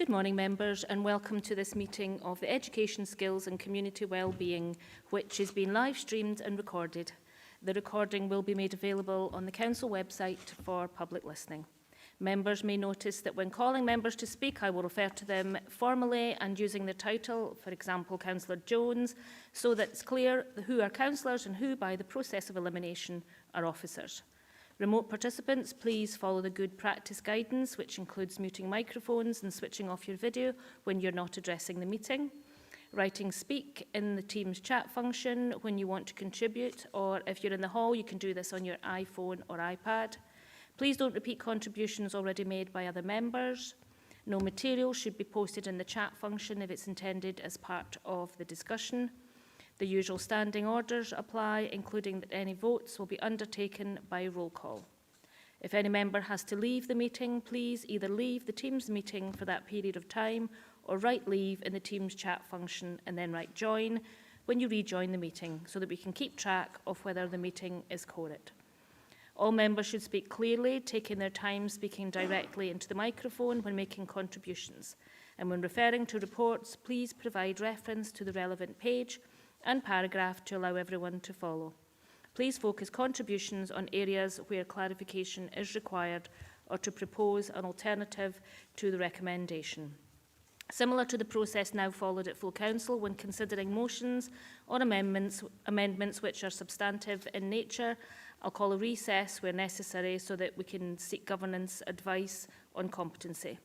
Good morning, members, and welcome to this meeting of the Education, Skills and Community Wellbeing, which is being live streamed and recorded. The recording will be made available on the Council website for public listening. Members may notice that when calling members to speak, I will refer to them formally and using the title, for example, Councillor Jones, so that it's clear who are councillors and who, by the process of elimination, are officers. Remote participants, please follow the good practice guidance, which includes muting microphones and switching off your video when you're not addressing the meeting. Writing speak in the Teams chat function when you want to contribute, or if you're in the hall, you can do this on your iPhone or iPad. Please don't repeat contributions already made by other members. No material should be posted in the chat function if it's intended as part of the discussion. The usual standing orders apply, including that any votes will be undertaken by roll call. If any member has to leave the meeting, please either leave the Teams meeting for that period of time or write leave in the Teams chat function and then write join when you rejoin the meeting so that we can keep track of whether the meeting is quorate. All members should speak clearly, taking their time speaking directly into the microphone when making contributions. And when referring to reports, please provide reference to the relevant page and paragraph to allow everyone to follow. Please focus contributions on areas where clarification is required or to propose an alternative to the recommendation. Similar to the process now followed at full council when considering motions or amendments which are substantive in nature, I'll call a recess where necessary so that we can seek governance advice on competency.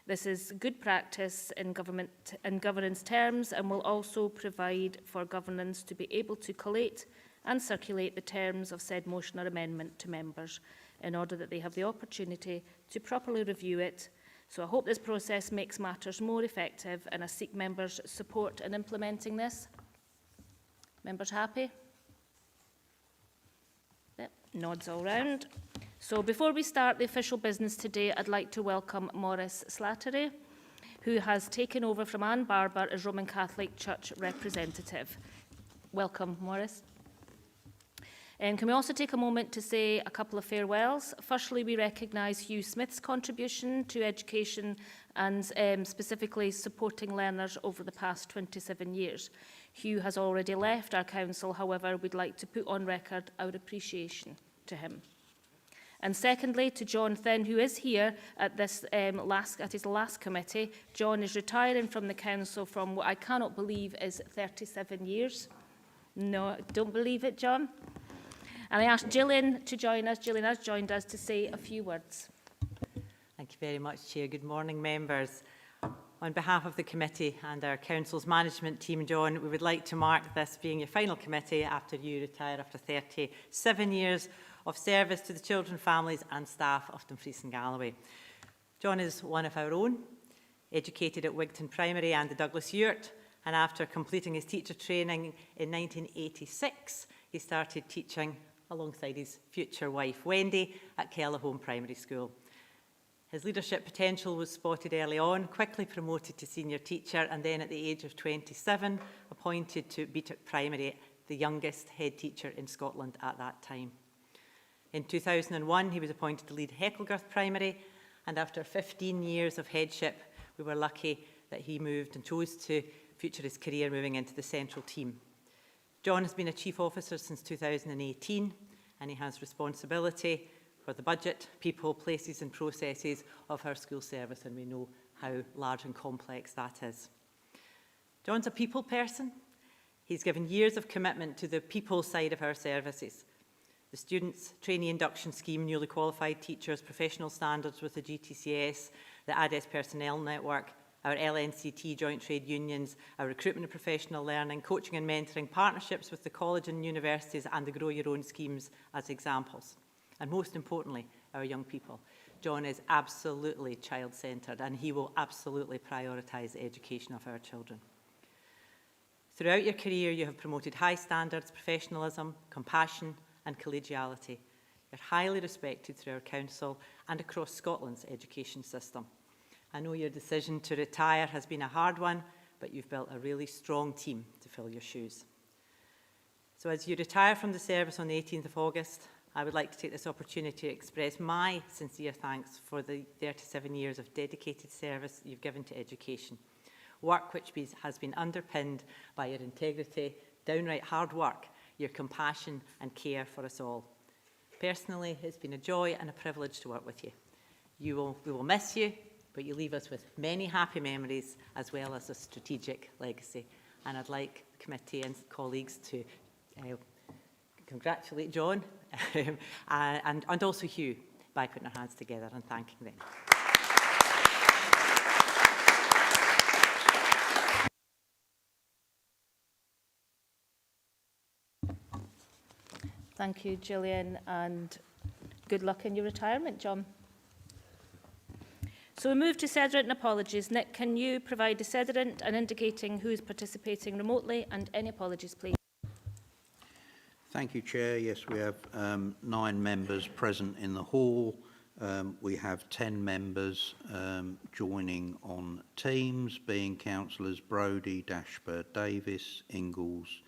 This is good practice in governance terms and will also provide for governance to be able to collate and circulate the terms of said motion or amendment to members in order that they have the opportunity to properly review it. So I hope this process makes matters more effective and I seek members' support in implementing this. Members happy? Yep, nods all round. So before we start the official business today, I'd like to welcome Maurice Slattery, who has taken over from Anne Barber as Roman Catholic Church representative. Welcome, Maurice. Can we also take a moment to say a couple of farewells? Firstly, we recognise Hugh Smith's contribution to education and specifically supporting learners over the past 27 years. Hugh has already left our council, however, we'd like to put on record our appreciation to him. And secondly, to John Thin, who is here at this his last committee. John is retiring from the council from what I cannot believe is 37 years. No, don't believe it, John. And I asked Gillian to join us. Gillian has joined us to say a few words. Thank you very much, Chair. Good morning, members. On behalf of the committee and our council's management team, John, we would like to mark this being your final committee after you retire after 37 years of service to the children, families and staff of Dumfries and Galloway. John is one of our own, educated at Wigton Primary and the Douglas Ewart, and after completing his teacher training in 1986, he started teaching alongside his future wife, Wendy, at Kellyholme Primary School. His leadership potential was spotted early on, quickly promoted to senior teacher, and then at the age of 27, appointed to Beattock Primary, the youngest head teacher in Scotland at that time. In 2001, he was appointed to lead Hecklegarth Primary, and after 15 years of headship, we were lucky that he moved and chose to future his career moving into the central team. John has been a Chief Officer since 2018, and he has responsibility for the budget, people, places and processes of our school service, and we know how large and complex that is. John's a people person. He's given years of commitment to the people side of our services. The students' trainee induction scheme, newly qualified teachers, professional standards with the GTCS, the ADES personnel network, our LNCT joint trade unions, our recruitment and professional learning, coaching and mentoring, partnerships with the college and universities and the Grow Your Own schemes as examples. And most importantly, our young people. John is absolutely child-centred and he will absolutely prioritise the education of our children. Throughout your career, you have promoted high standards, professionalism, compassion and collegiality. You're highly respected through our council and across Scotland's education system. I know your decision to retire has been a hard one, but you've built a really strong team to fill your shoes. So as you retire from the service on the 18th of August, I would like to take this opportunity to express my sincere thanks for the 37 years of dedicated service you've given to education. Work which has been underpinned by your integrity, downright hard work, your compassion and care for us all. Personally, it's been a joy and a privilege to work with you. We will miss you, but you leave us with many happy memories as well as a strategic legacy. And I'd like the committee and colleagues to congratulate John and also Hugh by putting our hands together and thanking them. Thank you, Gillian, and good luck in your retirement, John. So we move to cedrant and apologies. Nick, can you provide a cedrant and indicating who is participating remotely, and any apologies, please? Thank you, Chair. Yes, we have 9 members present in the hall. We have 10 members joining on Teams, being councillors Brodie, Dashburn, Davis, Ingalls,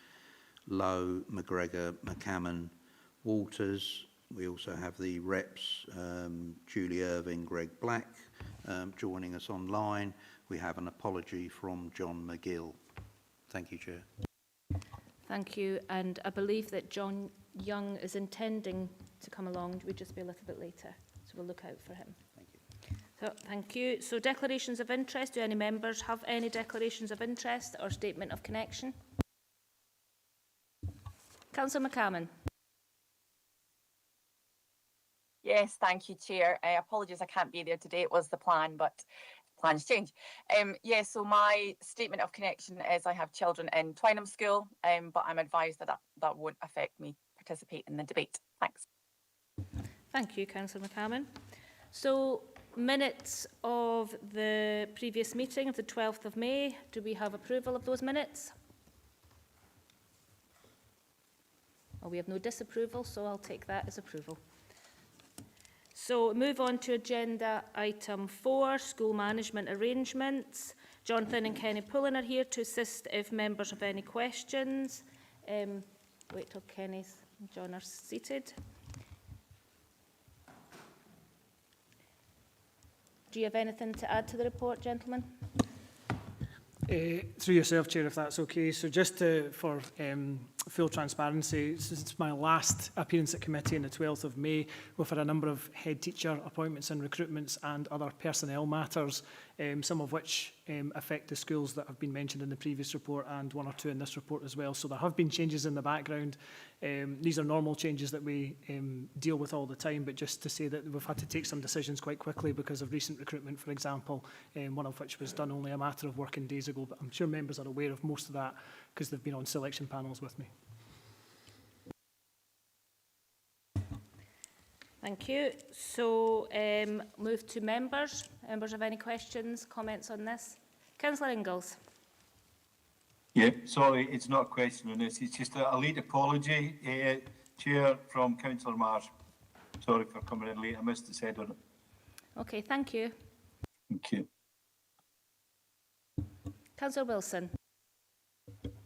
Lowe, McGregor, McCammon, Walters. We also have the reps, Julie Irving, Greg Black, joining us online. We have an apology from John McGill. Thank you, Chair. Thank you, and I believe that John Young is intending to come along. We'll just be a little bit later, so we'll look out for him. Thank you. So, thank you. So, declarations of interest. Do any members have any declarations of interest or statement of connection? Councillor McCammon. Yes, thank you, Chair. Apologies, I can't be there today. It was the plan, but plans change. So my statement of connection is I have children in Twynham School, but I'm advised that won't affect me participating in the debate. Thanks. Thank you, Councillor McCammon. So, minutes of the previous meeting of the 12th of May. Do we have approval of those minutes? Well, we have no disapproval, so I'll take that as approval. So move on to agenda item 4, school management arrangements. Jonathan and Kenny Pullen are here to assist if members have any questions. Wait till Kenny and John are seated. Do you have anything to add to the report, gentlemen? Through yourself, Chair, if that's okay. So just for full transparency, since my last appearance at committee on the 12th of May, we've had a number of head teacher appointments and recruitments and other personnel matters, some of which affect the schools that have been mentioned in the previous report and 1 or 2 in this report as well. So there have been changes in the background. These are normal changes that we deal with all the time, but just to say that we've had to take some decisions quite quickly because of recent recruitment, for example, one of which was done only a matter of working days ago, but I'm sure members are aware of most of that because they've been on selection panels with me. Thank you. So move to members. Members have any questions, comments on this? Councillor Ingalls. Yeah, sorry, it's not a question on this. It's just a late apology, Chair, from Councillor Marsh. Sorry for coming in late. I missed the said on it. Okay, thank you. Thank you. Councillor Wilson.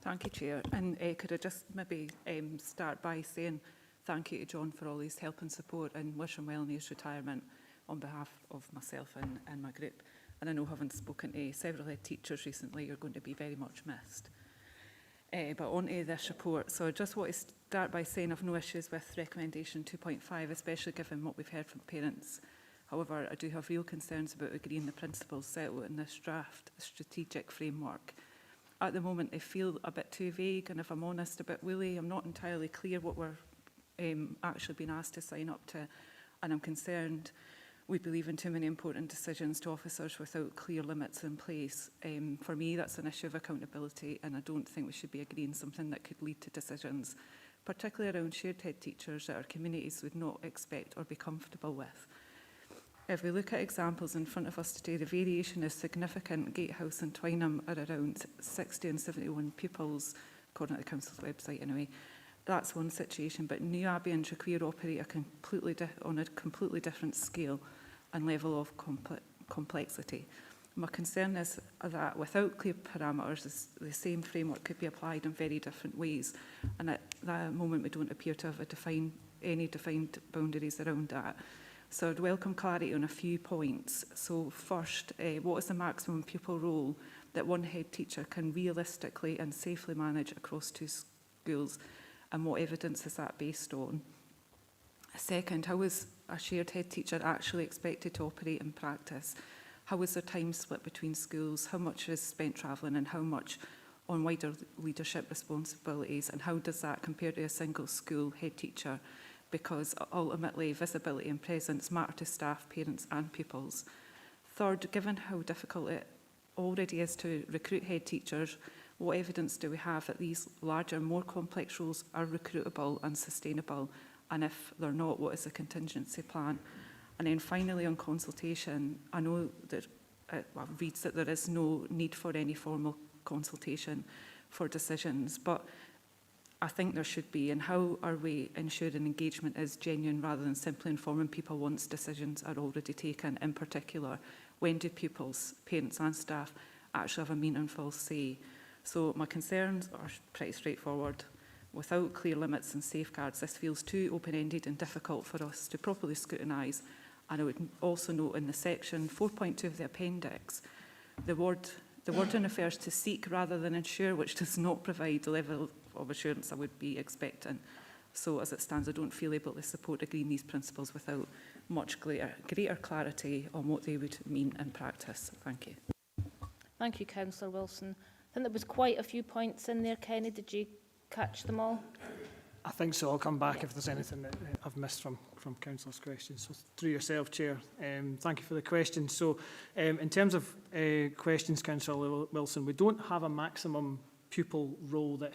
Thank you, Chair. And could I just maybe start by saying thank you to John for all his help and support and wish him well in his retirement on behalf of myself and my group. And I know, having spoken to several head teachers recently, you're going to be very much missed. But onto this report. So I just want to start by saying I've no issues with recommendation 2.5, especially given what we've heard from parents. However, I do have real concerns about agreeing the principles set out in this draft strategic framework. At the moment, they feel a bit too vague, and if I'm honest, a bit woolly. I'm not entirely clear what we're actually being asked to sign up to, and I'm concerned we believe in too many important decisions to officers without clear limits in place. For me, that's an issue of accountability, and I don't think we should be agreeing something that could lead to decisions, particularly around shared head teachers that our communities would not expect or be comfortable with. If we look at examples in front of us today, the variation is significant. Gatehouse and Twynham are around 60 and 71 pupils, according to the council's website anyway. That's one situation, but New Abbey and Trequeer operate on a completely different scale and level of complexity. My concern is that without clear parameters, the same framework could be applied in very different ways, and at that moment we don't appear to have any defined boundaries around that. So I'd welcome clarity on a few points. So first, what is the maximum pupil role that one head teacher can realistically and safely manage across 2 schools, and what evidence is that based on? Second, how is a shared head teacher actually expected to operate in practice? How is their time split between schools? How much is spent travelling and how much on wider leadership responsibilities? And how does that compare to a single school head teacher? Because ultimately visibility and presence matter to staff, parents and pupils. Third, given how difficult it already is to recruit head teachers, what evidence do we have that these larger, more complex roles are recruitable and sustainable? And if they're not, what is the contingency plan? And then finally on consultation, I know that it reads that there is no need for any formal consultation for decisions, but I think there should be. And how are we ensuring engagement is genuine rather than simply informing people once decisions are already taken? In particular, when do pupils, parents and staff actually have a meaningful say? So my concerns are pretty straightforward. Without clear limits and safeguards, this feels too open-ended and difficult for us to properly scrutinise. And I would also note in the section 4.2 of the appendix, the wording refers to seek rather than ensure, which does not provide the level of assurance I would be expecting. So as it stands, I don't feel able to support agreeing these principles without much greater clarity on what they would mean in practice. Thank you. Thank you, Councillor Wilson. I think there was quite a few points in there. Kenny, did you catch them all? I think so. I'll come back if there's anything that I've missed from Councillor's questions. So through yourself, Chair, thank you for the question. So in terms of questions, Councillor Wilson, we don't have a maximum pupil role that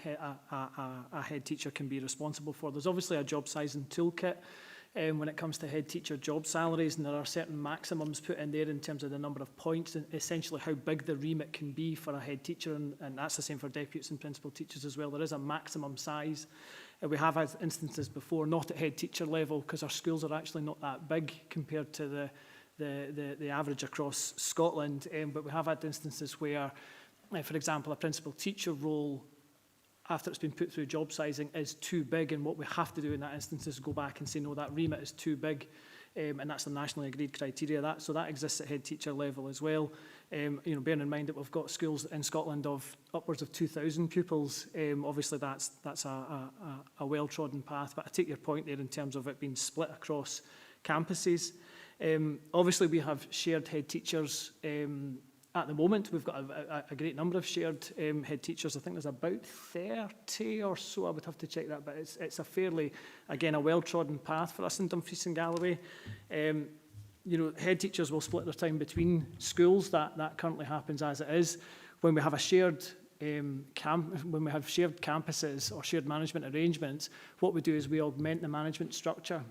a head teacher can be responsible for. There's obviously a job sizing toolkit when it comes to head teacher job salaries, and there are certain maximums put in there in terms of the number of points and essentially how big the remit can be for a head teacher, and that's the same for deputies and principal teachers as well. There is a maximum size. We have had instances before, not at head teacher level, because our schools are actually not that big compared to the average across Scotland, but we have had instances where, for example, a principal teacher role, after it's been put through job sizing, is too big, and what we have to do in that instance is go back and say, no, that remit is too big, and that's the nationally agreed criteria. So that exists at head teacher level as well. Bearing in mind that we've got schools in Scotland of upwards of 2,000 pupils, obviously that's a well-trodden path, but I take your point there in terms of it being split across campuses. Obviously we have shared head teachers. At the moment, we've got a great number of shared head teachers. I think there's about 30 or so. I would have to check that, but it's a fairly, again, a well-trodden path for us in Dumfries and Galloway. Head teachers will split their time between schools. That currently happens as it is. When we have a shared when we have shared campuses or shared management arrangements, what we do is we augment the management structure.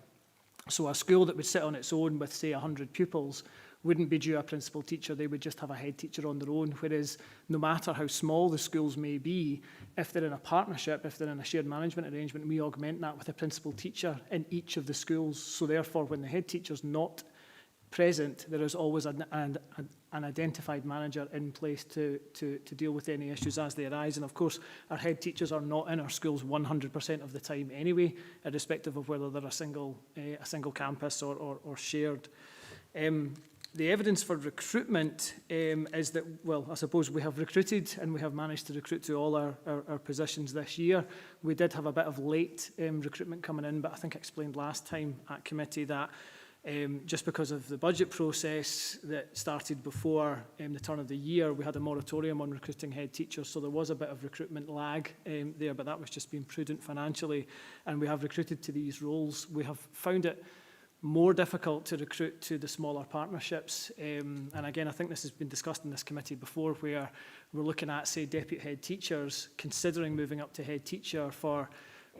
So a school that would sit on its own with, say, 100 pupils wouldn't be due a principal teacher. They would just have a head teacher on their own, whereas no matter how small the schools may be, if they're in a partnership, if they're in a shared management arrangement, we augment that with a principal teacher in each of the schools. So therefore, when the head teacher's not present, there is always an identified manager in place to deal with any issues as they arise. And of course, our head teachers are not in our schools 100% of the time anyway, irrespective of whether they're a single campus or shared. the evidence for recruitment is that, well, I suppose we have recruited and we have managed to recruit to all our positions this year. We did have a bit of late recruitment coming in, but I think I explained last time at committee that just because of the budget process that started before the turn of the year, we had a moratorium on recruiting head teachers, so there was a bit of recruitment lag there, but that was just being prudent financially, and we have recruited to these roles. We have found it more difficult to recruit to the smaller partnerships, and again, I think this has been discussed in this committee before, where we're looking at, say, deputy head teachers, considering moving up to head teacher for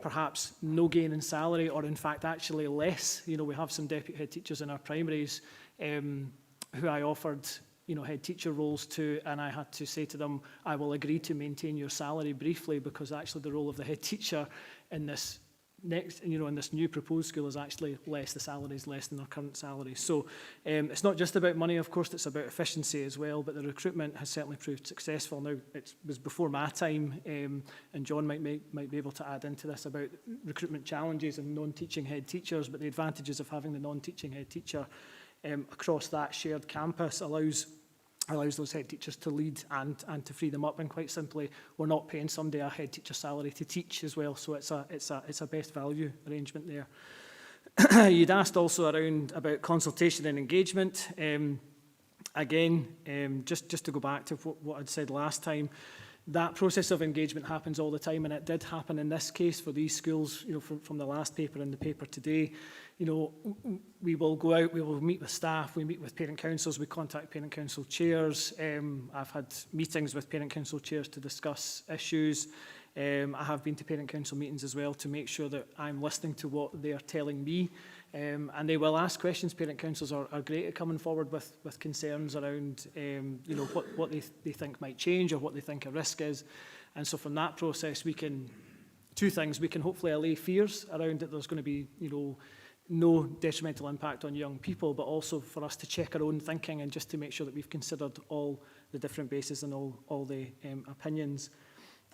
perhaps no gain in salary, or in fact actually less. You know, we have some deputy head teachers in our primaries who I offered, you know, head teacher roles to, and I had to say to them, I will agree to maintain your salary briefly, because actually the role of the head teacher in this next, you know, in this new proposed school is actually less. The salary is less than their current salary. So it's not just about money, of course, it's about efficiency as well, but the recruitment has certainly proved successful. Now, it was before my time, and John might be able to add into this about recruitment challenges and non-teaching head teachers, but the advantages of having the non-teaching head teacher across that shared campus allows those head teachers to lead and to free them up, and quite simply, we're not paying somebody a head teacher salary to teach as well, so it's a best value arrangement there. You'd asked also about consultation and engagement. Again, just to go back to what I'd said last time, that process of engagement happens all the time, and it did happen in this case for these schools, you know, from the last paper and the paper today. You know, we will go out, we will meet with staff, we meet with parent councils, we contact parent council chairs. I've had meetings with parent council chairs to discuss issues. I have been to parent council meetings as well to make sure that I'm listening to what they are telling me. And they will ask questions. Parent councils are great at coming forward with concerns around you know, what they think might change or what they think a risk is. And so from that process, we can, two things, we can hopefully allay fears around that there's going to be, you know, no detrimental impact on young people, but also for us to check our own thinking and just to make sure that we've considered all the different bases and all the opinions.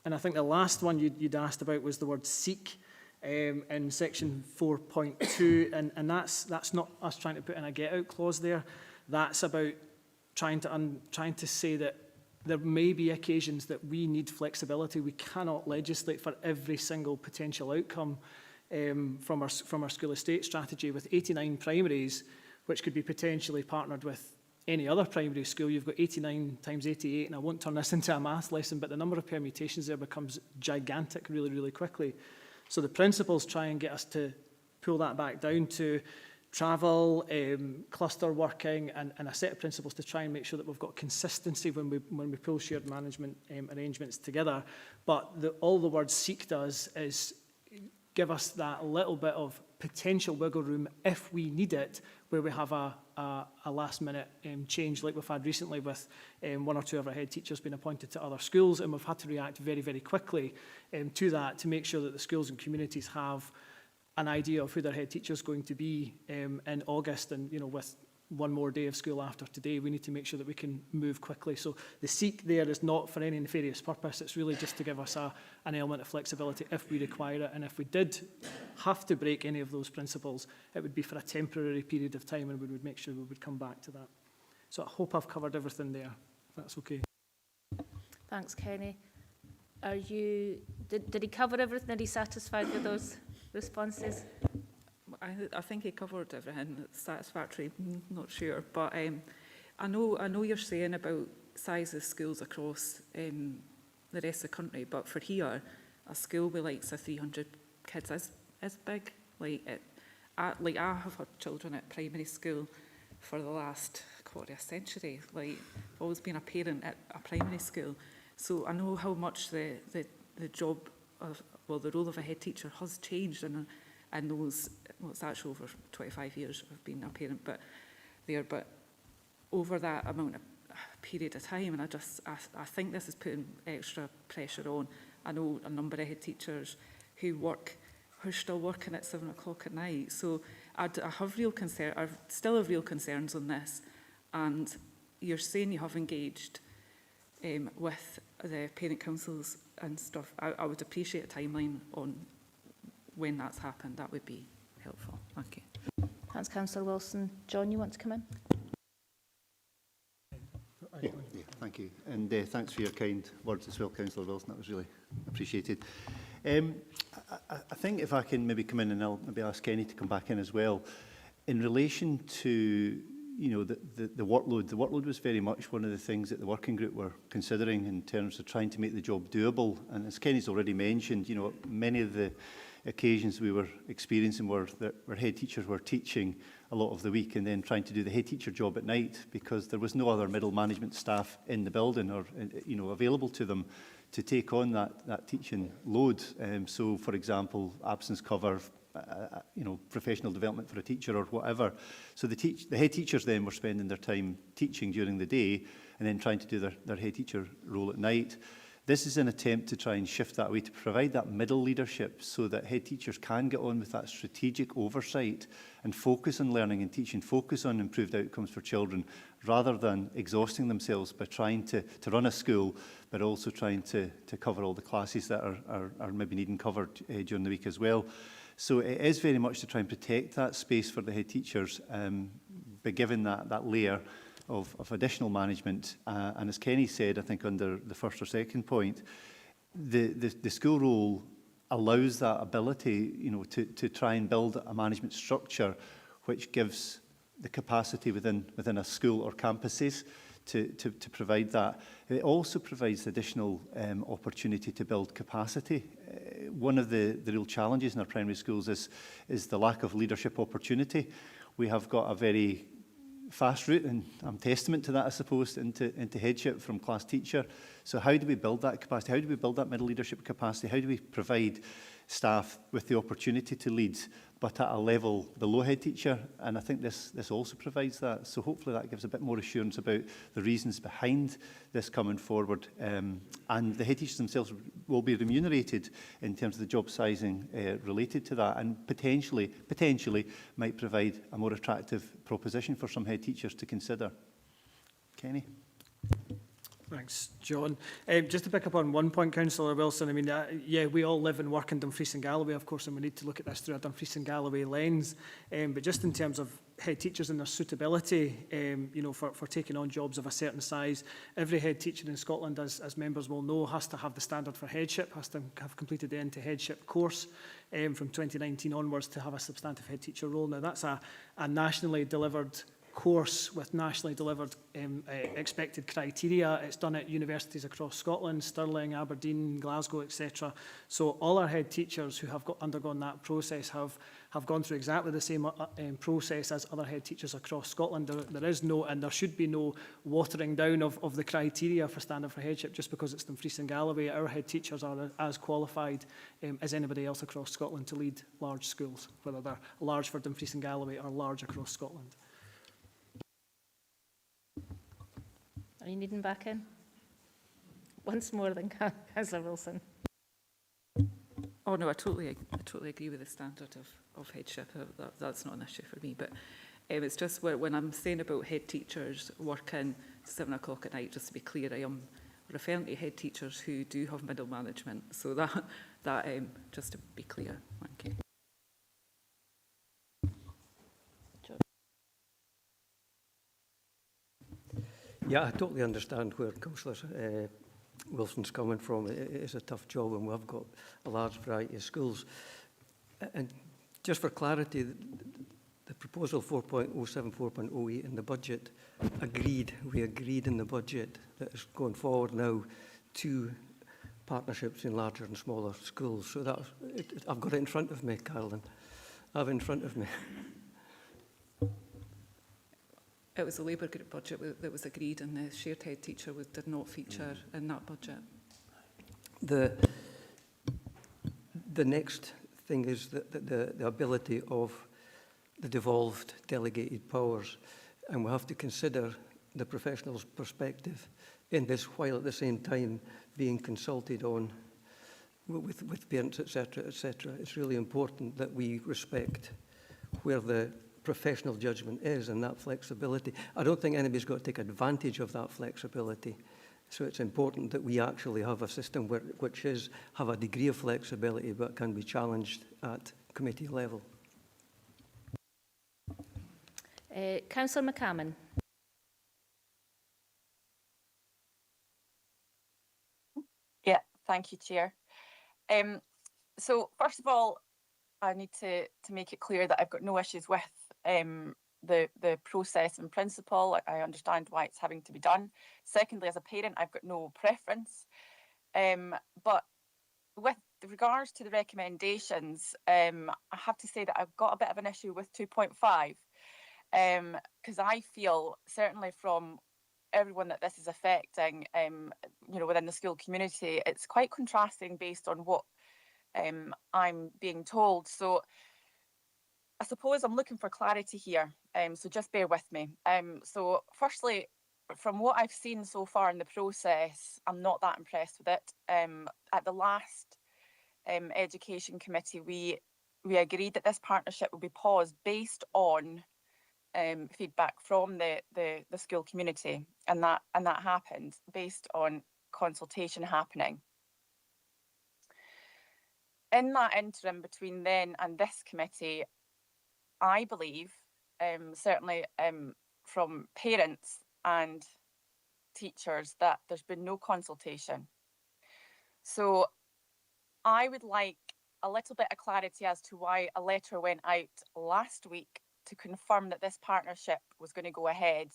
And I think the last one you'd asked about was the word seek in section 4.2, and that's not us trying to put in a get-out clause there. That's about trying to say that there may be occasions that we need flexibility. We cannot legislate for every single potential outcome from our school estate strategy. With 89 primaries, which could be potentially partnered with any other primary school, you've got 89 times 88, and I won't turn this into a maths lesson, but the number of permutations there becomes gigantic really, really quickly. So the principles try and get us to pull that back down to travel, cluster working, and a set of principles to try and make sure that we've got consistency when we pull shared management arrangements together. But all the word seek does is give us that little bit of potential wiggle room if we need it, where we have a last-minute change like we've had recently with one or two of our head teachers being appointed to other schools, and we've had to react very, very quickly to that to make sure that the schools and communities have an idea of who their head teacher is going to be in August. And, you know, with one more day of school after today, we need to make sure that we can move quickly. So the seek there is not for any nefarious purpose. It's really just to give us an element of flexibility if we require it. And if we did have to break any of those principles, it would be for a temporary period of time, and we would make sure we would come back to that. So I hope I've covered everything there, if that's okay. Thanks, Kenny. Did he cover everything? Are you satisfied with those responses? I think he covered everything. It's satisfactory, not sure. But I know you're saying about size of schools across the rest of the country, but for here, a school with like 300 kids is big. I have had children at primary school for the last quarter of a century. Like, I've always been a parent at a primary school, so I know how much the job of, well, the role of a head teacher has changed and those, well, it's actually over 25 years I've been a parent, but over that amount of period of time, and I think this is putting extra pressure on. I know a number of head teachers who are still working at 7 o'clock at night, so I have real concern. I still have real concerns on this, and you're saying you have engaged with the parent councils and stuff. I would appreciate a timeline on when that's happened. That would be helpful. Thank you. Thanks, Councillor Wilson. John, you want to come in? you. And thanks for your kind words as well, Councillor Wilson. That was really appreciated. I think if I can maybe come in, and I'll maybe ask Kenny to come back in as well. In relation to the workload was very much one of the things that the working group were considering in terms of trying to make the job doable. And as Kenny's already mentioned, many of the occasions we were experiencing were that our head teachers were teaching a lot of the week and then trying to do the head teacher job at night because there was no other middle management staff in the building or available to them to take on that teaching load. So, for example, absence cover, professional development for a teacher or whatever. So the head teachers then were spending their time teaching during the day and then trying to do their head teacher role at night. This is an attempt to try and shift that way, to provide that middle leadership so that head teachers can get on with that strategic oversight and focus on learning and teaching, focus on improved outcomes for children, rather than exhausting themselves by trying to run a school, but also trying to cover all the classes that are maybe needing covered during the week as well. So it is very much to try and protect that space for the head teachers by giving that layer of additional management. And as Kenny said, I think under the first or second point, the school role allows that ability, to try and build a management structure which gives the capacity within a school or campuses to provide that. It also provides additional opportunity to build capacity. One of the real challenges in our primary schools is the lack of leadership opportunity. We have got a very fast route, and I'm testament to that, I suppose, into headship from class teacher. So how do we build that capacity? How do we build that middle leadership capacity? How do we provide staff with the opportunity to lead, but at a level below head teacher? And I think this also provides that. So hopefully that gives a bit more assurance about the reasons behind this coming forward. And the head teachers themselves will be remunerated in terms of the job sizing related to that, and potentially might provide a more attractive proposition for some head teachers to consider. Kenny? Thanks, John. Just to pick up on one point, Councillor Wilson, I mean, yeah, we all live and work in Dumfries and Galloway, of course, and we need to look at this through a Dumfries and Galloway lens. But just in terms of head teachers and their suitability, for taking on jobs of a certain size, every head teacher in Scotland, as members will know, has to have the standard for headship, has to have completed the end-to-headship course from 2019 onwards to have a substantive head teacher role. Now, that's a nationally delivered course with nationally delivered expected criteria. It's done at universities across Scotland, Stirling, Aberdeen, Glasgow, etc. So all our head teachers who have undergone that process have gone through exactly the same process as other head teachers across Scotland. There is no, and there should be no, watering down of the criteria for standard for headship just because it's Dumfries and Galloway. Our head teachers are as qualified as anybody else across Scotland to lead large schools, whether they're large for Dumfries and Galloway or large across Scotland. Are you needing back in? Once more than Councillor Wilson. Oh no, I totally agree with the standard of headship. That's not an issue for me. But it's just when I'm saying about head teachers working 7 o'clock at night, just to be clear, I am referring to head teachers who do have middle management. So that just to be clear. Thank you. Yeah, I totally understand where Councillor Wilson's coming from. It is a tough job and we've got a large variety of schools. And just for clarity, the proposal 4.07, 4.08 in the budget, we agreed in the budget that is going forward now to partnerships in larger and smaller schools. So I've got it in front of me, Carolyn. I have it in front of me. It was a Labour group budget that was agreed, and the shared head teacher did not feature in that budget. The next thing is the ability of the devolved delegated powers, and we have to consider the professional's perspective in this, while at the same time being consulted on with parents, etc., etc. It's really important that we respect where the professional judgment is and that flexibility. I don't think anybody's got to take advantage of that flexibility. So it's important that we actually have a system which have a degree of flexibility but can be challenged at committee level. Councillor McCammon. Thank you, Chair. So first of all, I need to make it clear that I've got no issues with the process in principle. I understand why it's having to be done. Secondly, as a parent, I've got no preference. But with regards to the recommendations, I have to say that I've got a bit of an issue with 2.5, because I feel, certainly from everyone that this is affecting, within the school community, it's quite contrasting based on what I'm being told. So I suppose I'm looking for clarity here, so just bear with me. So firstly, from what I've seen so far in the process, I'm not that impressed with it. At the last Education Committee, we agreed that this partnership would be paused based on feedback from the school community, and that happened based on consultation happening. In that interim between then and this committee, I believe, certainly from parents and teachers, that there's been no consultation. So I would like a little bit of clarity as to why a letter went out last week to confirm that this partnership was going to go ahead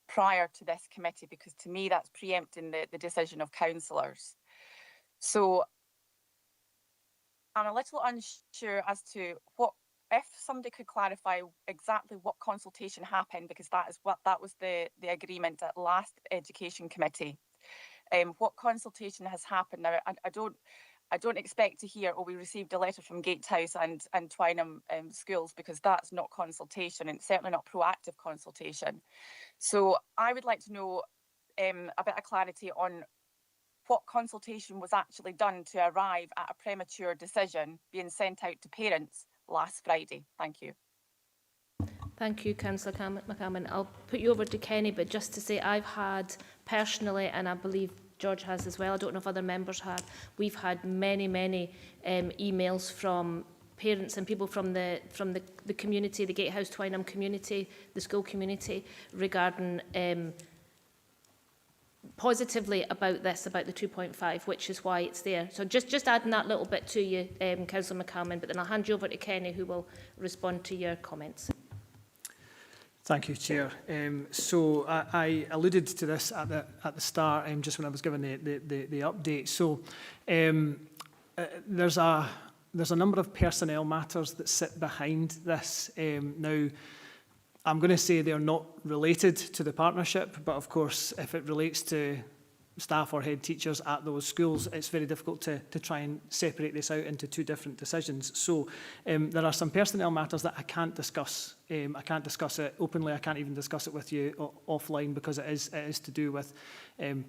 prior to this committee, because to me that's preempting the decision of councillors. So I'm a little unsure as to if somebody could clarify exactly what consultation happened, because that was the agreement at last Education Committee. What consultation has happened now? I don't expect to hear, oh, we received a letter from Gatehouse and Twynham schools, because that's not consultation, and certainly not proactive consultation. So I would like to know a bit of clarity on what consultation was actually done to arrive at a premature decision being sent out to parents last Friday. Thank you. Thank you, Councillor McCammon. I'll put you over to Kenny, but just to say I've had personally, and I believe George has as well, I don't know if other members have, we've had many emails from parents and people from the community, the Gatehouse Twynham community, the school community, regarding positively about this, about the 2.5, which is why it's there. So just adding that little bit to you, Councillor McCalman, but then I'll hand you over to Kenny, who will respond to your comments. Thank you, Chair. So I alluded to this at the start, just when I was giving the update. So there's a number of personnel matters that sit behind this. Now, I'm going to say they're not related to the partnership, but of course, if it relates to staff or head teachers at those schools, it's very difficult to try and separate this out into two different decisions. So there are some personnel matters that I can't discuss. I can't discuss it openly. I can't even discuss it with you offline, because it is to do with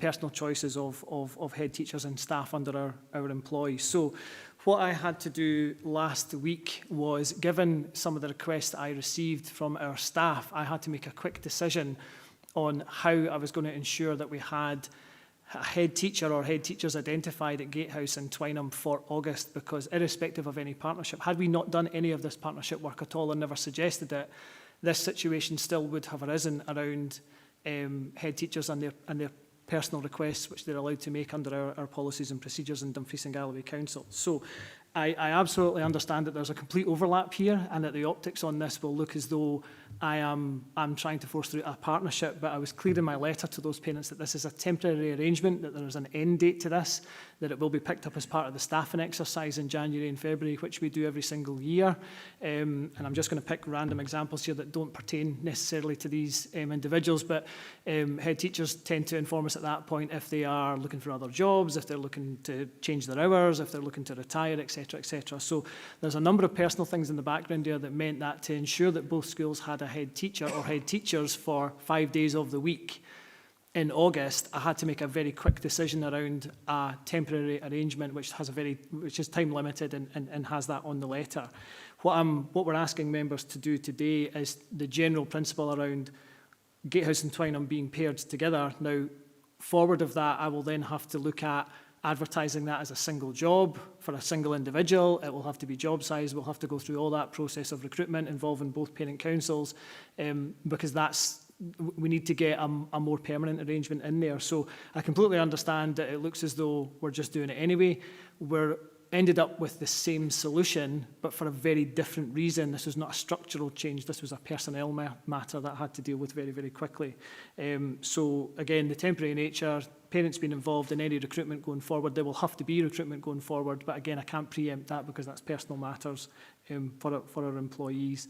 personal choices of head teachers and staff under our employees. So what I had to do last week was, given some of the requests I received from our staff, I had to make a quick decision on how I was going to ensure that we had a head teacher or head teachers identified at Gatehouse and Twynham for August, because irrespective of any partnership, had we not done any of this partnership work at all and never suggested it, this situation still would have arisen around head teachers and their personal requests, which they're allowed to make under our policies and procedures in Dumfries and Galloway Council. So I absolutely understand that there's a complete overlap here, and that the optics on this will look as though I'm trying to force through a partnership, but I was clear in my letter to those parents that this is a temporary arrangement, that there is an end date to this, that it will be picked up as part of the staffing exercise in January and February, which we do every single year. And I'm just going to pick random examples here that don't pertain necessarily to these individuals, but head teachers tend to inform us at that point if they are looking for other jobs, if they're looking to change their hours, if they're looking to retire, etc., etc. So there's a number of personal things in the background here that meant that to ensure that both schools had a head teacher or head teachers for 5 days of the week in August, I had to make a very quick decision around a temporary arrangement which is time limited and has that on the letter. What we're asking members to do today is the general principle around Gatehouse and Twynham being paired together. Now, forward of that, I will then have to look at advertising that as a single job for a single individual. It will have to be job size. We'll have to go through all that process of recruitment involving both parent councils, because that's we need to get a more permanent arrangement in there. So I completely understand that it looks as though we're just doing it anyway. We're ended up with the same solution, but for a very different reason. This was not a structural change. This was a personnel matter that I had to deal with very, very quickly. So again, the temporary nature, parents being involved in any recruitment going forward, there will have to be recruitment going forward. But again, I can't preempt that because that's personal matters for our employees.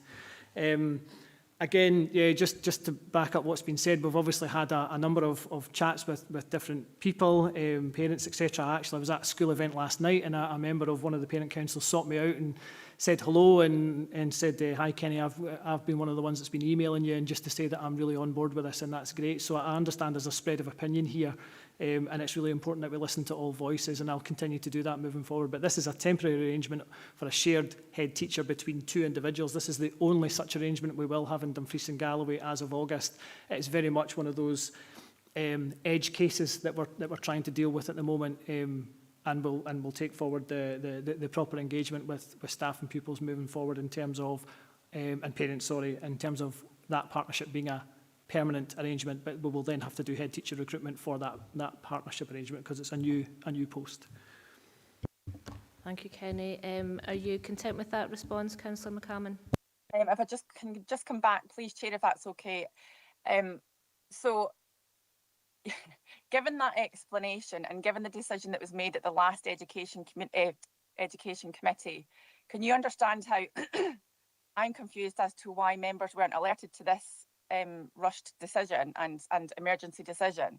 Again, yeah, just to back up what's been said, we've obviously had a number of chats with different people, parents, etc. Actually, I was at a school event last night and a member of one of the parent councils sought me out and said hello and said, hi Kenny, I've been one of the ones that's been emailing you, and just to say that I'm really on board with this, and that's great. So I understand there's a spread of opinion here, and it's really important that we listen to all voices, and I'll continue to do that moving forward. But this is a temporary arrangement for a shared head teacher between two individuals. This is the only such arrangement we will have in Dumfries and Galloway as of August. It's very much one of those edge cases that we're trying to deal with at the moment, and we'll take forward the proper engagement with staff and pupils moving forward in terms of and parents, sorry, in terms of that partnership being a permanent arrangement. But we will then have to do head teacher recruitment for that partnership arrangement because it's a new post. Thank you, Kenny. Are you content with that response, Councillor McCalman? If I can come back, please, Chair, if that's okay. So, given that explanation and given the decision that was made at the last Education Committee, can you understand how I'm confused as to why members weren't alerted to this rushed decision and emergency decision?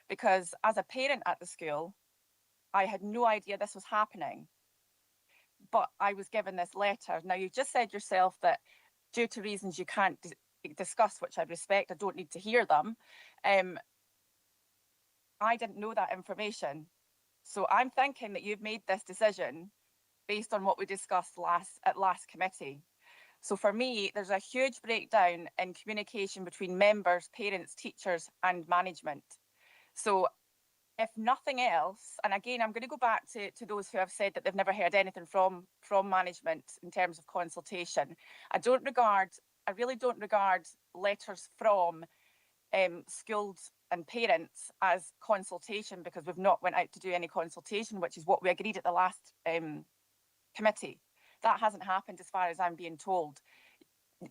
Because as a parent at the school, I had no idea this was happening, but I was given this letter. Now, you've just said yourself that due to reasons you can't discuss, which I respect, I don't need to hear them. I didn't know that information. So I'm thinking that you've made this decision based on what we discussed at last committee. So for me, there's a huge breakdown in communication between members, parents, teachers, and management. So if nothing else, and again, I'm going to go back to those who have said that they've never heard anything from management in terms of consultation. I really don't regard letters from schools and parents as consultation, because we've not went out to do any consultation, which is what we agreed at the last committee. That hasn't happened as far as I'm being told.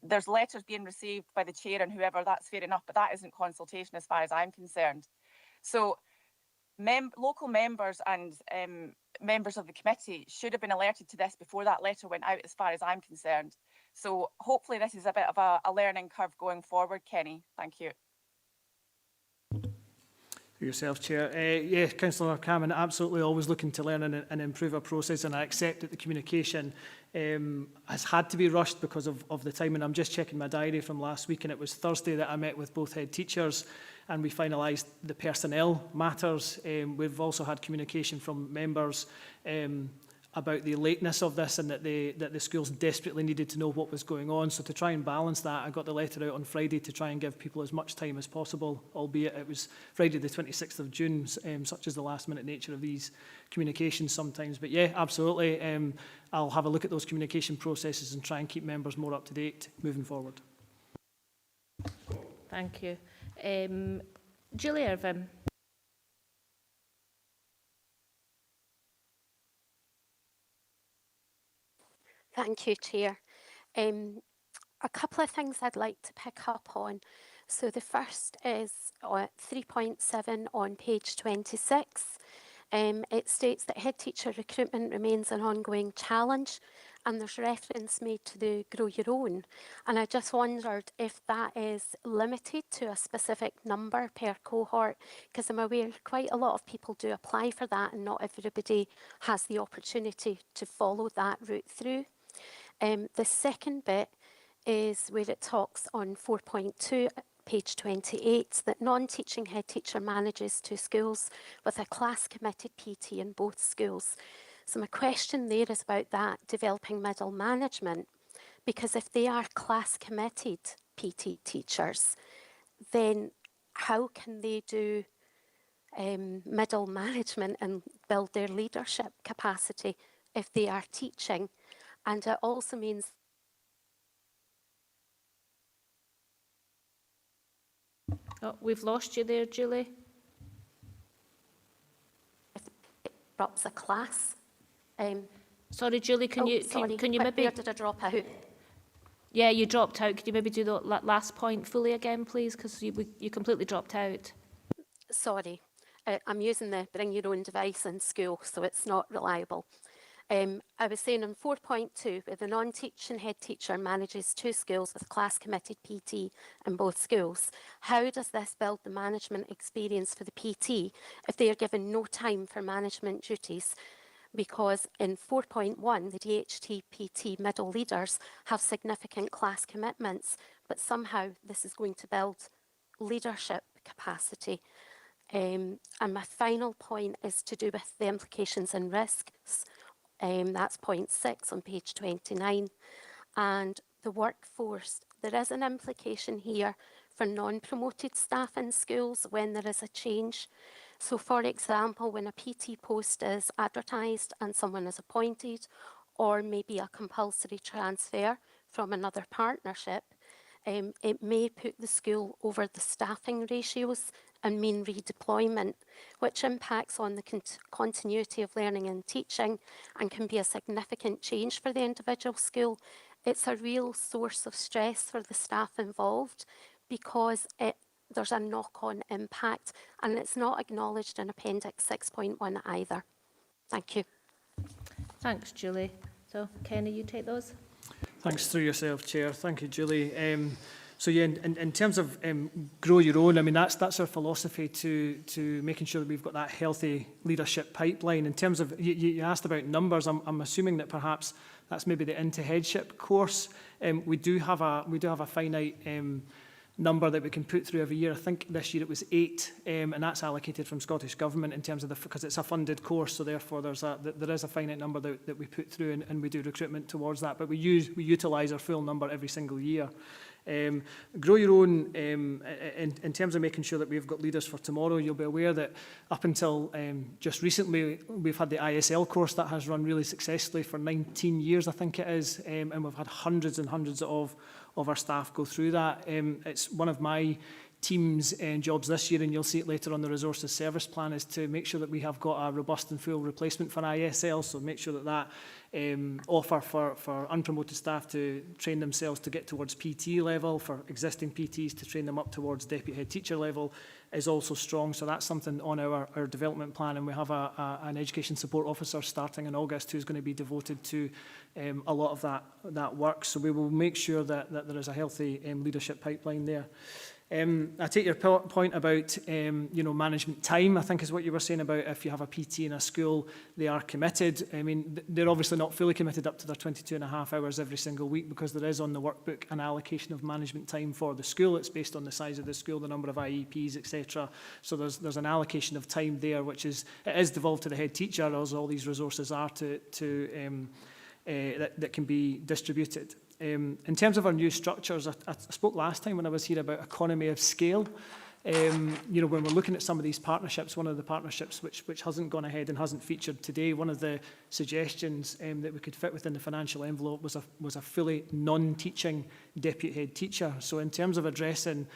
There's letters being received by the chair and whoever, that's fair enough, but that isn't consultation as far as I'm concerned. So local members and members of the committee should have been alerted to this before that letter went out, as far as I'm concerned. So hopefully this is a bit of a learning curve going forward, Kenny. Thank you. Yourself, Chair. Yeah, Councillor Cameron, absolutely always looking to learn and improve our process, and I accept that the communication has had to be rushed because of the time. And I'm just checking my diary from last week, and it was Thursday that I met with both head teachers and we finalised the personnel matters. We've also had communication from members about the lateness of this, and that the schools desperately needed to know what was going on. So to try and balance that, I got the letter out on Friday to try and give people as much time as possible, albeit it was Friday the 26th of June, such as the last minute nature of these communications sometimes. But yeah, absolutely. I'll have a look at those communication processes and try and keep members more up to date moving forward. Thank you. Julie Irvine. Thank you, Chair. A couple of things I'd like to pick up on. So the first is 3.7 on page 26. It states that head teacher recruitment remains an ongoing challenge, and there's reference made to the Grow Your Own. And I just wondered if that is limited to a specific number per cohort, because I'm aware quite a lot of people do apply for that and not everybody has the opportunity to follow that route through. The second bit is where it talks on 4.2, page 28, that non-teaching head teacher manages 2 schools with a class committed PT in both schools. So my question there is about that developing middle management, because if they are class committed PT teachers, then how can they do middle management and build their leadership capacity if they are teaching? And it also means Oh, we've lost you there, Julie. Drops a class. Sorry, Julie, can you maybe... Where did I drop out? Yeah, you dropped out. Could you maybe do the last point fully again, please? Because you completely dropped out. Sorry. I'm using the bring your own device in school, so it's not reliable. I was saying in 4.2, where the non-teaching head teacher manages 2 schools with class-committed PT in both schools, how does this build the management experience for the PT if they are given no time for management duties? Because in 4.1, the DHT PT middle leaders have significant class commitments, but somehow this is going to build leadership capacity. And my final point is to do with the implications and risks. That's point 6 on page 29. And the workforce, there is an implication here for non-promoted staff in schools when there is a change. So for example, when a PT post is advertised and someone is appointed, or maybe a compulsory transfer from another partnership, it may put the school over the staffing ratios and mean redeployment, which impacts on the continuity of learning and teaching and can be a significant change for the individual school. It's a real source of stress for the staff involved because there's a knock-on impact, and it's not acknowledged in Appendix 6.1 either. Thank you. Thanks, Julie. So, Kenny, you take those? Thanks through yourself, Chair. Thank you, Julie. So yeah, in terms of grow your own, I mean, that's our philosophy to making sure that we've got that healthy leadership pipeline. In terms of, you asked about numbers, I'm assuming that perhaps that's maybe the into headship course. We do have a finite number that we can put through every year. I think this year it was 8, and that's allocated from Scottish Government in terms of because it's a funded course, so therefore there is a finite number that we put through, and we do recruitment towards that. But we utilise our full number every single year. Grow your own in terms of making sure that we've got leaders for tomorrow. You'll be aware that up until just recently we've had the ISL course that has run really successfully for 19 years, I think it is, and we've had hundreds and hundreds of our staff go through that. It's one of my team's jobs this year, and you'll see it later on the resources service plan, is to make sure that we have got a robust and full replacement for ISL, so make sure that offer for unpromoted staff to train themselves to get towards PT level, for existing PTs to train them up towards deputy head teacher level, is also strong. So that's something on our development plan, and we have an education support officer starting in August who's going to be devoted to a lot of that work. So we will make sure that there is a healthy leadership pipeline there. I take your point about management time, I think is what you were saying about if you have a PT in a school, they are committed. I mean, they're obviously not fully committed up to their 22.5 hours every single week, because there is on the workbook an allocation of management time for the school. It's based on the size of the school, the number of IEPs, etc. So there's an allocation of time there, which is devolved to the head teacher, as all these resources are that can be distributed. In terms of our new structures, I spoke last time when I was here about economy of scale. When we're looking at some of these partnerships, one of the partnerships which hasn't gone ahead and hasn't featured today, one of the suggestions that we could fit within the financial envelope was a fully non-teaching deputy head teacher. So in terms of addressing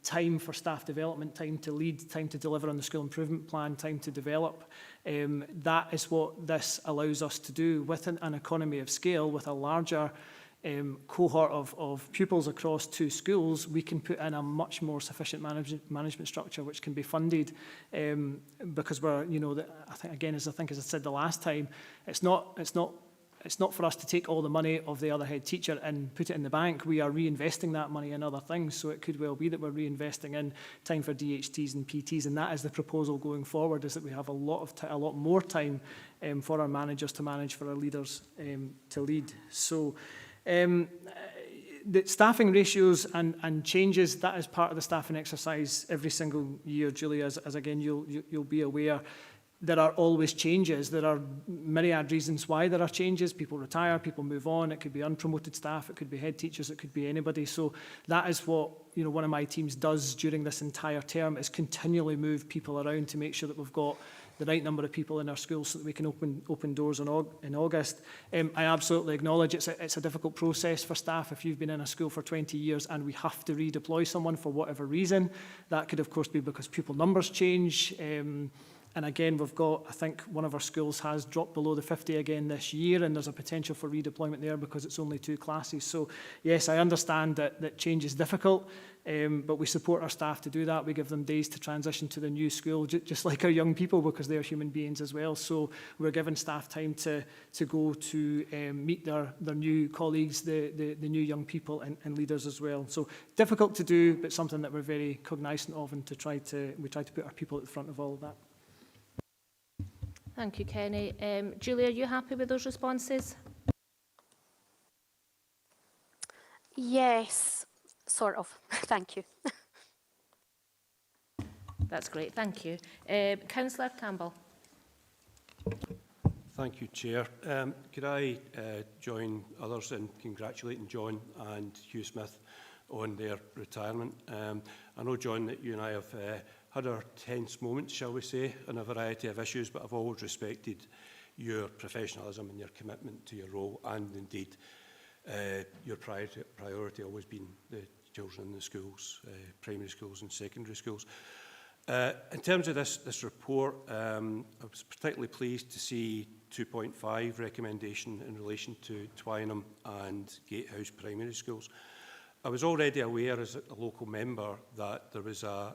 time for staff development, time to lead, time to deliver on the school improvement plan, time to develop, that is what this allows us to do with an economy of scale, with a larger cohort of pupils across 2 schools. We can put in a much more sufficient management structure which can be funded, because we're, I think as I said the last time, it's not for us to take all the money of the other head teacher and put it in the bank. We are reinvesting that money in other things, so it could well be that we're reinvesting in time for DHTs and PTs, and that is the proposal going forward, is that we have a lot more time for our managers to manage, for our leaders to lead. So the staffing ratios and changes, that is part of the staffing exercise every single year, Julie, as again you'll be aware. There are always changes. There are myriad reasons why there are changes. People retire, people move on. It could be unpromoted staff, it could be head teachers, it could be anybody. So that is what one of my teams does during this entire term, is continually move people around to make sure that we've got the right number of people in our schools so that we can open doors in August. I absolutely acknowledge it's a difficult process for staff. If you've been in a school for 20 years and we have to redeploy someone for whatever reason, that could of course be because pupil numbers change. And again, we've got, I think one of our schools has dropped below the 50 again this year, and there's a potential for redeployment there because it's only 2 classes. So yes, I understand that change is difficult, but we support our staff to do that. We give them days to transition to the new school, just like our young people, because they're human beings as well. So we're giving staff time to go to meet their new colleagues, the new young people and leaders as well. So difficult to do, but something that we're very cognizant of, and we try to put our people at the front of all of that. Thank you, Kenny. Julie, are you happy with those responses? Yes, sort of. Thank you. That's great, thank you. Councillor Campbell. Thank you, Chair. Could I join others in congratulating John and Hugh Smith on their retirement? I know, John, that you and I have had our tense moments, shall we say, on a variety of issues, but I've always respected your professionalism and your commitment to your role, and indeed your priority always been the children in the schools, primary schools and secondary schools. In terms of this report, I was particularly pleased to see 2.5 recommendation in relation to Twynham and Gatehouse primary schools. I was already aware as a local member that there was a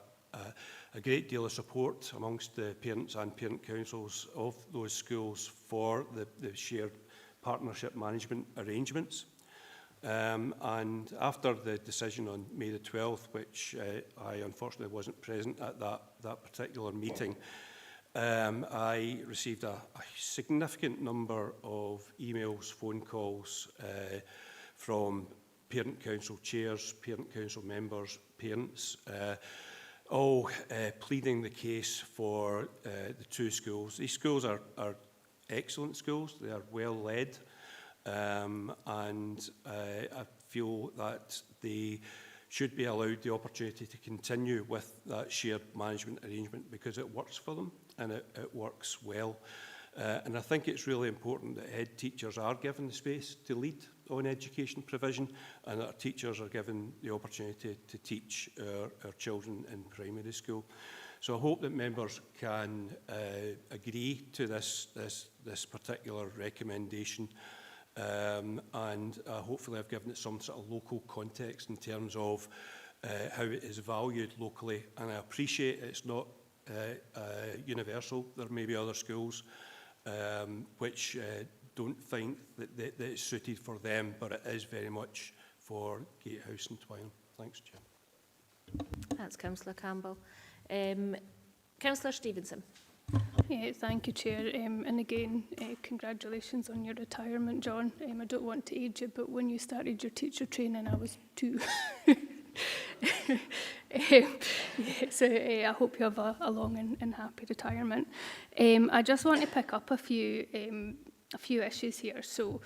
great deal of support amongst the parents and parent councils of those schools for the shared partnership management arrangements. And after the decision on May the 12th, which I unfortunately wasn't present at that particular meeting, I received a significant number of emails, phone calls from parent council chairs, parent council members, parents, all pleading the case for the 2 schools. These schools are excellent schools. They are well led. And I feel that they should be allowed the opportunity to continue with that shared management arrangement because it works for them and it works well. And I think it's really important that head teachers are given the space to lead on education provision, and that our teachers are given the opportunity to teach our children in primary school. So I hope that members can agree to this particular recommendation. And hopefully I've given it some sort of local context in terms of how it is valued locally, and I appreciate it's not universal. There may be other schools which don't think that it's suited for them, but it is very much for Gatehouse and Twynham. Thanks, Chair. That's Councillor Campbell. Councillor Stevenson. Yeah, thank you, Chair. And again, congratulations on your retirement, John. I don't want to age you, but when you started your teacher training, I was 2. So I hope you have a long and happy retirement. I just want to pick up a few issues here. So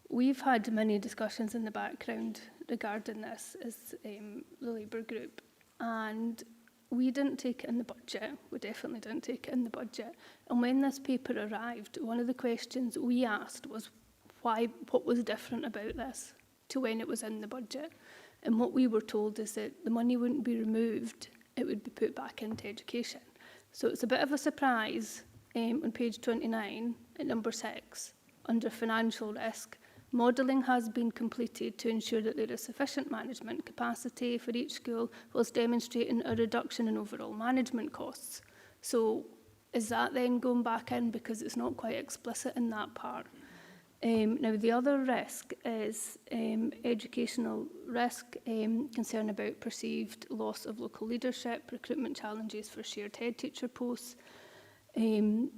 we've had many discussions in the background regarding this as the Labour group, and we didn't take it in the budget. We definitely didn't take it in the budget. And when this paper arrived, one of the questions we asked was what was different about this to when it was in the budget. And what we were told is that the money wouldn't be removed, it would be put back into education. So it's a bit of a surprise on page 29 at number 6, under financial risk. Modelling has been completed to ensure that there is sufficient management capacity for each school, whilst demonstrating a reduction in overall management costs. So is that then going back in, because it's not quite explicit in that part? Now, the other risk is educational risk, concern about perceived loss of local leadership, recruitment challenges for shared head teacher posts, and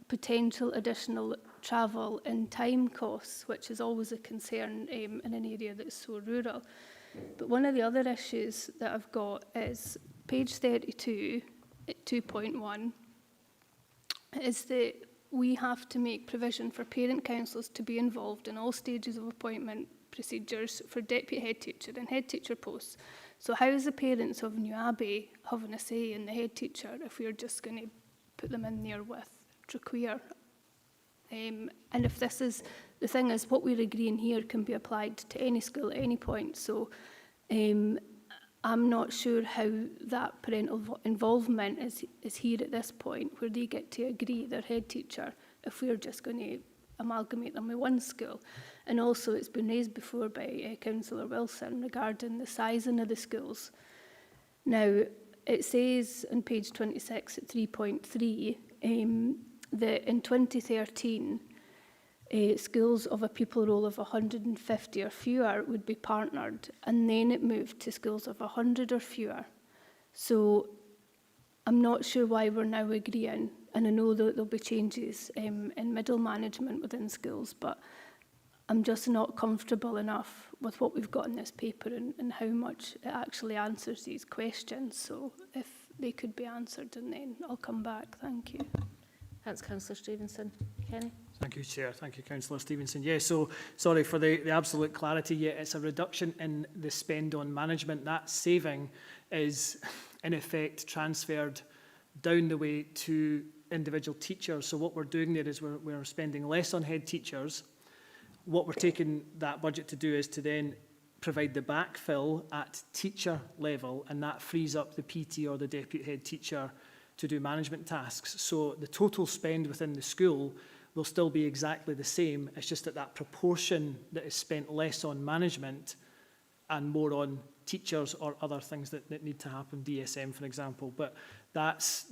potential additional travel and time costs, which is always a concern in an area that's so rural. But one of the other issues that I've got is page 32 at 2.1 is that we have to make provision for parent councils to be involved in all stages of appointment procedures for deputy head teacher and head teacher posts. So how is the parents of New Abbey having a say in the head teacher if we're just going to put them in there with Traqueer. And if this is, the thing is, what we're agreeing here can be applied to any school at any point. So I'm not sure how that parental involvement is here at this point, where they get to agree, their head teacher, if we're just going to amalgamate them with one school. And also it's been raised before by Councillor Wilson regarding the sizing of the schools. Now, it says on page 26 at 3.3 that in 2013, schools of a pupil roll of 150 or fewer would be partnered, and then it moved to schools of 100 or fewer. So I'm not sure why we're now agreeing, and I know that there'll be changes in middle management within schools, but I'm just not comfortable enough with what we've got in this paper and how much it actually answers these questions. So if they could be answered, and then I'll come back. Thank you. Thanks, Councillor Stevenson. Kenny? Thank you, Chair. Thank you, Councillor Stevenson. Yeah, so sorry for the absolute clarity. Yeah, it's a reduction in the spend on management. That saving is, in effect, transferred down the way to individual teachers. So what we're doing there is we're spending less on head teachers. What we're taking that budget to do is to then provide the backfill at teacher level, and that frees up the PT or the deputy head teacher to do management tasks. So the total spend within the school will still be exactly the same. It's just that proportion that is spent less on management and more on teachers or other things that need to happen, DSM, for example. But that's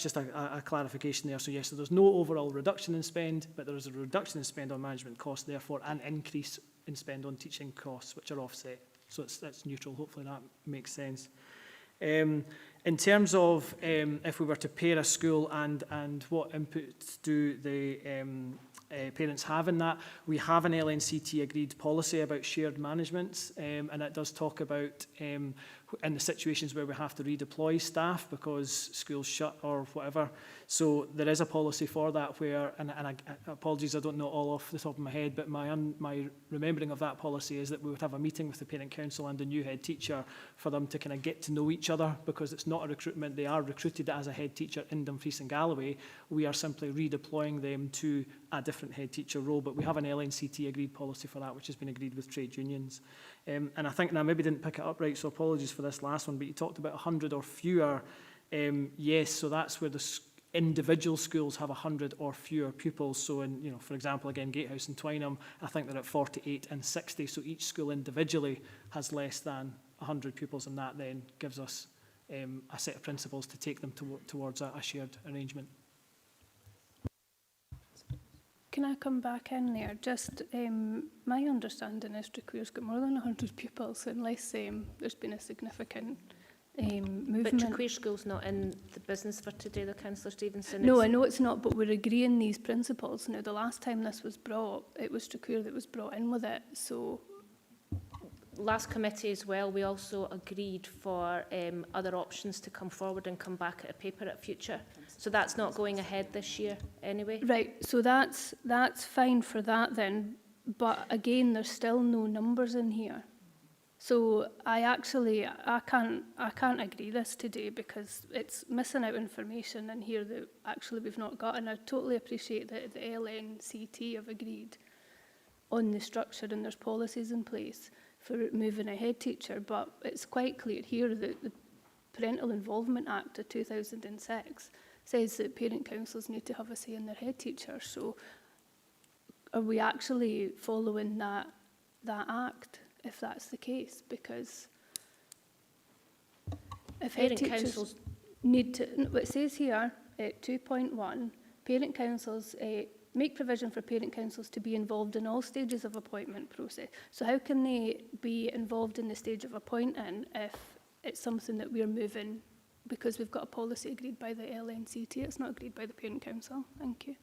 just a clarification there. So yes, so there's no overall reduction in spend, but there is a reduction in spend on management costs, therefore an increase in spend on teaching costs, which are offset. So it's neutral. Hopefully that makes sense. In terms of if we were to pair a school and what inputs do the parents have in that, we have an LNCT agreed policy about shared management, and it does talk about in the situations where we have to redeploy staff because schools shut or whatever. So there is a policy for that where, and apologies, I don't know all off the top of my head, but my remembering of that policy is that we would have a meeting with the parent council and the new head teacher for them to kind of get to know each other, because it's not a recruitment. They are recruited as a head teacher in Dumfries and Galloway. We are simply redeploying them to a different head teacher role, but we have an LNCT agreed policy for that, which has been agreed with trade unions. And I think, and I maybe didn't pick it up right, so apologies for this last one, but you talked about 100 or fewer. Yes, so that's where the individual schools have 100 or fewer pupils. So in, for example, again, Gatehouse and Twynham, I think they're at 48 and 60. So each school individually has less than 100 pupils, and that then gives us a set of principles to take them towards a shared arrangement. Can I come back in there? Just my understanding is Traqueer's got more than 100 pupils, unless there's been a significant movement. But Traqueer School's not in the business for today, though, Councillor Stevenson. No, I know it's not, but we're agreeing these principles. Now, the last time this was brought, it was Traqueer that was brought in with it, so... Last committee as well, we also agreed for other options to come forward and come back at a paper at future. So that's not going ahead this year anyway. Right, so that's fine for that then, but again, there's still no numbers in here. So I can't agree this today because it's missing out information in here that actually we've not got, and I totally appreciate that the LNCT have agreed on the structure and there's policies in place for moving a head teacher, but it's quite clear here that the Parental Involvement Act of 2006 says that parent councils need to have a say in their head teacher. So are we actually following that act if that's the case? Because if head teachers need to, it says here at 2.1, parent councils make provision for parent councils to be involved in all stages of appointment process. So how can they be involved in the stage of appointing if it's something that we're moving because we've got a policy agreed by the LNCT? It's not agreed by the parent council. Thank you.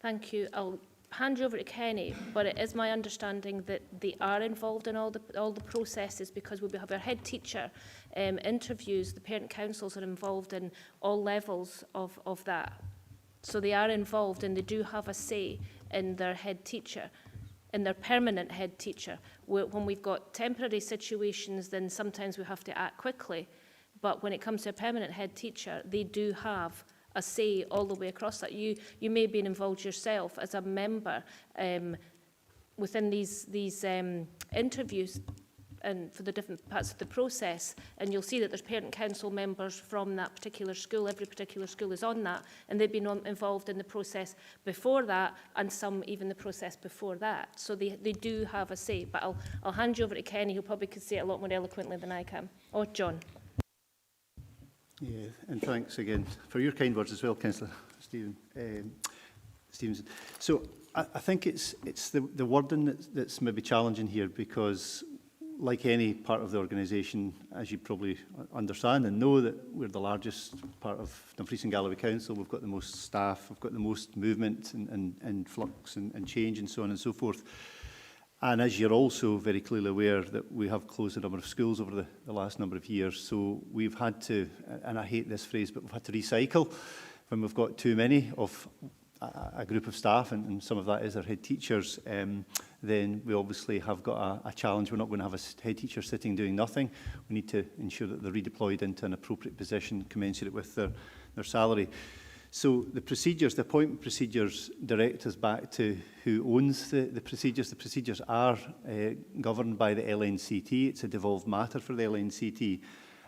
Thank you. I'll hand you over to Kenny, but it is my understanding that they are involved in all the processes, because we have our head teacher interviews. The parent councils are involved in all levels of that. So they are involved and they do have a say in their head teacher, in their permanent head teacher. When we've got temporary situations, then sometimes we have to act quickly. But when it comes to a permanent head teacher, they do have a say all the way across that. You may have been involved yourself as a member within these interviews and for the different parts of the process, and you'll see that there's parent council members from that particular school. Every particular school is on that, and they've been involved in the process before that, and some even the process before that. So they do have a say. But I'll hand you over to Kenny, who probably could say it a lot more eloquently than I can. Or John. Yeah, and thanks again for your kind words as well, Councillor Stevenson. So I think it's the wording that's maybe challenging here, because like any part of the organisation, as you probably understand and know, that we're the largest part of Dumfries and Galloway Council. We've got the most staff, we've got the most movement and flux and change and so on and so forth. And as you're also very clearly aware, that we have closed a number of schools over the last number of years. So we've had to, and I hate this phrase, but we've had to recycle when we've got too many of a group of staff, and some of that is our head teachers. Then we obviously have got a challenge. We're not going to have a head teacher sitting doing nothing. We need to ensure that they're redeployed into an appropriate position commensurate with their salary. So the procedures, the appointment procedures, direct us back to who owns the procedures. The procedures are governed by the LNCT. It's a devolved matter for the LNCT.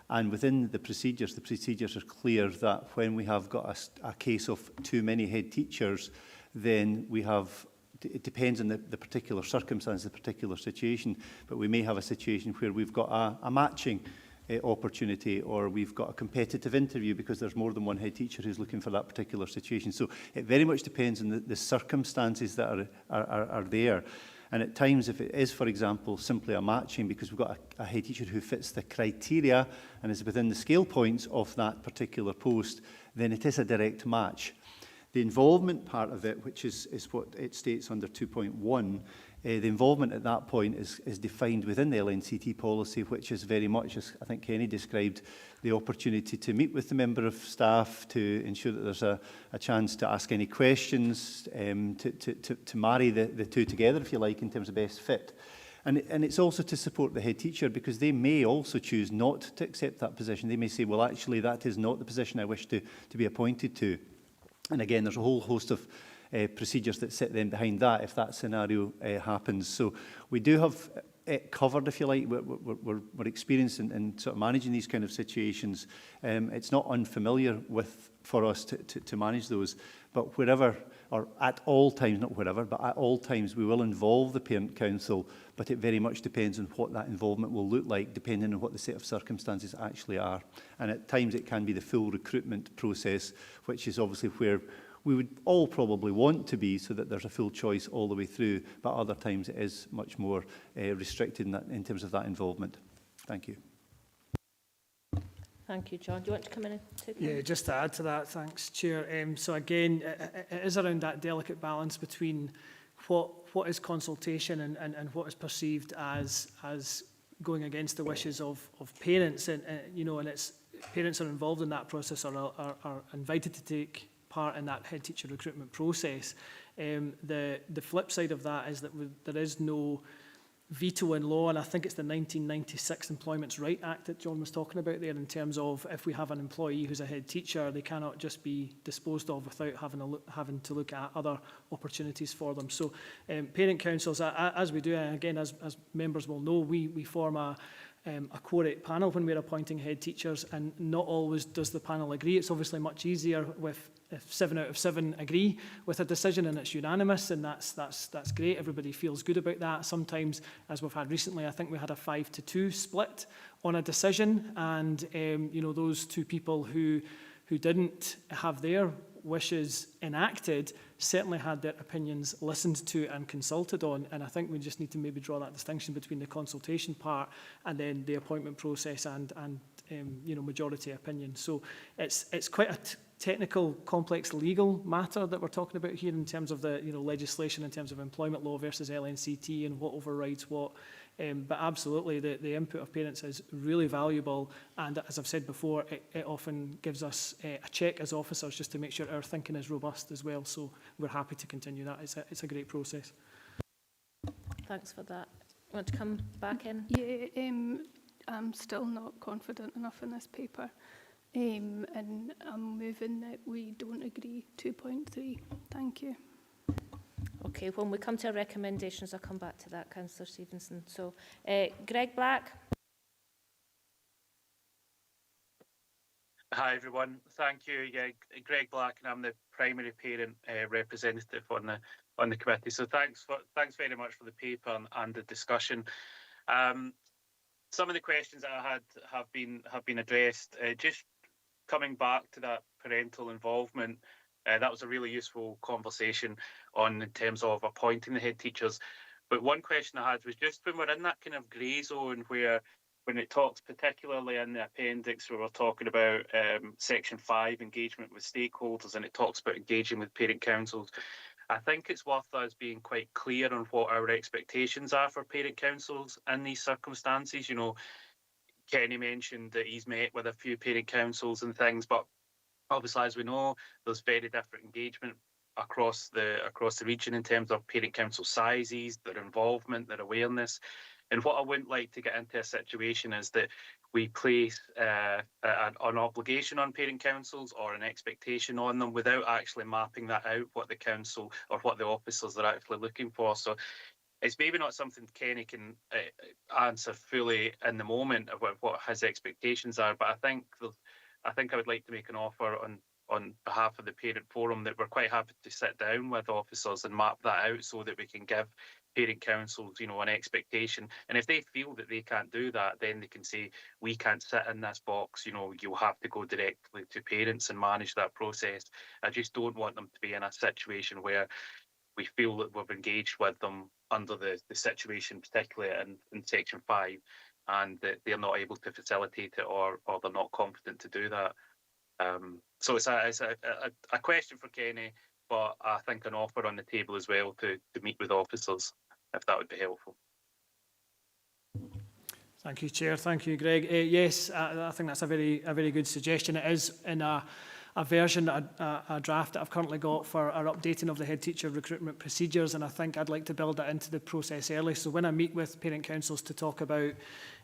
And within the procedures are clear that when we have got a case of too many head teachers, then we have, it depends on the particular circumstance, the particular situation, but we may have a situation where we've got a matching opportunity, or we've got a competitive interview because there's more than one head teacher who's looking for that particular situation. So it very much depends on the circumstances that are there. And at times, if it is, for example, simply a matching because we've got a head teacher who fits the criteria and is within the scale points of that particular post, then it is a direct match. The involvement part of it, which is what it states under 2.1, the involvement at that point is defined within the LNCT policy, which is very much, as I think Kenny described, the opportunity to meet with the member of staff, to ensure that there's a chance to ask any questions, to marry the two together, if you like, in terms of best fit. And it's also to support the head teacher, because they may also choose not to accept that position. They may say, well, actually, that is not the position I wish to be appointed to. And again, there's a whole host of procedures that sit then behind that if that scenario happens. So we do have it covered, if you like. We're experienced in sort of managing these kind of situations. It's not unfamiliar for us to manage those, but wherever, or at all times, not wherever, but at all times, we will involve the Parent Council, but it very much depends on what that involvement will look like, depending on what the set of circumstances actually are. And at times it can be the full recruitment process, which is obviously where we would all probably want to be, so that there's a full choice all the way through, but other times it is much more restricted in terms of that involvement. Thank you. Thank you, John. Do you want to come in and take Yeah, just to add to that, thanks, Chair. So again, it is around that delicate balance between what is consultation and what is perceived as going against the wishes of parents, and you know, and it's parents are involved in that process, or are invited to take part in that head teacher recruitment process. The flip side of that is that there is no veto in law, and I think it's the 1996 Employment's Right Act that John was talking about there, in terms of if we have an employee who's a head teacher, they cannot just be disposed of without having to look at other opportunities for them. So parent councils, as we do, and again, as members will know, we form a quorate panel when we're appointing head teachers, and not always does the panel agree. It's obviously much easier if 7 out of 7 agree with a decision and it's unanimous, and that's great. Everybody feels good about that. Sometimes, as we've had recently, I think we had a 5-2 split on a decision, and you know, those two people who didn't have their wishes enacted certainly had their opinions listened to and consulted on. And I think we just need to maybe draw that distinction between the consultation part and then the appointment process and you know, majority opinion. So it's quite a technical, complex legal matter that we're talking about here, in terms of the, you know, legislation in terms of employment law versus LNCT and what overrides what. But absolutely, the input of parents is really valuable, and as I've said before, it often gives us a check as officers just to make sure our thinking is robust as well. So we're happy to continue that. It's a great process. Thanks for that. Want to come back in? Yeah, I'm still not confident enough in this paper. And I'm moving that we don't agree 2.3. Thank you. Okay, when we come to our recommendations, I'll come back to that, Councillor Stevenson. So, Greg Black. Hi everyone, thank you. Yeah, Greg Black, and I'm the primary parent representative on the committee. So thanks very much for the paper and the discussion. Some of the questions that I had have been addressed. Just coming back to that parental involvement, that was a really useful conversation in terms of appointing the head teachers. But one question I had was just when we're in that kind of grey zone where, when it talks particularly in the appendix where we're talking about section 5, engagement with stakeholders, and it talks about engaging with parent councils, I think it's worth us being quite clear on what our expectations are for parent councils in these circumstances. You know, Kenny mentioned that he's met with a few parent councils and things, but obviously, as we know, there's very different engagement across the region in terms of parent council sizes, their involvement, their awareness. And what I wouldn't like to get into a situation is that we place an obligation on parent councils or an expectation on them without actually mapping that out, what the council or what the officers are actually looking for. So it's maybe not something Kenny can answer fully in the moment about what his expectations are, but I think I would like to make an offer on behalf of the parent forum that we're quite happy to sit down with officers and map that out so that we can give parent councils, you know, an expectation. And if they feel that they can't do that, then they can say, we can't sit in this box, you know, you'll have to go directly to parents and manage that process. I just don't want them to be in a situation where we feel that we've engaged with them under the situation, particularly in section 5, and that they're not able to facilitate it or they're not confident to do that. So it's a question for Kenny, but I think an offer on the table as well to meet with officers, if that would be helpful. Thank you, Chair. Thank you, Greg. Yes, I think that's a very good suggestion. It is in a version, a draft that I've currently got for our updating of the head teacher recruitment procedures, and I think I'd like to build that into the process early. So when I meet with parent councils to talk about,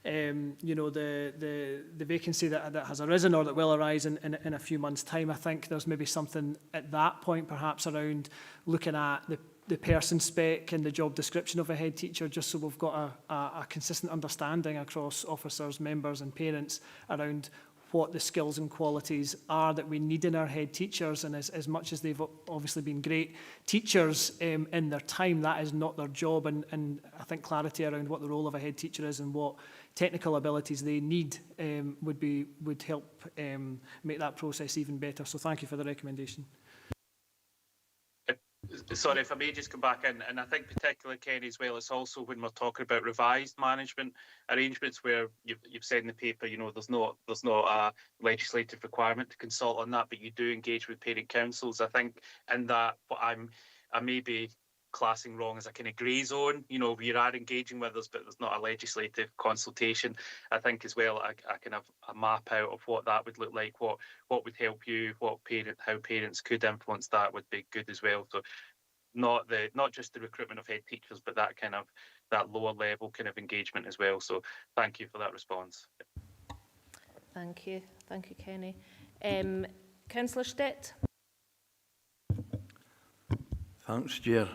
you know, the vacancy that has arisen or that will arise in a few months' time, I think there's maybe something at that point perhaps around looking at the person spec and the job description of a head teacher, just so we've got a consistent understanding across officers, members and parents around what the skills and qualities are that we need in our head teachers. And as much as they've obviously been great teachers in their time, that is not their job. And I think clarity around what the role of a head teacher is and what technical abilities they need would help make that process even better. So thank you for the recommendation. Sorry, if I may just come back in, and I think particularly, Kenny, as well, it's also when we're talking about revised management arrangements where you've said in the paper, you know, there's not a legislative requirement to consult on that, but you do engage with parent councils. I think in that, what I may be classing wrong as a kind of grey zone, you know, you are engaging with us, but there's not a legislative consultation. I think as well, I can have a map out of what that would look like, what would help you, how parents could influence that would be good as well. So not just the recruitment of head teachers, but that lower level kind of engagement as well. So thank you for that response. Thank you, Kenny. Councillor Stitt. Thanks, Chair.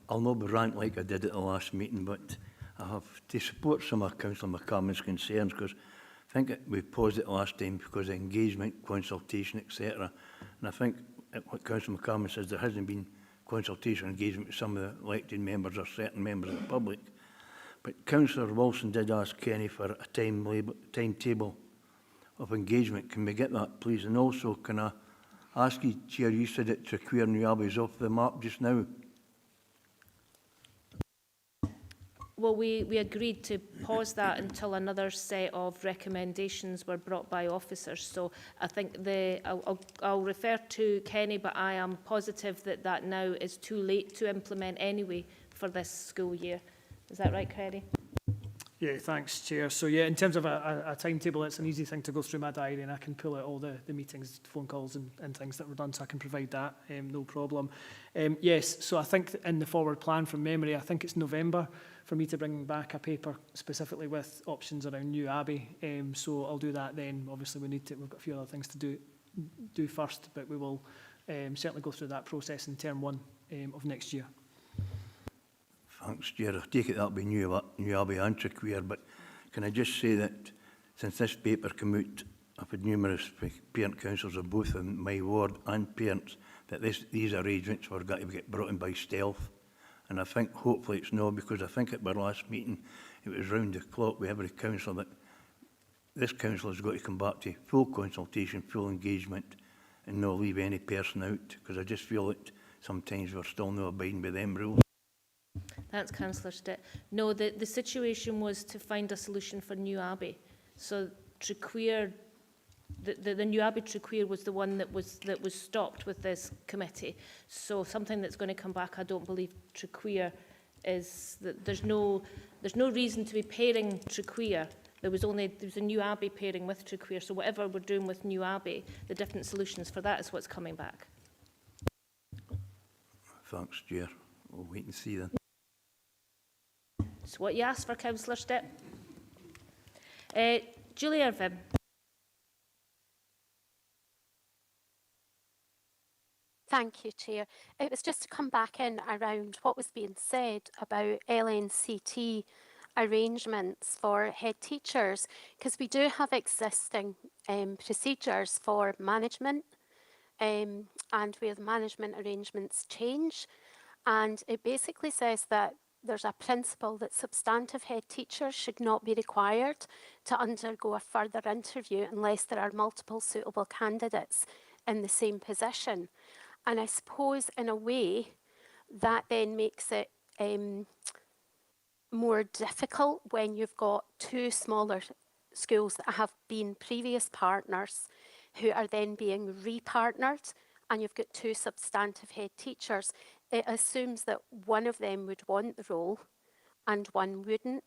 I'll not be ranting like I did at the last meeting, but I have to support some of Councillor McCarthy's concerns, because I think we paused it last time because of engagement, consultation, etc. And I think what Councillor McCarthy says, there hasn't been consultation or engagement with some of the elected members or certain members of the public. But Councillor Wilson did ask Kenny for a timetable of engagement. Can we get that, please? And also, can I ask you, Chair, you said that Trequeer and Newabbey is off the map just now. Well, we agreed to pause that until another set of recommendations were brought by officers. So I think I'll refer to Kenny, but I am positive that now is too late to implement anyway for this school year. Is that right, Kenny? Yeah, thanks, Chair. So yeah, in terms of a timetable, it's an easy thing to go through my diary and I can pull out all the meetings, phone calls and things that were done, so I can provide that, no problem. Yes, so I think in the forward plan from memory, I think it's November for me to bring back a paper specifically with options around New Abbey. So I'll do that then. Obviously we've got a few other things to do first, but we will certainly go through that process in term 1 of next year. Thanks, Chair. I take it that'll be New Abbey and Trequeer, but can I just say that since this paper came out, I've had numerous parent councillors of both in my ward and parents that these arrangements were going to get brought in by stealth. And I think hopefully it's no, because I think at our last meeting it was round the clock with every councillor that this council has got to come back to full consultation, full engagement and not leave any person out, because I just feel that sometimes we're still not abiding by them rules. Thanks, Councillor Stitt. No, the situation was to find a solution for New Abbey. So Trequeer, the New Abbey Trequeer was the one that was stopped with this committee. So something that's going to come back, I don't believe Trequeer is that there's no reason to be pairing Trequeer. There was a New Abbey pairing with Trequeer. So whatever we're doing with New Abbey, the different solutions for that is what's coming back. Thanks, Chair. We'll wait and see then. So what you asked for, Councillor Stitt. Julie Irvine. Thank you, Chair. It was just to come back in around what was being said about LNCT arrangements for head teachers, because we do have existing procedures for management and where the management arrangements change. And it basically says that there's a principle that substantive head teachers should not be required to undergo a further interview unless there are multiple suitable candidates in the same position. And I suppose in a way that then makes it more difficult when you've got two smaller schools that have been previous partners who are then being repartnered, and you've got two substantive head teachers. It assumes that one of them would want the role and one wouldn't.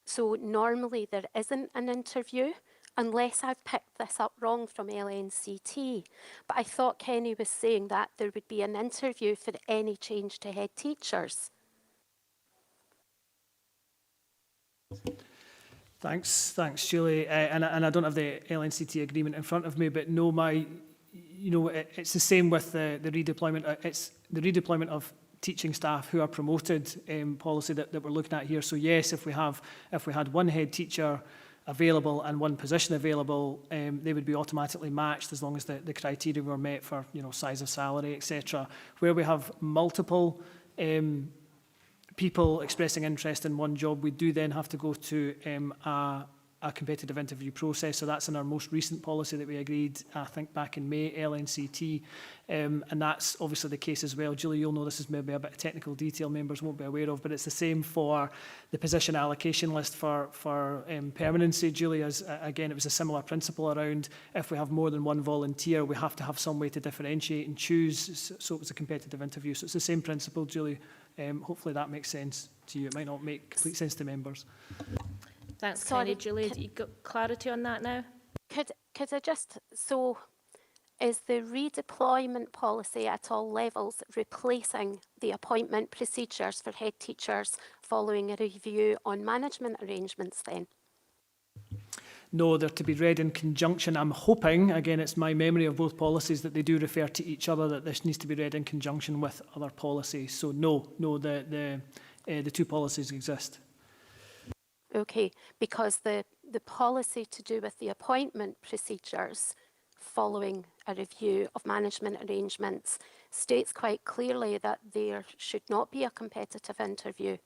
So normally there isn't an interview, unless I've picked this up wrong from LNCT. But I thought Kenny was saying that there would be an interview for any change to head teachers. Thanks, Julie. And I don't have the LNCT agreement in front of me, but no, it's the same with the redeployment. It's the redeployment of teaching staff who are promoted policy that we're looking at here. So yes, if we had one head teacher available and one position available, they would be automatically matched as long as the criteria were met for size of salary, etc. Where we have multiple people expressing interest in one job, we do then have to go to a competitive interview process. So that's in our most recent policy that we agreed, I think, back in May, LNCT. And that's obviously the case as well. Julie, you'll know this is maybe a bit of technical detail members won't be aware of, but it's the same for the position allocation list for permanency, Julie, as again, it was a similar principle around if we have more than one volunteer, we have to have some way to differentiate and choose. So it was a competitive interview. So it's the same principle, Julie. Hopefully that makes sense to you. It might not make complete sense to members. Thanks, Kenny. Julie, you got clarity on that now? Could I just, so is the redeployment policy at all levels replacing the appointment procedures for head teachers following a review on management arrangements then? No, they're to be read in conjunction. I'm hoping, again, it's my memory of both policies that they do refer to each other, that this needs to be read in conjunction with other policies. So no, the two policies exist. Okay, because the policy to do with the appointment procedures following a review of management arrangements states quite clearly that there should not be a competitive interview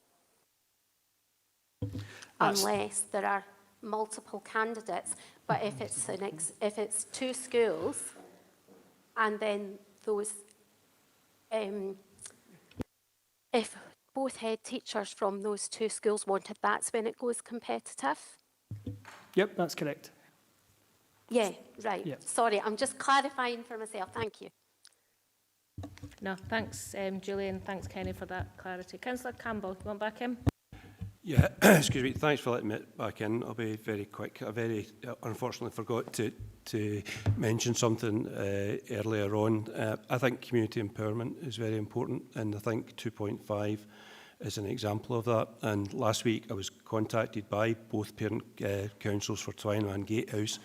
unless there are multiple candidates. But if it's two schools and then those, if both head teachers from those two schools wanted, that's when it goes competitive? Yep, that's correct. Yeah, right. Yep. Sorry, I'm just clarifying for myself. Thank you. No, thanks, Julie, and thanks, Kenny, for that clarity. Councillor Campbell, you want back in? Yeah, excuse me. Thanks for letting me back in. I'll be very quick. I unfortunately forgot to mention something earlier on. I think community empowerment is very important, and I think 2.5 is an example of that. And last week I was contacted by both parent councils for Twynham and Gatehouse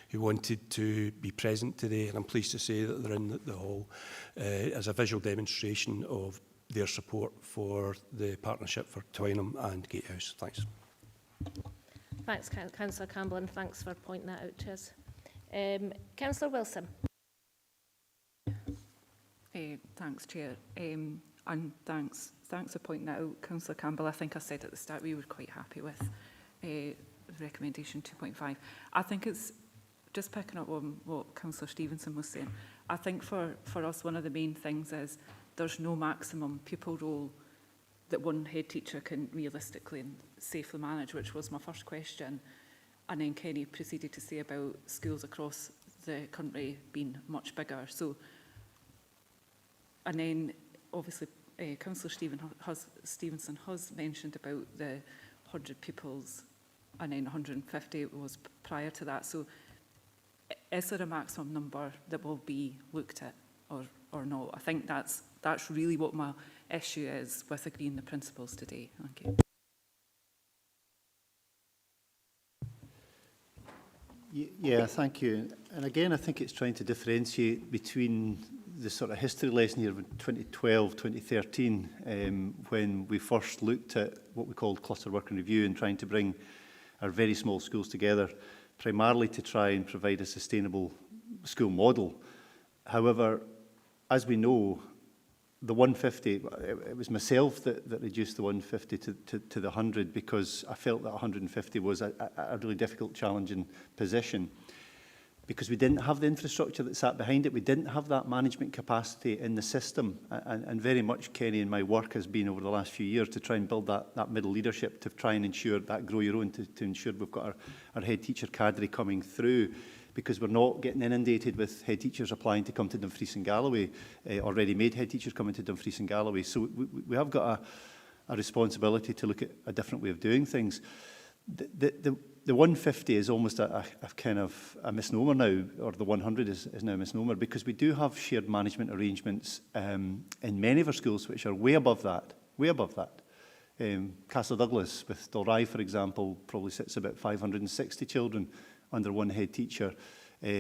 who wanted to be present today, and I'm pleased to say that they're in the hall as a visual demonstration of their support for the partnership for Twynham and Gatehouse. Thanks. Thanks, Councillor Campbell, and thanks for pointing that out to us. Councillor Wilson. Thanks, Chair. And thanks for pointing that out, Councillor Campbell. I think I said at the start we were quite happy with recommendation 2.5. I think it's just picking up on what Councillor Stevenson was saying. I think for us, one of the main things is there's no maximum pupil role that one head teacher can realistically and safely manage, which was my first question. And then Kenny proceeded to say about schools across the country being much bigger. So, and then obviously Councillor Stevenson has mentioned about the 100 pupils, and then 150 was prior to that. So is there a maximum number that will be looked at or not? I think that's really what my issue is with agreeing the principles today. Thank you. Yeah, thank you. And again, I think it's trying to differentiate between the sort of history lesson here of 2012, 2013, when we first looked at what we called cluster working review and trying to bring our very small schools together, primarily to try and provide a sustainable school model. However, as we know, the 150, it was myself that reduced the 150 to the 100 because I felt that 150 was a really difficult, challenging position. Because we didn't have the infrastructure that sat behind it, we didn't have that management capacity in the system, and very much Kenny and my work has been over the last few years to try and build that middle leadership to try and ensure that grow your own, to ensure we've got our head teacher cadre coming through, because we're not getting inundated with head teachers applying to come to Dumfries and Galloway, already made head teachers coming to Dumfries and Galloway. So we have got a responsibility to look at a different way of doing things. The 150 is almost a kind of a misnomer now, or the 100 is now a misnomer, because we do have shared management arrangements in many of our schools which are way above that, way above that. Castle Douglas with Dalry, for example, probably sits about 560 children under one head teacher.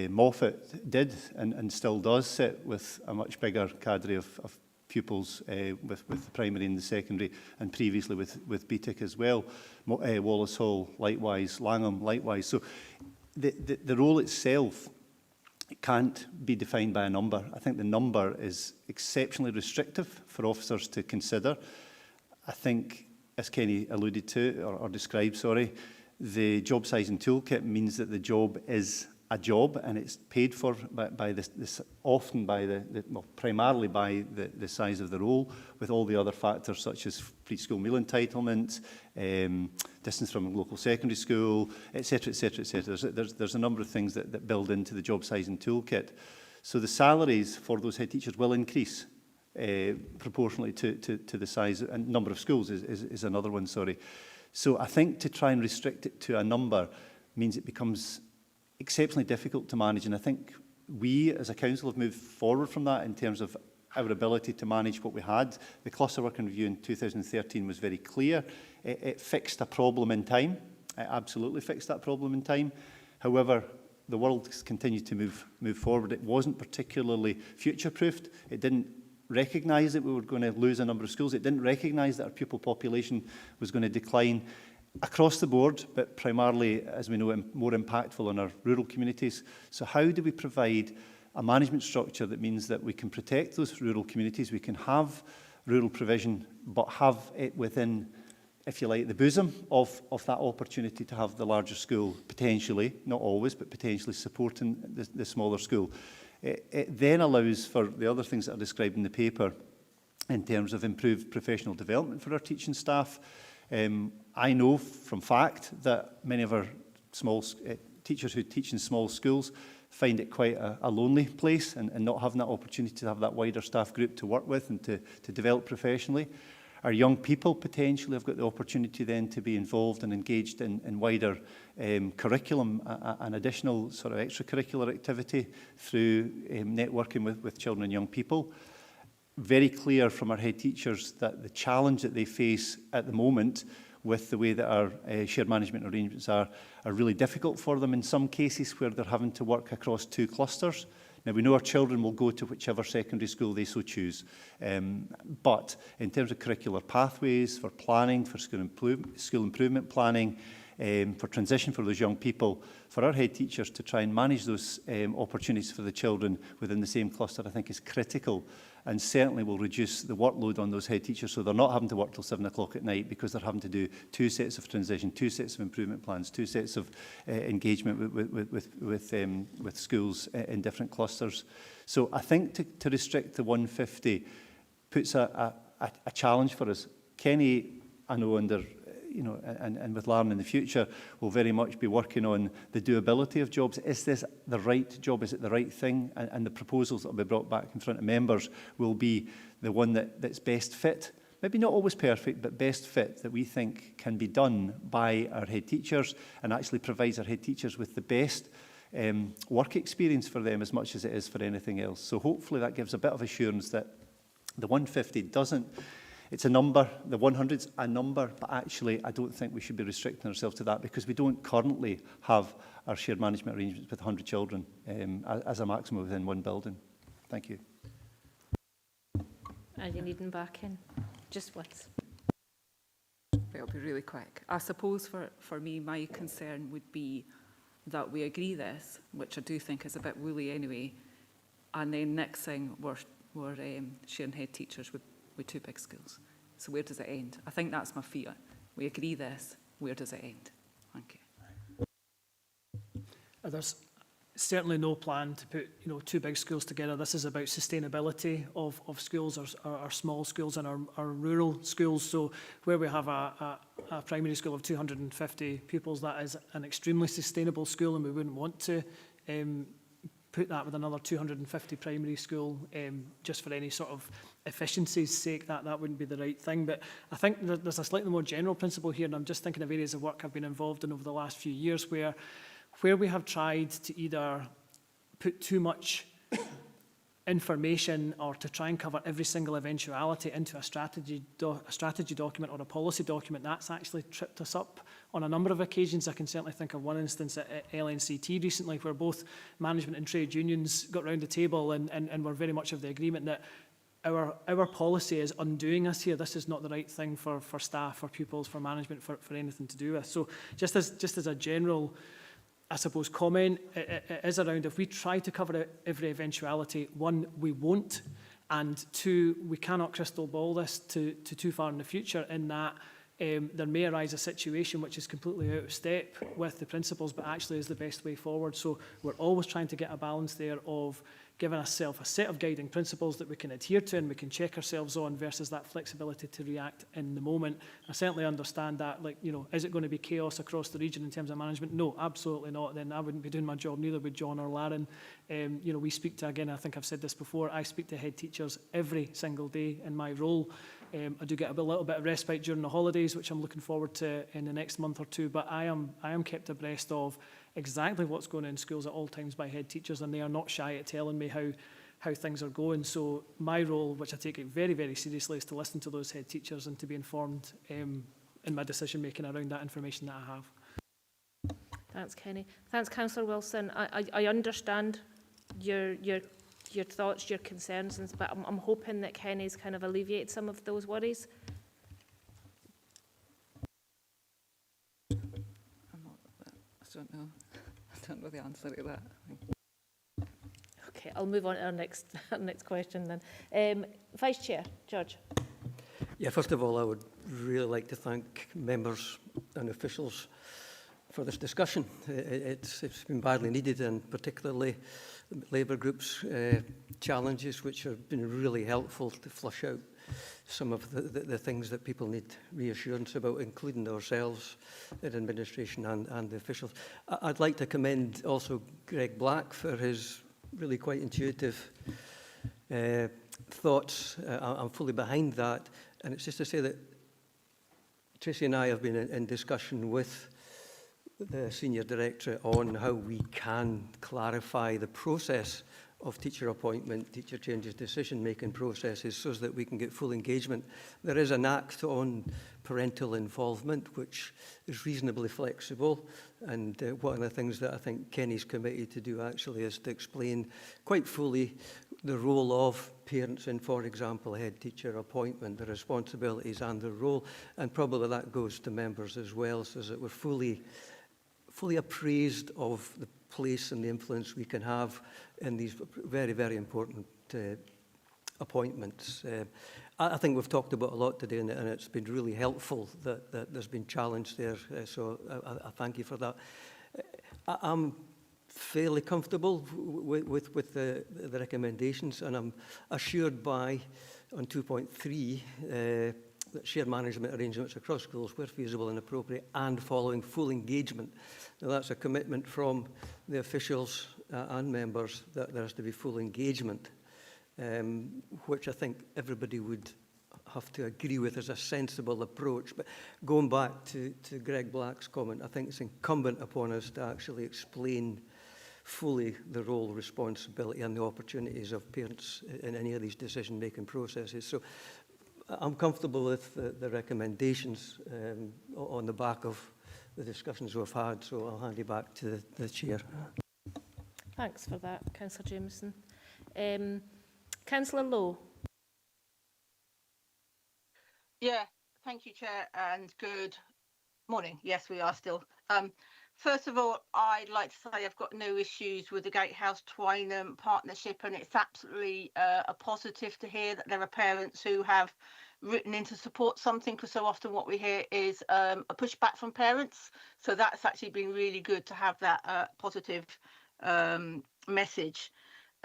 Moffat did and still does sit with a much bigger cadre of pupils with the primary and the secondary, and previously with BTEC as well. Wallace Hall, likewise. Langham, likewise. So the role itself can't be defined by a number. I think the number is exceptionally restrictive for officers to consider. I think, as Kenny alluded to, or described, sorry, the job sizing toolkit means that the job is a job and it's paid for by this often by well, primarily by the size of the role, with all the other factors such as preschool meal entitlement, distance from a local secondary school, etc., etc., etc. There's a number of things that build into the job sizing toolkit. So the salaries for those head teachers will increase proportionally to the size and number of schools is another one, sorry. So I think to try and restrict it to a number means it becomes exceptionally difficult to manage, and I think we as a council have moved forward from that in terms of our ability to manage what we had. The cluster working review in 2013 was very clear. It fixed a problem in time. It absolutely fixed that problem in time. However, the world has continued to move forward. It wasn't particularly future-proofed. It didn't recognise that we were going to lose a number of schools. It didn't recognise that our pupil population was going to decline across the board, but primarily, as we know, more impactful on our rural communities. So how do we provide a management structure that means that we can protect those rural communities, we can have rural provision, but have it within, if you like, the bosom of that opportunity to have the larger school, potentially, not always, but potentially supporting the smaller school. It then allows for the other things that are described in the paper in terms of improved professional development for our teaching staff. I know from fact that many of our small teachers who teach in small schools find it quite a lonely place and not having that opportunity to have that wider staff group to work with and to develop professionally. Our young people potentially have got the opportunity then to be involved and engaged in wider curriculum and additional sort of extracurricular activity through networking with children and young people. Very clear from our head teachers that the challenge that they face at the moment with the way that our shared management arrangements are really difficult for them in some cases where they're having to work across 2 clusters. Now, we know our children will go to whichever secondary school they so choose. But in terms of curricular pathways, for planning, for school improvement planning, for transition for those young people, for our head teachers to try and manage those opportunities for the children within the same cluster, I think is critical, and certainly will reduce the workload on those head teachers so they're not having to work till 7 o'clock at night because they're having to do 2 sets of transition, 2 sets of improvement plans, 2 sets of engagement with schools in different clusters. So I think to restrict to 150 puts a challenge for us. Kenny, I know under and with Lauren in the future, we'll very much be working on the doability of jobs. Is this the right job? Is it the right thing? And the proposals that will be brought back in front of members will be the one that's best fit. Maybe not always perfect, but best fit that we think can be done by our head teachers and actually provides our head teachers with the best work experience for them as much as it is for anything else. So hopefully that gives a bit of assurance that the 150 doesn't. It's a number, the 100's a number, but actually I don't think we should be restricting ourselves to that because we don't currently have our shared management arrangements with 100 children as a maximum within one building. Thank you. Are you needing back in? Just once. It'll be really quick. I suppose for me, my concern would be that we agree this, which I do think is a bit woolly anyway, and then next thing we're sharing head teachers with 2 big schools. So where does it end? I think that's my fear. We agree this, where does it end? Thank you. There's certainly no plan to put 2 big schools together. This is about sustainability of schools, our small schools and our rural schools. So where we have a primary school of 250 pupils, that is an extremely sustainable school, and we wouldn't want to put that with another 250 primary school just for any sort of efficiency's sake. That wouldn't be the right thing. But I think there's a slightly more general principle here, and I'm just thinking of areas of work I've been involved in over the last few years where we have tried to either put too much information or to try and cover every single eventuality into a strategy document or a policy document. That's actually tripped us up on a number of occasions. I can certainly think of one instance at LNCT recently where both management and trade unions got round the table and were very much of the agreement that our policy is undoing us here. This is not the right thing for staff, for pupils, for management, for anything to do with. So just as a general, I suppose, comment, it is around if we try to cover every eventuality, 1, we won't, and 2, we cannot crystal ball this to too far in the future in that there may arise a situation which is completely out of step with the principles but actually is the best way forward. So we're always trying to get a balance there of giving ourselves a set of guiding principles that we can adhere to and we can check ourselves on versus that flexibility to react in the moment. I certainly understand that, is it going to be chaos across the region in terms of management? No, absolutely not. Then I wouldn't be doing my job, neither would John or Lauren. We speak to, again, I think I've said this before, I speak to head teachers every single day in my role. I do get a little bit of respite during the holidays, which I'm looking forward to in the next month or 2, but I am kept abreast of exactly what's going on in schools at all times by head teachers, and they are not shy at telling me how things are going. So my role, which I take it very, very seriously, is to listen to those head teachers and to be informed in my decision making around that information that I have. Thanks, Kenny. Thanks, Councillor Wilson. I understand your thoughts, your concerns, but I'm hoping that Kenny's kind of alleviated some of those worries. I don't know the answer to that. Okay, I'll move on to our next question then. Vice Chair, George. Yeah, first of all, I would really like to thank members and officials for this discussion. It's been badly needed, and particularly Labour Group's challenges, which have been really helpful to flush out some of the things that people need reassurance about, including ourselves in administration and the officials. I'd like to commend also Greg Black for his really quite intuitive thoughts. I'm fully behind that. And it's just to say that Tracy and I have been in discussion with the Senior Directorate on how we can clarify the process of teacher appointment, teacher changes, decision-making processes so that we can get full engagement. There is an act on parental involvement which is reasonably flexible, and one of the things that I think Kenny's committed to do actually is to explain quite fully the role of parents in, for example, head teacher appointment, the responsibilities and the role, and probably that goes to members as well, so that we're fully appraised of the place and the influence we can have in these very, very important appointments. I think we've talked about a lot today, and it's been really helpful that there's been challenge there, so I thank you for that. I'm fairly comfortable with the recommendations, and I'm assured by, on 2.3, that shared management arrangements across schools where feasible and appropriate and following full engagement. Now that's a commitment from the officials and members that there has to be full engagement, which I think everybody would have to agree with as a sensible approach. But going back to Greg Black's comment, I think it's incumbent upon us to actually explain fully the role, responsibility and the opportunities of parents in any of these decision-making processes. So I'm comfortable with the recommendations on the back of the discussions we've had, so I'll hand you back to the Chair. Thanks for that, Councillor Jameson. Councillor Lowe. Yeah, thank you, Chair, and good morning. Yes, we are still. First of all, I'd like to say I've got no issues with the Gatehouse-Twynham partnership, and it's absolutely a positive to hear that there are parents who have written in to support something, because so often what we hear is a pushback from parents. So that's actually been really good to have that positive message.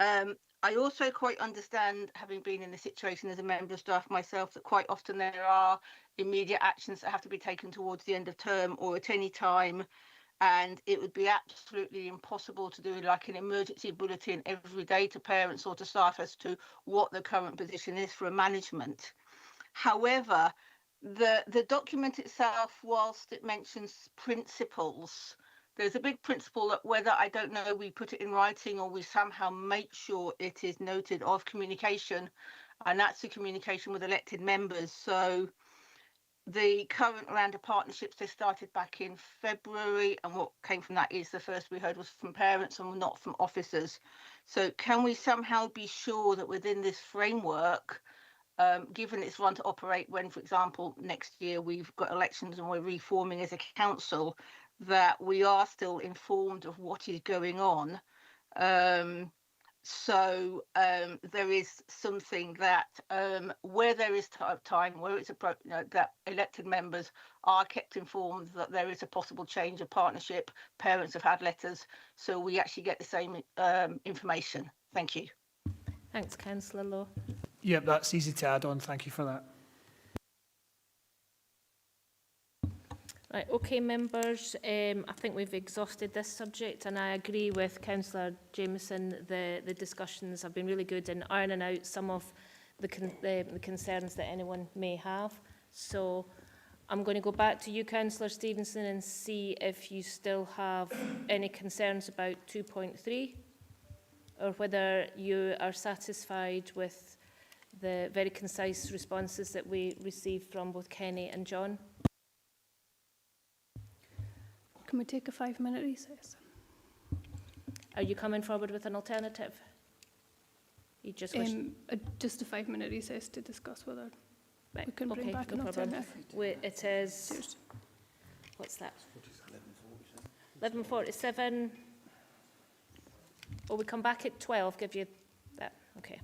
I also quite understand, having been in the situation as a member of staff myself, that quite often there are immediate actions that have to be taken towards the end of term or at any time. And it would be absolutely impossible to do like an emergency bulletin every day to parents or to staff as to what the current position is for management. However, the document itself, whilst it mentions principles, there's a big principle that whether, I don't know, we put it in writing or we somehow make sure it is noted of communication, and that's the communication with elected members. So the current round of partnerships, they started back in February, and what came from that is the first we heard was from parents and not from officers. So can we somehow be sure that within this framework, given it's run to operate when, for example, next year we've got elections and we're reforming as a council, that we are still informed of what is going on? So there is something that where there is time, where it's appropriate, that elected members are kept informed that there is a possible change of partnership. Parents have had letters, so we actually get the same information. Thank you. Thanks, Councillor Lowe. Yep, that's easy to add on. Thank you for that. Right, okay, members, I think we've exhausted this subject, and I agree with Councillor Jameson. The discussions have been really good in ironing out some of the concerns that anyone may have. So I'm going to go back to you, Councillor Stevenson, and see if you still have any concerns about 2.3, or whether you are satisfied with the very concise responses that we received from both Kenny and John. Can we take a 5-minute recess? Are you coming forward with an alternative? You just wish... just a 5-minute recess to discuss whether we can bring back no an problem. alternative. It is... What's that? 11:47. Will we come back at 12? Give you that. Okay.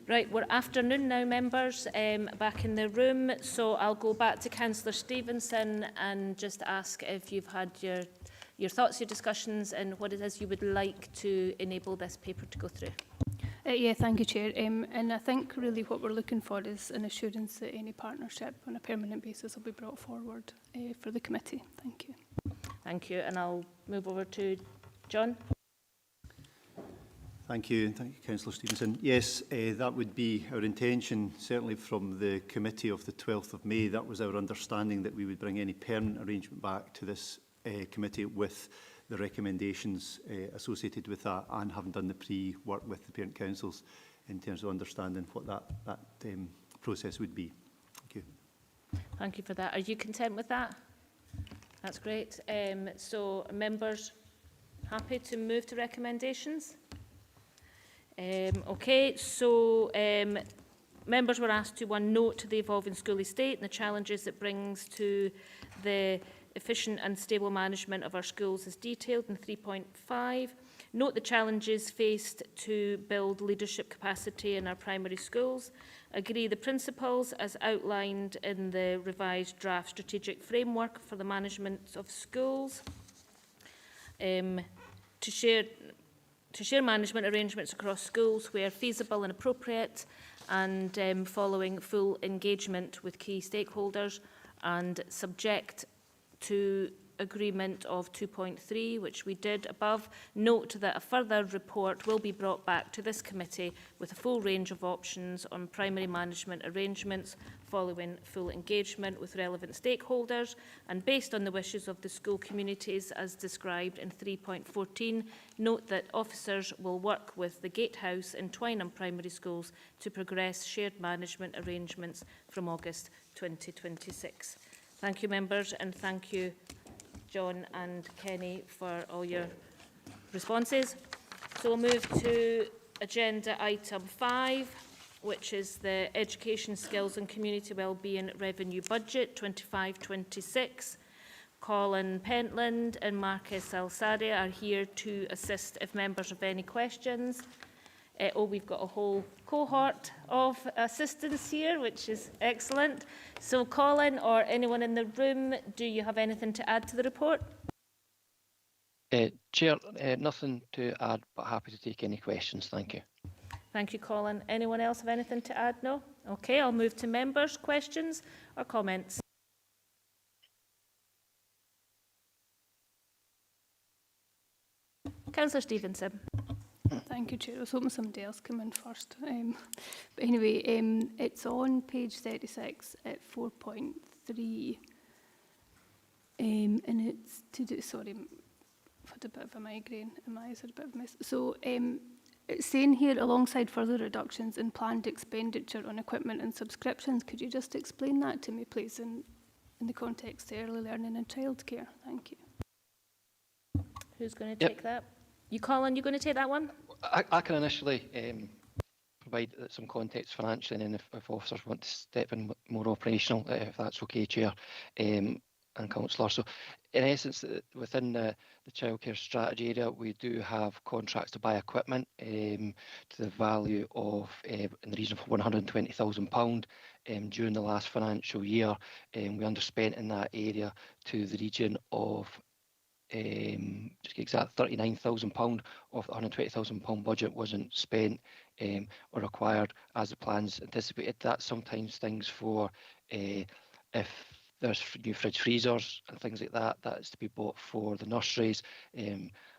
Right, we're afternoon now, members, back in the room. So I'll go back to Councillor Stevenson and just ask if you've had your thoughts, your discussions, and what it is you would like to enable this paper to go through. Yeah, thank you, Chair. And I think really what we're looking for is an assurance that any partnership on a permanent basis will be brought forward for the committee. Thank you. Thank you, and I'll move over to John. Thank you, Councillor Stevenson. Yes, that would be our intention, certainly from the committee of the 12th of May. That was our understanding, that we would bring any permanent arrangement back to this committee with the recommendations associated with that, and having done the pre-work with the parent councils in terms of understanding what that process would be. Thank you. Thank you for that. Are you content with that? That's great. So members, happy to move to recommendations? Okay, so members were asked to note the evolving school estate and the challenges it brings to the efficient and stable management of our schools as detailed in 3.5. Note the challenges faced to build leadership capacity in our primary schools. Agree the principles as outlined in the revised draft strategic framework for the management of schools. To share management arrangements across schools where feasible and appropriate, and following full engagement with key stakeholders, and subject to agreement of 2.3, which we did above. Note that a further report will be brought back to this committee with a full range of options on primary management arrangements following full engagement with relevant stakeholders, and based on the wishes of the school communities as described in 3.14. Note that officers will work with the Gatehouse and Twynham primary schools to progress shared management arrangements from August 2026. Thank you, members, and thank you, John and Kenny, for all your responses. So we'll move to agenda item 5, which is the Education, Skills and Community Wellbeing Revenue Budget 25-26. Colin Pentland and Marcus Alsari are here to assist if members have any questions. We've got a whole cohort of assistants here, which is excellent. So Colin or anyone in the room, do you have anything to add to the report? Chair, nothing to add, but happy to take any questions. Thank you. Thank you, Colin. Anyone else have anything to add? No? Okay, I'll move to members' questions or comments. Councillor Stevenson. Thank you, Chair. I was hoping somebody else come in first. But anyway, it's on page 36 at 4.3. And it's to do, sorry, I've had a bit of a migraine and my eyes had a bit of a mess. So it's saying here, alongside further reductions in planned expenditure on equipment and subscriptions, could you just explain that to me, please, in the context of early learning and childcare? Thank you. Who's going to take that? You, Colin, you going to take that one? I can initially provide some context financially, and then if officers want to step in more operational, if that's okay, Chair and Councillor. So in essence, within the childcare strategy area, we do have contracts to buy equipment to the value of in the region of £120,000 during the last financial year. We underspent in that area to the region of just exact £39,000 of the £120,000 budget wasn't spent or required as the plans anticipated. That sometimes things for if there's new fridge freezers and things like that, that's to be bought for the nurseries,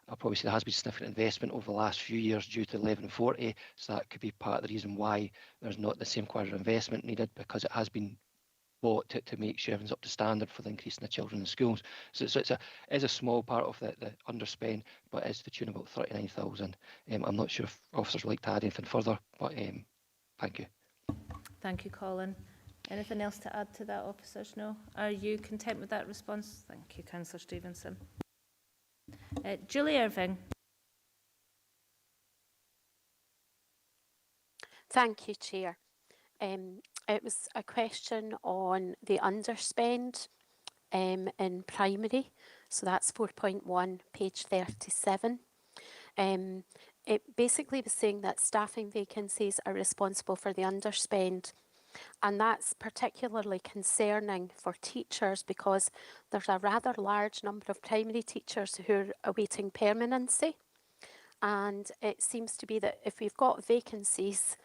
I'll probably say there has been significant investment over the last few years due to 1140, so that could be part of the reason why there's not the same quantity of investment needed, because it has been bought to make sure everything's up to standard for the increase in the children in schools. So it's a small part of the underspend, but it's to the tune of about 39,000. I'm not sure if officers would like to add anything further, but thank you. Thank you, Colin. Anything else to add to that, officers? No? Are you content with that response? Thank you, Councillor Stevenson. Julie Irving. Thank you, Chair. It was a question on the underspend in primary. So that's 4.1, page 37. It basically was saying that staffing vacancies are responsible for the underspend. And that's particularly concerning for teachers because there's a rather large number of primary teachers who are awaiting permanency. And it seems to be that if we've got vacancies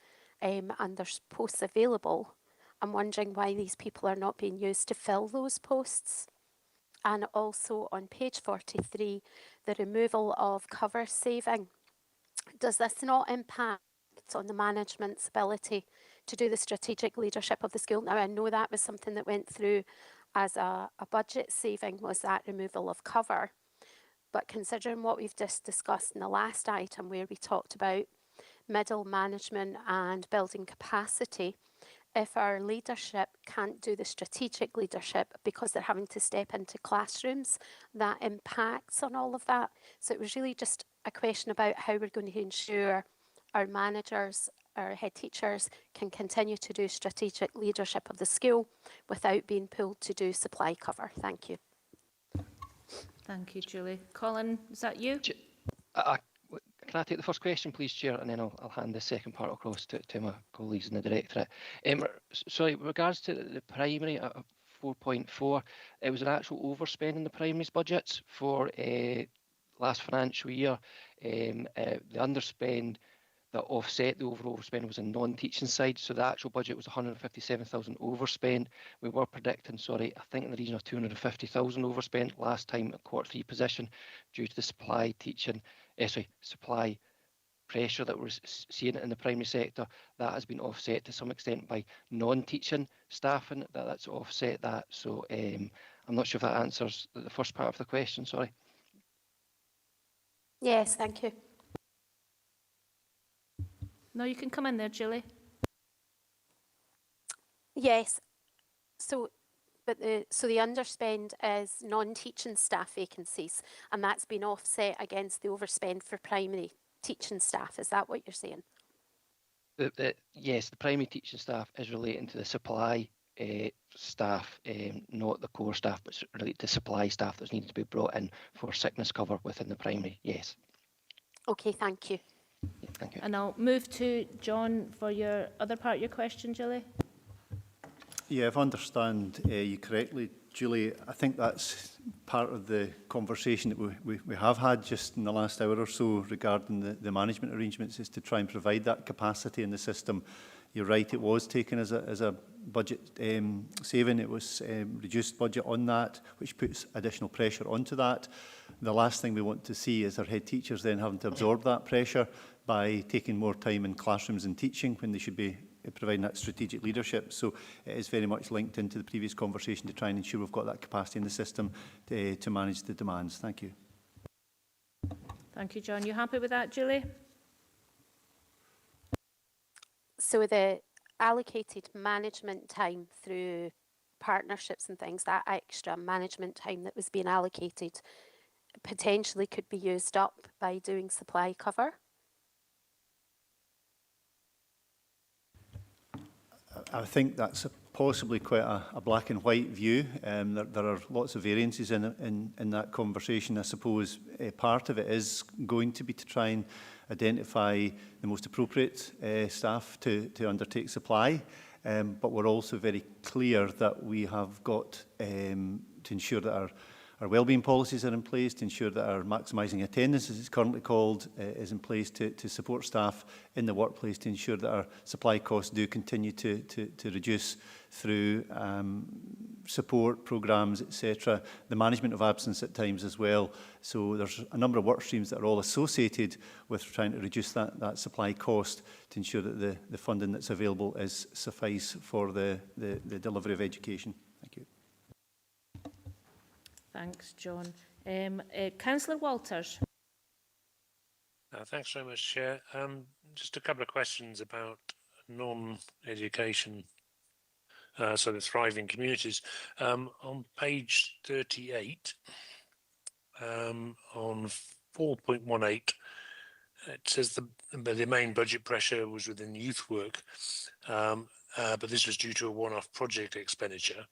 and there's posts available, I'm wondering why these people are not being used to fill those posts. And also on page 43, the removal of cover saving. Does this not impact on the management's ability to do the strategic leadership of the school? Now, I know that was something that went through as a budget saving, was that removal of cover. But considering what we've just discussed in the last item where we talked about middle management and building capacity, if our leadership can't do the strategic leadership because they're having to step into classrooms, that impacts on all of that. So it was really just a question about how we're going to ensure our managers, our head teachers can continue to do strategic leadership of the school without being pulled to do supply cover. Thank you. Thank you, Julie. Colin, is that you? Can I take the first question, please, Chair, and then I'll hand the second part across to my colleagues in the Directorate. Sorry, with regards to the primary 4.4, it was an actual overspend in the primaries budgets for last financial year. The underspend that offset the overall overspend was in non-teaching side, so the actual budget was 157,000 overspend. We were predicting, I think in the region of 250,000 overspend last time at quarter 3 position due to the supply pressure that we're seeing in the primary sector. That has been offset to some extent by non-teaching staffing, that's offset that. So I'm not sure if that answers the first part of the question, sorry. Yes, thank you. No, you can come in there, Julie. Yes. So the underspend is non-teaching staff vacancies, and that's been offset against the overspend for primary teaching staff. Is that what you're saying? Yes, the primary teaching staff is relating to the supply staff, not the core staff, but related to supply staff that's needed to be brought in for sickness cover within the primary. Yes. Okay, thank you. Thank you. And I'll move to John for your other part of your question, Julie. Yeah, if I understand you correctly, Julie, I think that's part of the conversation that we have had just in the last hour or so regarding the management arrangements, is to try and provide that capacity in the system. You're right, it was taken as a budget saving. It was reduced budget on that, which puts additional pressure onto that. The last thing we want to see is our head teachers then having to absorb that pressure by taking more time in classrooms and teaching when they should be providing that strategic leadership. So it is very much linked into the previous conversation to try and ensure we've got that capacity in the system to manage the demands. Thank you. Thank you, John. You happy with that, Julie? So the allocated management time through partnerships and things, that extra management time that was being allocated potentially could be used up by doing supply cover? I think that's possibly quite a black and white view. There are lots of variances in that conversation. I suppose part of it is going to be to try and identify the most appropriate staff to undertake supply. But we're also very clear that we have got to ensure that our Our wellbeing policies are in place to ensure that our maximising attendance, as it's currently called, is in place to support staff in the workplace to ensure that our supply costs do continue to reduce through support programmes, etc. The management of absence at times as well. So there's a number of work streams that are all associated with trying to reduce that supply cost to ensure that the funding that's available is suffice for the delivery of education. Thank you. Thanks, John. Councillor Walters. Thanks very much, Chair. Just a couple of questions about non-education, so the thriving communities. On page 38, on 4.18, it says the main budget pressure was within youth work, but this was due to a one-off project expenditure,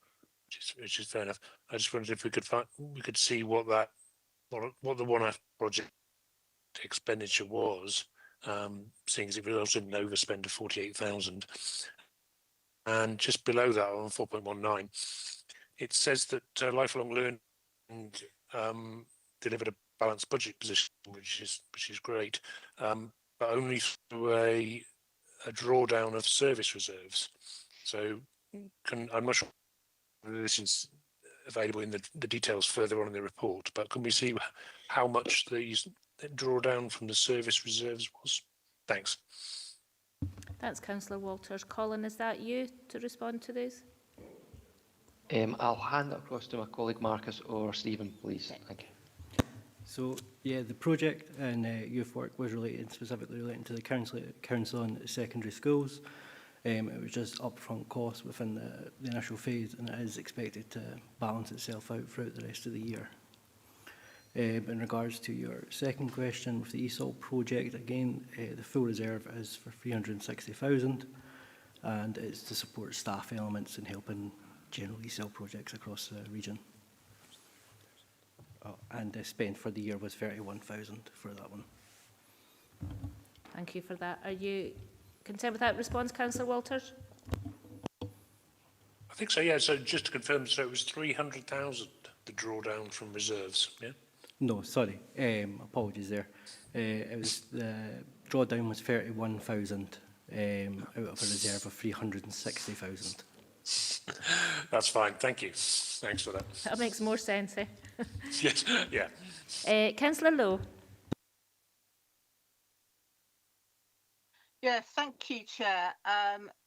which is fair enough. I just wondered if we could see what the one-off project expenditure was, seeing as it resulted in an overspend of 48,000. And just below that, on 4.19, it says that lifelong learning delivered a balanced budget position, which is great, but only through a drawdown of service reserves. So I'm not sure whether this is available in the details further on in the report, but can we see how much the drawdown from the service reserves was? Thanks. Thanks, Councillor Walters. Colin, is that you to respond to these? I'll hand it across to my colleague Marcus or Stephen, please. Thank you. So, yeah, the project in youth work was specifically relating to the council and secondary schools. It was just upfront costs within the initial phase, and it is expected to balance itself out throughout the rest of the year. In regards to your second question with the ESOL project, again, the full reserve is for 360,000, and it's to support staff elements and helping general ESOL projects across the region. And the spend for the year was 31,000 for that one. Thank you for that. Are you content with that response, Councillor Walters? I think so, yeah. So just to confirm, so it was 300,000, the drawdown from reserves, yeah? No, sorry. Apologies there. It was the drawdown was 31,000 out of a reserve of 360,000. That's fine. Thank you. Thanks for that. That makes more sense, eh? Yes, yeah. Councillor Lowe. Yeah, thank you, Chair.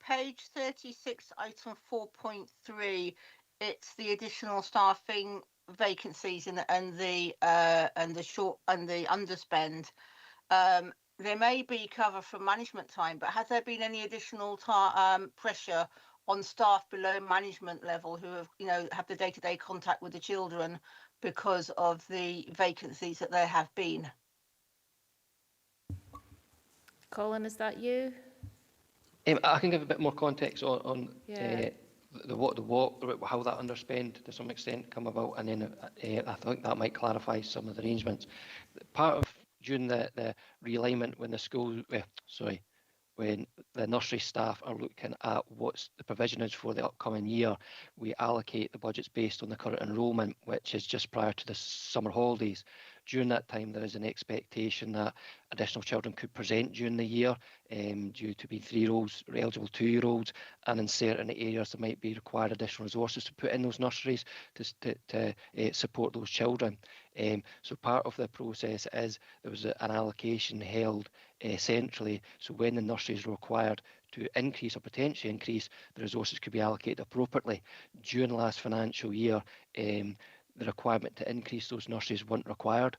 Page 36, item 4.3. It's the additional staffing vacancies and the underspend. There may be cover from management time, but has there been any additional pressure on staff below management level who have the day-to-day contact with the children because of the vacancies that there have been? Colin, is that you? I can give a bit more context on Yeah. how that underspend to some extent come about, and then I think that might clarify some of the arrangements. Part of during the realignment when the school, when the nursery staff are looking at what the provision is for the upcoming year, we allocate the budgets based on the current enrolment, which is just prior to the summer holidays. During that time, there is an expectation that additional children could present during the year due to being 3-year-olds or eligible 2-year-olds, and in certain areas there might be required additional resources to put in those nurseries to support those children. So part of the process is there was an allocation held centrally, so when the nurseries were required to increase or potentially increase, the resources could be allocated appropriately. During the last financial year, the requirement to increase those nurseries weren't required,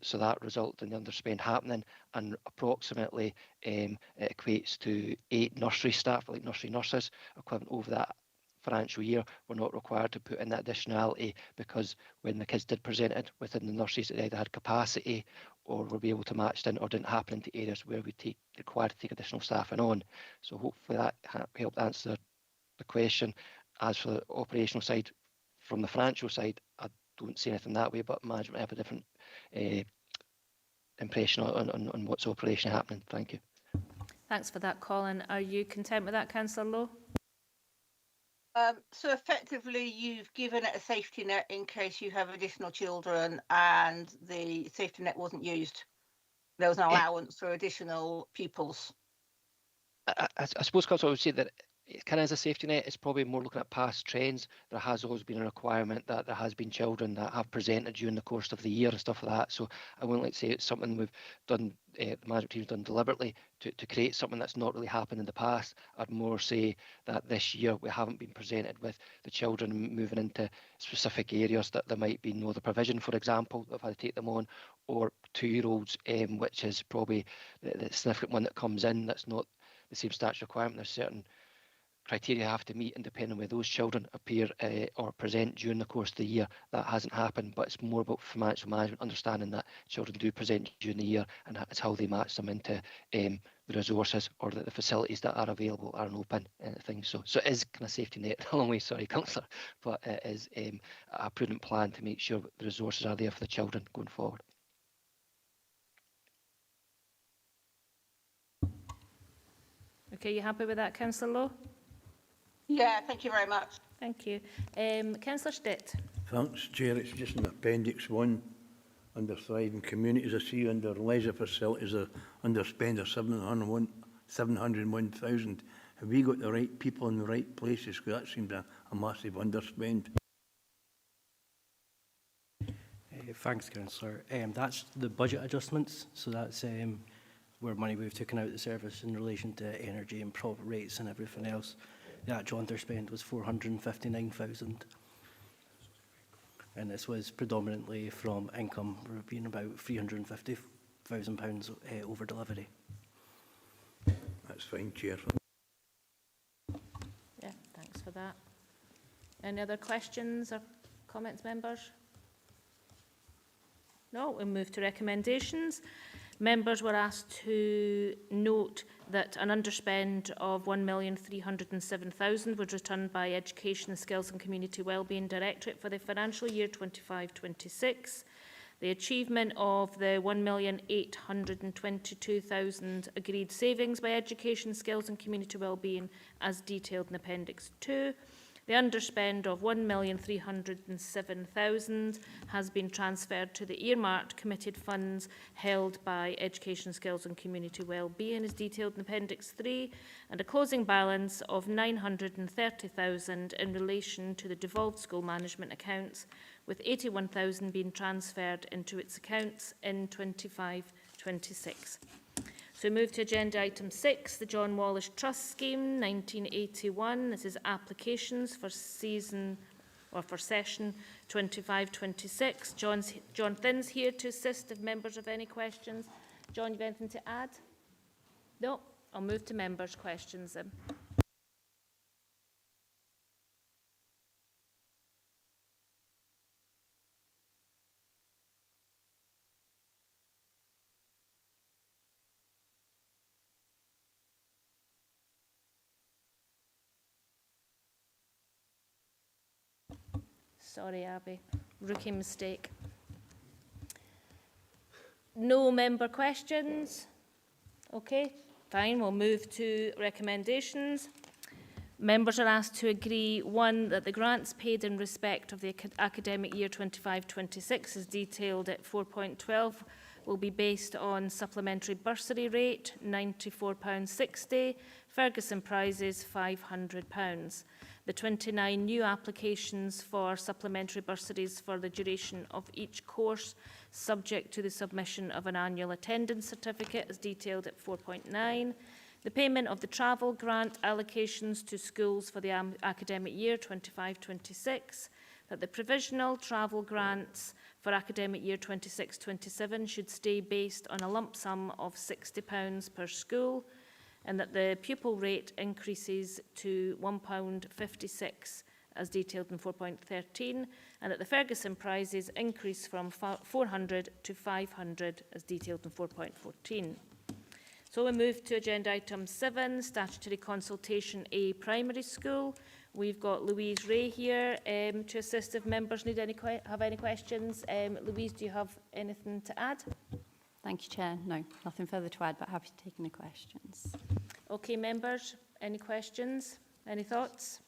so that resulted in the underspend happening, and approximately it equates to 8 nursery staff, like nursery nurses, equivalent over that financial year, were not required to put in that additionality, because when the kids did present it within the nurseries, they either had capacity or were able to match in, or didn't happen into areas where we required to take additional staffing on. So hopefully that helped answer the question. As for the operational side, from the financial side, I don't see anything that way, but management have a different impression on what's operationally happening. Thank you. Thanks for that, Colin. Are you content with that, Councillor Lowe? So effectively, you've given it a safety net in case you have additional children and the safety net wasn't used. There was an allowance for additional pupils. I suppose, Councillor, I would say that it kind of as a safety net, it's probably more looking at past trends. There has always been a requirement that there has been children that have presented during the course of the year and stuff like that. So I wouldn't like to say it's something we've done, the management team's done deliberately to create something that's not really happened in the past. I'd more say that this year we haven't been presented with the children moving into specific areas that there might be no other provision, for example, that have had to take them on, or 2-year-olds, which is probably the significant one that comes in that's not the same statutory requirement. There's certain criteria have to meet, and depending on where those children appear or present during the course of the year, that hasn't happened. But it's more about financial management, understanding that children do present during the year, and it's how they match them into the resources or the facilities that are available are open things. So it is kind of safety net a long way, sorry, Councillor, but it is a prudent plan to make sure the resources are there for the children going forward. Okay, you happy with that, Councillor Lowe? Yeah, thank you very much. Thank you. Councillor Stitt. Thanks, Chair. It's just in Appendix 1 under Thriving Communities. I see under leisure facilities are underspend of 701,000. Have we got the right people in the right places? Because that seems a massive underspend. Thanks, Councillor. That's the budget adjustments, so that's where money we've taken out of the service in relation to energy and prop rates and everything else. The actual underspend was 459,000. And this was predominantly from income, being about £350,000 over delivery. That's fine, Chair. Yeah, thanks for that. Any other questions or comments, members? No, we'll move to recommendations. Members were asked to note that an underspend of 1,307,000 was returned by Education, Skills and Community Wellbeing Directorate for the financial year 25-26. The achievement of the 1,822,000 agreed savings by Education, Skills and Community Wellbeing as detailed in Appendix 2. The underspend of 1,307,000 has been transferred to the earmarked committed funds held by Education, Skills and Community Wellbeing as detailed in Appendix 3, and a closing balance of 930,000 in relation to the devolved school management accounts, with 81,000 being transferred into its accounts in 25-26. So we move to agenda item 6, the John Wallis Trust Scheme, 1981. This is applications for session 25-26. John Thinn's here to assist if members have any questions. John, you have anything to add? No? I'll move to members' questions then. Sorry, Abby. Rookie mistake. No member questions? Okay, fine. We'll move to recommendations. Members are asked to agree, 1, that the grants paid in respect of the academic year 25-26 as detailed at 4.12 will be based on supplementary bursary rate, £94.60, Ferguson prizes £500. The 29 new applications for supplementary bursaries for the duration of each course, subject to the submission of an annual attendance certificate as detailed at 4.9. The payment of the travel grant allocations to schools for the academic year 25-26, that the provisional travel grants for academic year 26-27 should stay based on a lump sum of £60 per school, and that the pupil rate increases to £1.56 as detailed in 4.13, and that the Ferguson prizes increase from 400 to 500 as detailed in 4.14. So we move to agenda item 7, statutory consultation A primary school. We've got Louise Ray here to assist if members need have any questions. Louise, do you have anything to add? Thank you, Chair. No, nothing further to add, but happy to take any questions. Okay, members, any questions? Any thoughts?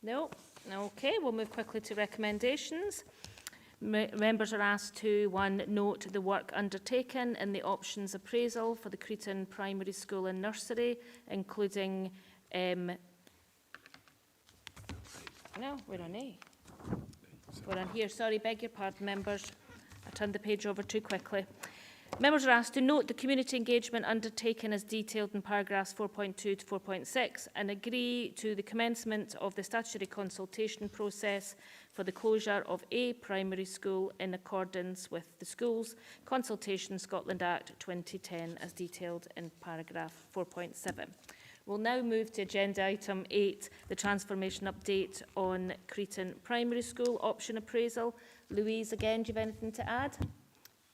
No? Okay, we'll move quickly to recommendations. Members are asked to, 1, note the work undertaken in the options appraisal for the Cretan Primary School and Nursery, including... no, we're on A. We're on here. Sorry, beg your pardon, members. I turned the page over too quickly. Members are asked to note the community engagement undertaken as detailed in paragraphs 4.2 to 4.6 and agree to the commencement of the statutory consultation process for the closure of a primary school in accordance with the Schools Consultation Scotland Act 2010 as detailed in paragraph 4.7. We'll now move to agenda item 8, the transformation update on Cretan Primary School option appraisal. Louise, again, do you have anything to add?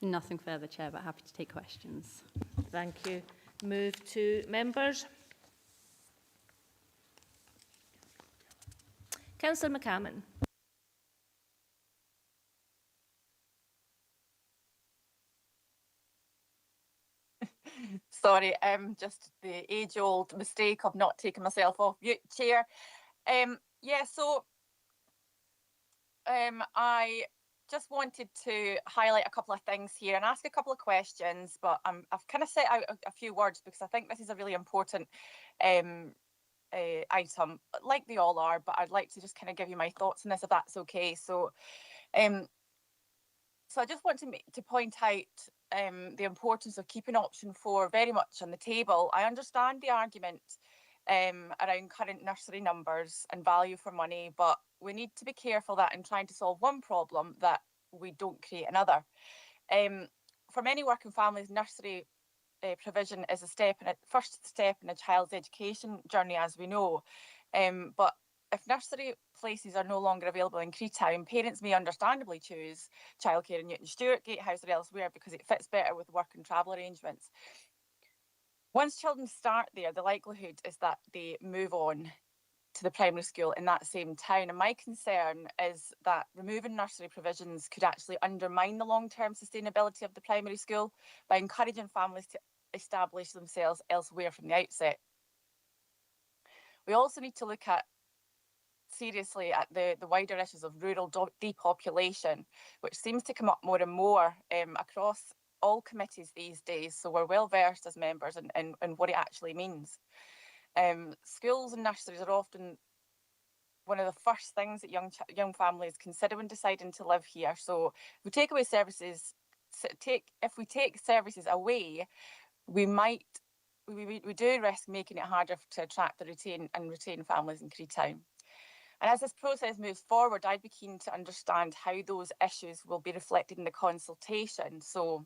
Nothing further, Chair, but happy to take questions. Thank you. Move to members. Councillor McCammon. Sorry, just the age-old mistake of not taking myself off mute, Chair. Yeah, so I just wanted to highlight a couple of things here and ask a couple of questions, but I've kind of set out a few words because I think this is a really important item, like they all are, but I'd like to just kind of give you my thoughts on this, if that's okay. So I just want to point out the importance of keeping option 4 very much on the table. I understand the argument around current nursery numbers and value for money, but we need to be careful that in trying to solve one problem that we don't create another. For many working families, nursery provision is first step in a child's education journey, as we know. But if nursery places are no longer available in Creetown, parents may understandably choose childcare in Newton Stewart, Gatehouse or elsewhere because it fits better with work and travel arrangements. Once children start there, the likelihood is that they move on to the primary school in that same town. And my concern is that removing nursery provisions could actually undermine the long-term sustainability of the primary school by encouraging families to establish themselves elsewhere from the outset. We also need to look seriously at the wider issues of rural depopulation, which seems to come up more and more across all committees these days. So we're well versed as members in what it actually means. Schools and nurseries are often one of the first things that young families consider when deciding to live here. So if we take away services, if we take services away, we do risk making it harder to attract and retain families in Creetown. And as this process moves forward, I'd be keen to understand how those issues will be reflected in the consultation. So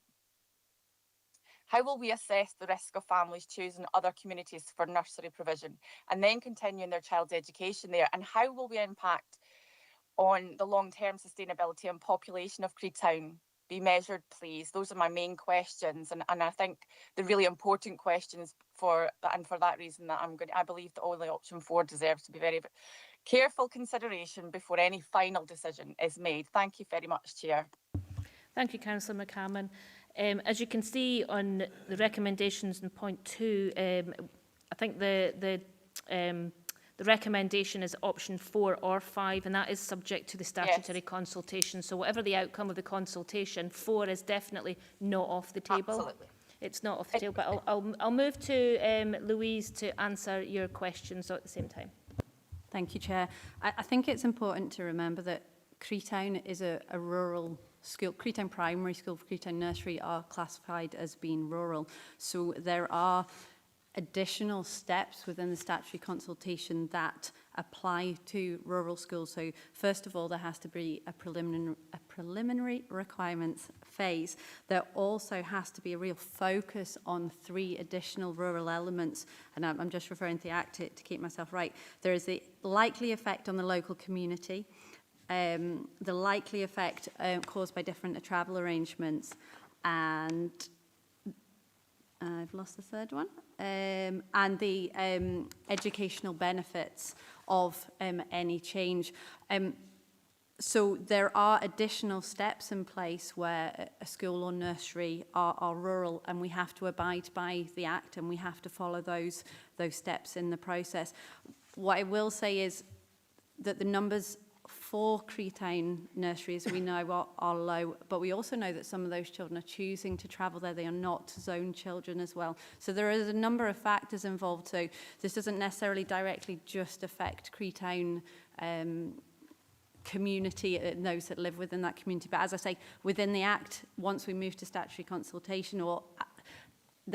how will we assess the risk of families choosing other communities for nursery provision and then continuing their child's education there? And how will we impact on the long-term sustainability and population of Creetown be measured, please? Those are my main questions. And I think the really important questions for that reason that I believe that only option 4 deserves to be very careful consideration before any final decision is made. Thank you very much, Chair. Thank you, Councillor McCammon. As you can see on the recommendations in point 2, I think the recommendation is option 4 or 5, and that is subject to the statutory consultation. So whatever the outcome of the consultation, 4 is definitely not off the table. Absolutely. It's not off the table, but I'll move to Louise to answer your questions at the same time. Thank you, Chair. I think it's important to remember that Creetown is a rural school. Creetown Primary School, Creetown Nursery are classified as being rural. So there are additional steps within the statutory consultation that apply to rural schools. So first of all, there has to be a preliminary requirements phase. There also has to be a real focus on 3 additional rural elements. And I'm just referring to the Act to keep myself right. There is the likely effect on the local community, the likely effect caused by different travel arrangements, and I've lost the third one, and the educational benefits of any change. So there are additional steps in place where a school or nursery are rural, and we have to abide by the Act and we have to follow those steps in the process. What I will say is that the numbers for Creetown nurseries we know are low, but we also know that some of those children are choosing to travel there. They are not zone children as well. So there is a number of factors involved. So this doesn't necessarily directly just affect Creetown community and those that live within that community. But as I say, within the Act, once we move to statutory consultation,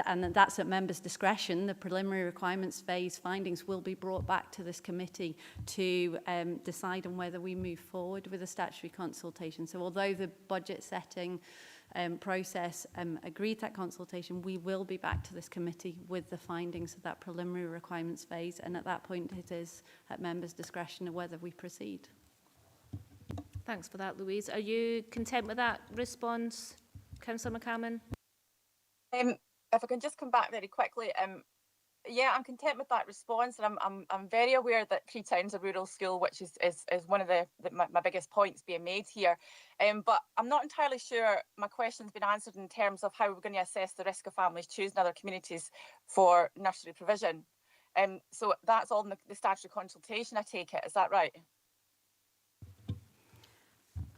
and that's at members' discretion, the preliminary requirements phase findings will be brought back to this committee to decide on whether we move forward with a statutory consultation. So although the budget setting process agreed that consultation, we will be back to this committee with the findings of that preliminary requirements phase, and at that point it is at members' discretion of whether we proceed. Thanks for that, Louise. Are you content with that response, Councillor McCammon? If I can just come back very quickly, yeah, I'm content with that response, and I'm very aware that Creetown's a rural school, which is one of my biggest points being made here. But I'm not entirely sure my question's been answered in terms of how we're going to assess the risk of families choosing other communities for nursery provision. So that's all in the statutory consultation, I take it. Is that right?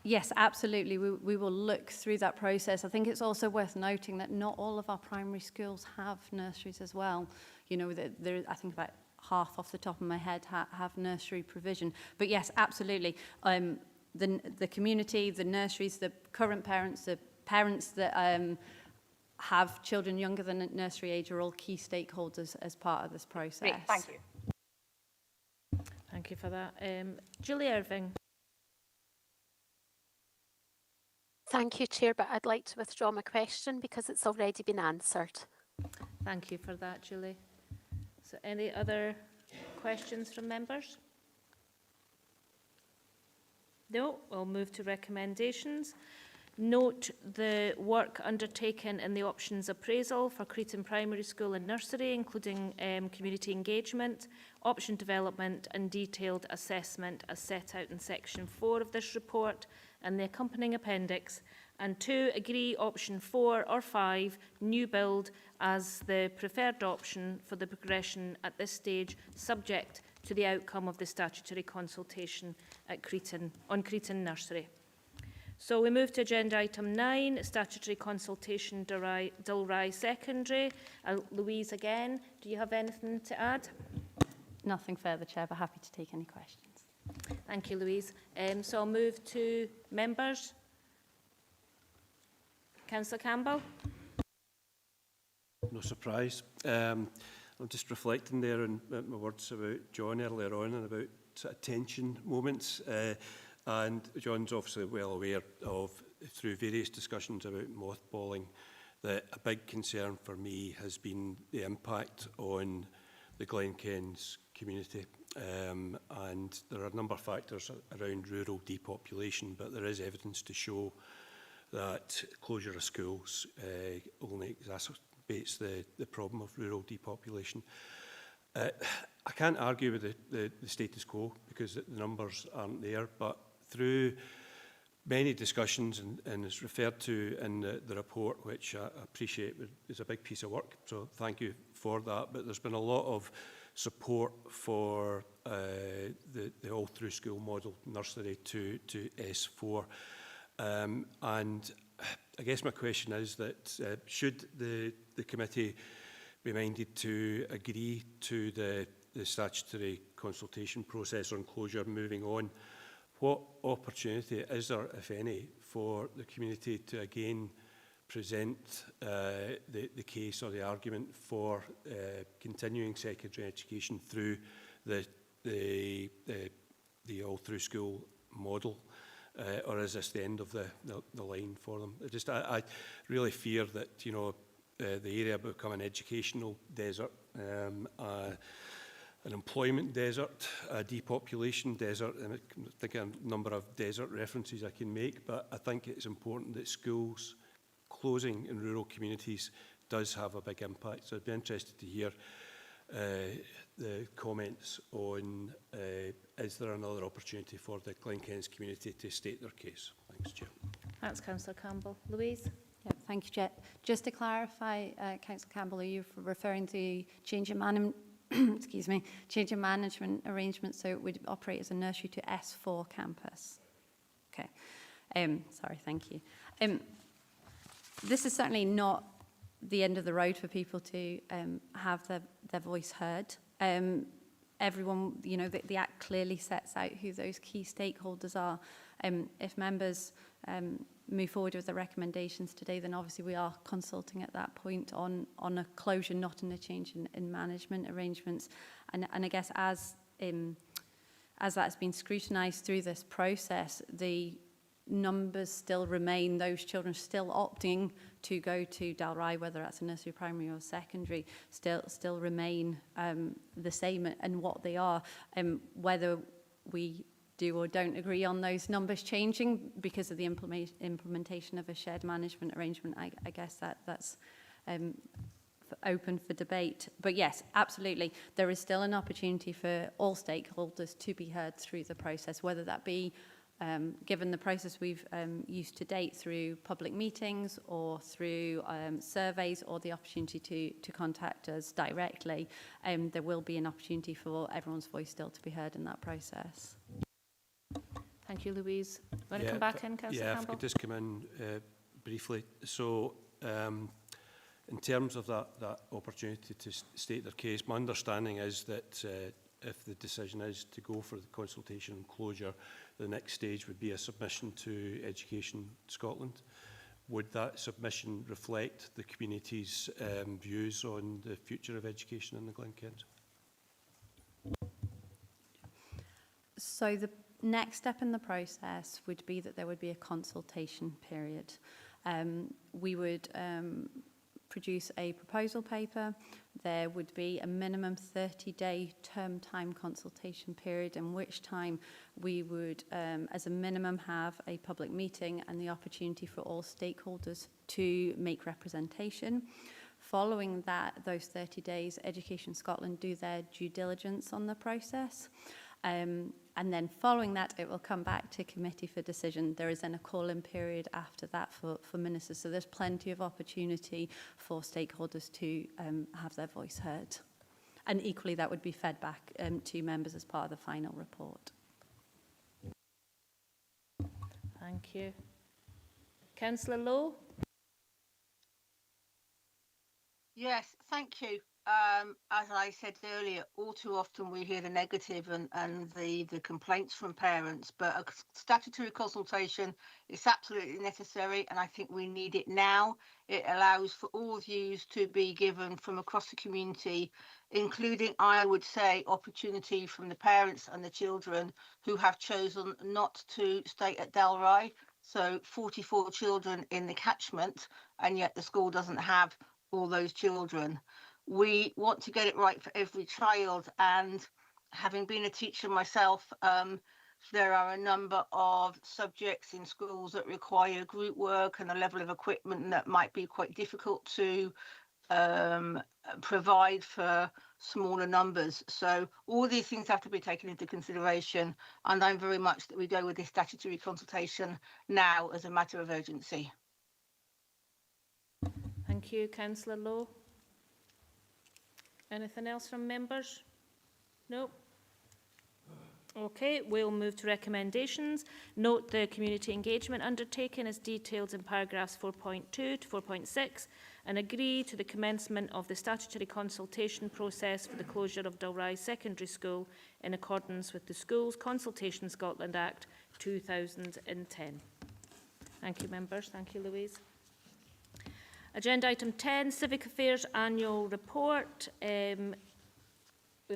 Yes, absolutely. We will look through that process. I think it's also worth noting that not all of our primary schools have nurseries as well. You know, there I think about half off the top of my head have nursery provision. But yes, absolutely. The community, the nurseries, the current parents, the parents that have children younger than nursery age are all key stakeholders as part of this process. Great, thank you. Thank you for that. Julie Irving. Thank you, Chair, but I'd like to withdraw my question because it's already been answered. Thank you for that, Julie. So any other questions from members? No, we'll move to recommendations. Note the work undertaken in the options appraisal for Cretan Primary School and Nursery, including community engagement, option development and detailed assessment as set out in section 4 of this report and the accompanying appendix, and 2, agree option 4 or 5, new build, as the preferred option for the progression at this stage, subject to the outcome of the statutory consultation at on Cretan Nursery. So we move to agenda item 9, statutory consultation Dalry Secondary. Louise again, do you have anything to add? Nothing further, Chair, but happy to take any questions. Thank you, Louise. So I'll move to members. Councillor Campbell. No surprise. I'm just reflecting there on my words about John earlier on and about sort of tension moments. And John's obviously well aware of, through various discussions about mothballing, that a big concern for me has been the impact on the Glenkens community. And there are a number of factors around rural depopulation, but there is evidence to show that closure of schools only exacerbates the problem of rural depopulation. I can't argue with the status quo because the numbers aren't there, but through many discussions, and it's referred to in the report, which I appreciate is a big piece of work, so thank you for that, but there's been a lot of support for the all-through school model, nursery to S4. And I guess my question is that should the committee be minded to agree to the statutory consultation process on closure moving on, what opportunity is there, if any, for the community to again present the case or the argument for continuing secondary education through the all-through school model? Or is this the end of the line for them? I really fear that, you know, the area will become an educational desert, an employment desert, a depopulation desert, and I think a number of desert references I can make, but I think it's important that schools closing in rural communities does have a big impact. So I'd be interested to hear the comments on is there another opportunity for the Glenkens community to state their case? Thanks, Chair. Thanks, Councillor Campbell. Louise? Yep, thank you, Chair. Just to clarify, Councillor Campbell, are you referring to change in excuse me, change in management arrangement so it would operate as a nursery to S4 campus. Okay, sorry, thank you. This is certainly not the end of the road for people to have their voice heard. Everyone, you know, the Act clearly sets out who those key stakeholders are. If members move forward with the recommendations today, then obviously we are consulting at that point on a closure, not in a change in management arrangements. And I guess as that's been scrutinised through this process, the numbers still remain, those children still opting to go to Dalry, whether that's a nursery, primary or secondary, still remain the same, and what they are, whether we do or don't agree on those numbers changing because of the implementation of a shared management arrangement. I guess that's open for debate. But yes, absolutely, there is still an opportunity for all stakeholders to be heard through the process, whether that be given the process we've used to date through public meetings or through surveys or the opportunity to contact us directly. There will be an opportunity for everyone's voice still to be heard in that process. Thank you, Louise. Want to come back in, Councillor Campbell? Campbell? If I could just come in briefly. So, in terms of that opportunity to state their case, my understanding is that if the decision is to go for the consultation and closure, the next stage would be a submission to Education Scotland. Would that submission reflect the community's views on the future of education in the Glencairns? So the next step in the process would be that there would be a consultation period. We would produce a proposal paper. There would be a minimum 30-day term time consultation period, in which time we would, as a minimum, have a public meeting and the opportunity for all stakeholders to make representation. Following that, those 30 days, Education Scotland do their due diligence on the process. And then following that, it will come back to committee for decision. There is then a call-in period after that for ministers. So there's plenty of opportunity for stakeholders to have their voice heard. And equally, that would be fed back to members as part of the final report. Thank you. Councillor Lowe? Yes, thank you. As I said earlier, all too often we hear the negative and the complaints from parents, but a statutory consultation is absolutely necessary, and I think we need it now. It allows for all views to be given from across the community, including, I would say, opportunity from the parents and the children who have chosen not to stay at Dalry. So 44 children in the catchment, and yet the school doesn't have all those children. We want to get it right for every child, and having been a teacher myself, there are a number of subjects in schools that require group work and a level of equipment that might be quite difficult to provide for smaller numbers. So all these things have to be taken into consideration, and I'm very much that we go with this statutory consultation now as a matter of urgency. Thank you, Councillor Lowe. Anything else from members? No? Okay, we'll move to recommendations. Note the community engagement undertaking is detailed in paragraphs 4.2 to 4.6 and agree to the commencement of the statutory consultation process for the closure of Dalry Secondary School in accordance with the Schools Consultation Scotland Act 2010. Thank you, members. Thank you, Louise. Agenda item 10, Civic Affairs Annual Report. We've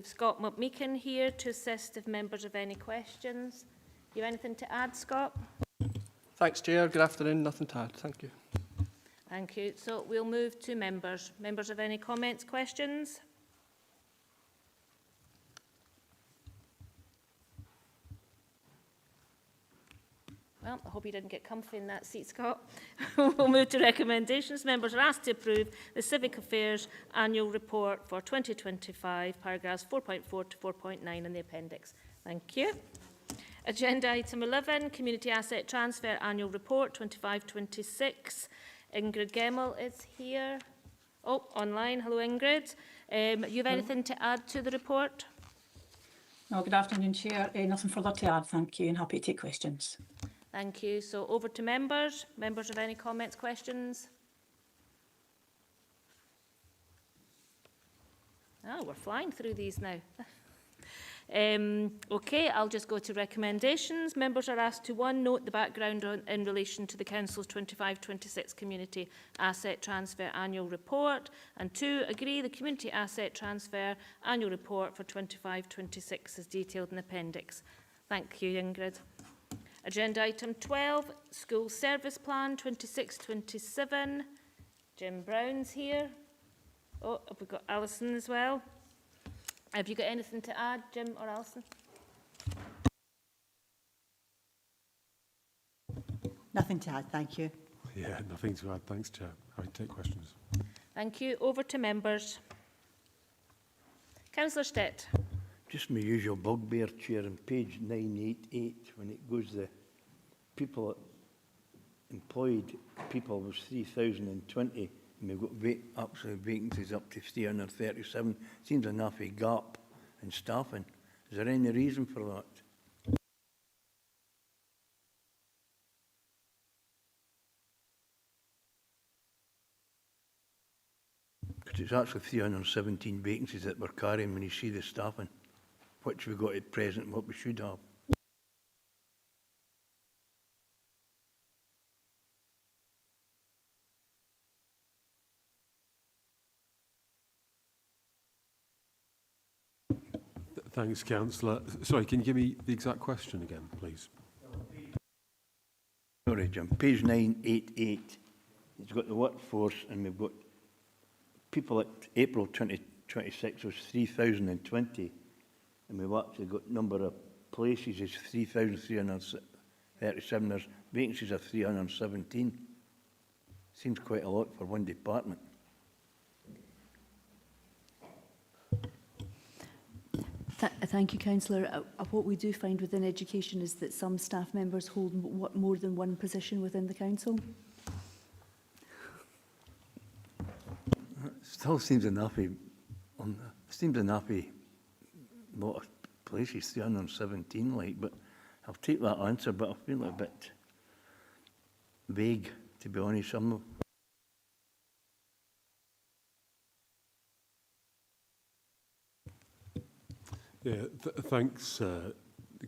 Scott McMeekin here to assist if members have any questions. You have anything to add, Scott? Thanks, Chair. Good afternoon. Nothing to add. Thank you. Thank you. So we'll move to members. Members have any comments, questions? Well, I hope you didn't get comfy in that seat, Scott. We'll move to recommendations. Members are asked to approve the Civic Affairs Annual Report for 2025, paragraphs 4.4 to 4.9 in the appendix. Thank you. Agenda item 11, Community Asset Transfer Annual Report 25-26. Ingrid Gemmell is here. Oh, online. Hello, Ingrid. You have anything to add to the report? No, good afternoon, Chair. Nothing further to add, thank you, and happy to take questions. Thank you. So over to members. Members have any comments, questions? Oh, we're flying through these now. Okay, I'll just go to recommendations. Members are asked to 1, note the background in relation to the Council's 25-26 Community Asset Transfer Annual Report, and 2, agree the Community Asset Transfer Annual Report for 25-26 is detailed in Appendix. Thank you, Ingrid. Agenda item 12, School Service Plan 26-27. Jim Brown's here. Oh, have we got Alison as well? Have you got anything to add, Jim or Alison? Nothing to add, thank you. Yeah, nothing to add. Thanks, Chair. I take questions. Thank you. Over to members. Councillor Stitt. Just my usual bugbear, Chair, on page 988, when it goes the people, employed people was 3,020, and we've got absolute vacancies up to 337. Seems enough a gap in staffing. Is there any reason for that? Because it's actually 317 vacancies that we're carrying when you see the staffing, which we've got at present and what we should have. Thanks, Councillor. Sorry, can you give me the exact question again, please? Sorry, Jim. Page 988. It's got the workforce, and we've got people at April 2026 was 3,020, and we've actually got number of places is 3,337. There's vacancies of 317. Seems quite a lot for one department. Thank you, Councillor. What we do find within education is that some staff members hold more than one position within the council. Still seems an happy, lot of places, 317, like, but I'll take that answer, but I feel a bit vague, to be honest. Yeah, thanks,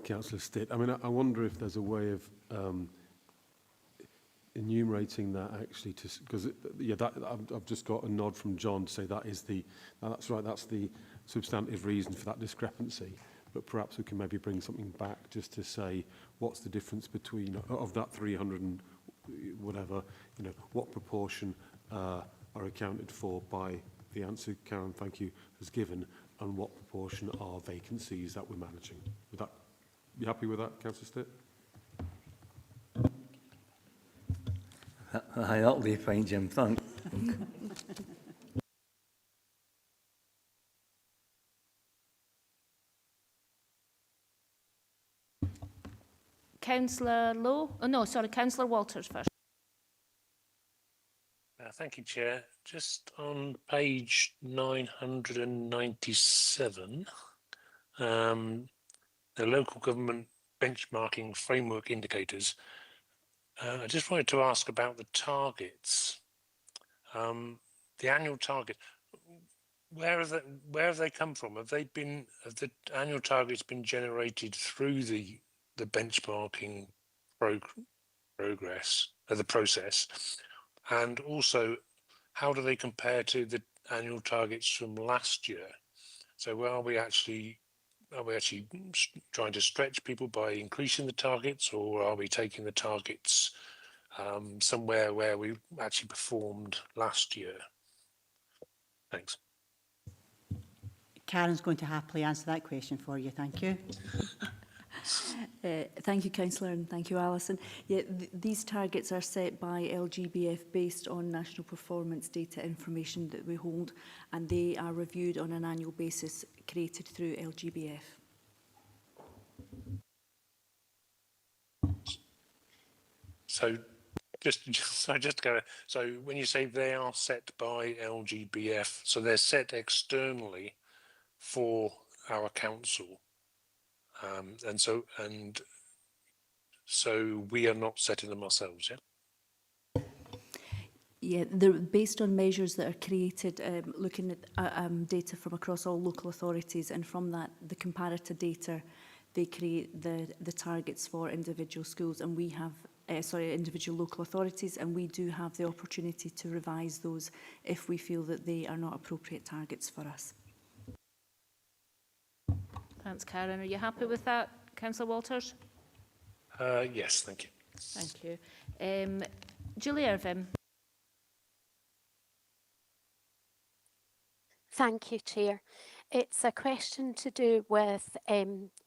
Councillor Stitt. I mean, I wonder if there's a way of enumerating that actually, because yeah, I've just got a nod from John to say that's right, that's the substantive reason for that discrepancy. But perhaps we can maybe bring something back just to say what's the difference between of that 300 and whatever, what proportion are accounted for by the answer Karen, thank you, has given, and what proportion are vacancies that we're managing. Would that be happy with that, Councillor Stitt? That'll be fine, Jim. Thanks. Councillor Lowe? Oh, no, sorry, Councillor Walters first. Thank you, Chair. Just on page 997, the local government benchmarking framework indicators. I just wanted to ask about the targets. The annual target. Where have they come from? Have the annual targets been generated through the benchmarking the process? And also, how do they compare to the annual targets from last year? So are we actually trying to stretch people by increasing the targets, or are we taking the targets somewhere where we actually performed last year? Thanks. Karen's going to happily answer that question for you. Thank you. Thank you, Councillor, and thank you, Alison. Yeah, these targets are set by LGBF based on national performance data information that we hold, and they are reviewed on an annual basis created through LGBF. So So when you say they are set by LGBF, so they're set externally for our council, and so we are not setting them ourselves, yeah. Yeah, they're based on measures that are created looking at data from across all local authorities, and from that, the comparator data, they create the targets for individual schools, and we have, individual local authorities, and we do have the opportunity to revise those if we feel that they are not appropriate targets for us. Thanks, Karen. Are you happy with that, Councillor Walters? Yes, thank you. Thank you. Julie Irvine. Thank you, Chair. It's a question to do with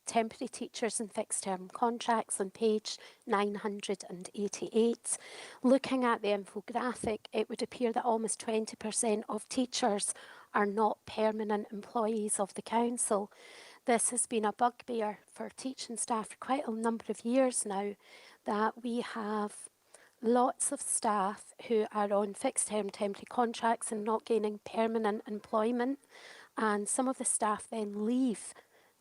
temporary teachers and fixed term contracts on page 988. Looking at the infographic, it would appear that almost 20% of teachers are not permanent employees of the council. This has been a bugbear for teaching staff for quite a number of years now, that we have lots of staff who are on fixed term temporary contracts and not gaining permanent employment, and some of the staff then leave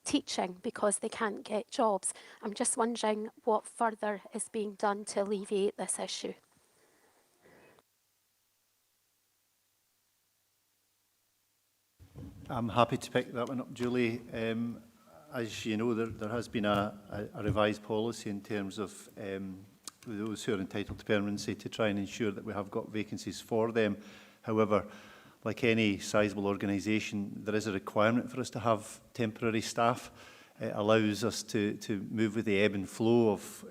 teaching because they can't get jobs. I'm just wondering what further is being done to alleviate this issue. I'm happy to pick that one up, Julie. As you know, there has been a revised policy in terms of those who are entitled to permanency to try and ensure that we have got vacancies for them. However, like any sizeable organisation, there is a requirement for us to have temporary staff. It allows us to move with the ebb and flow of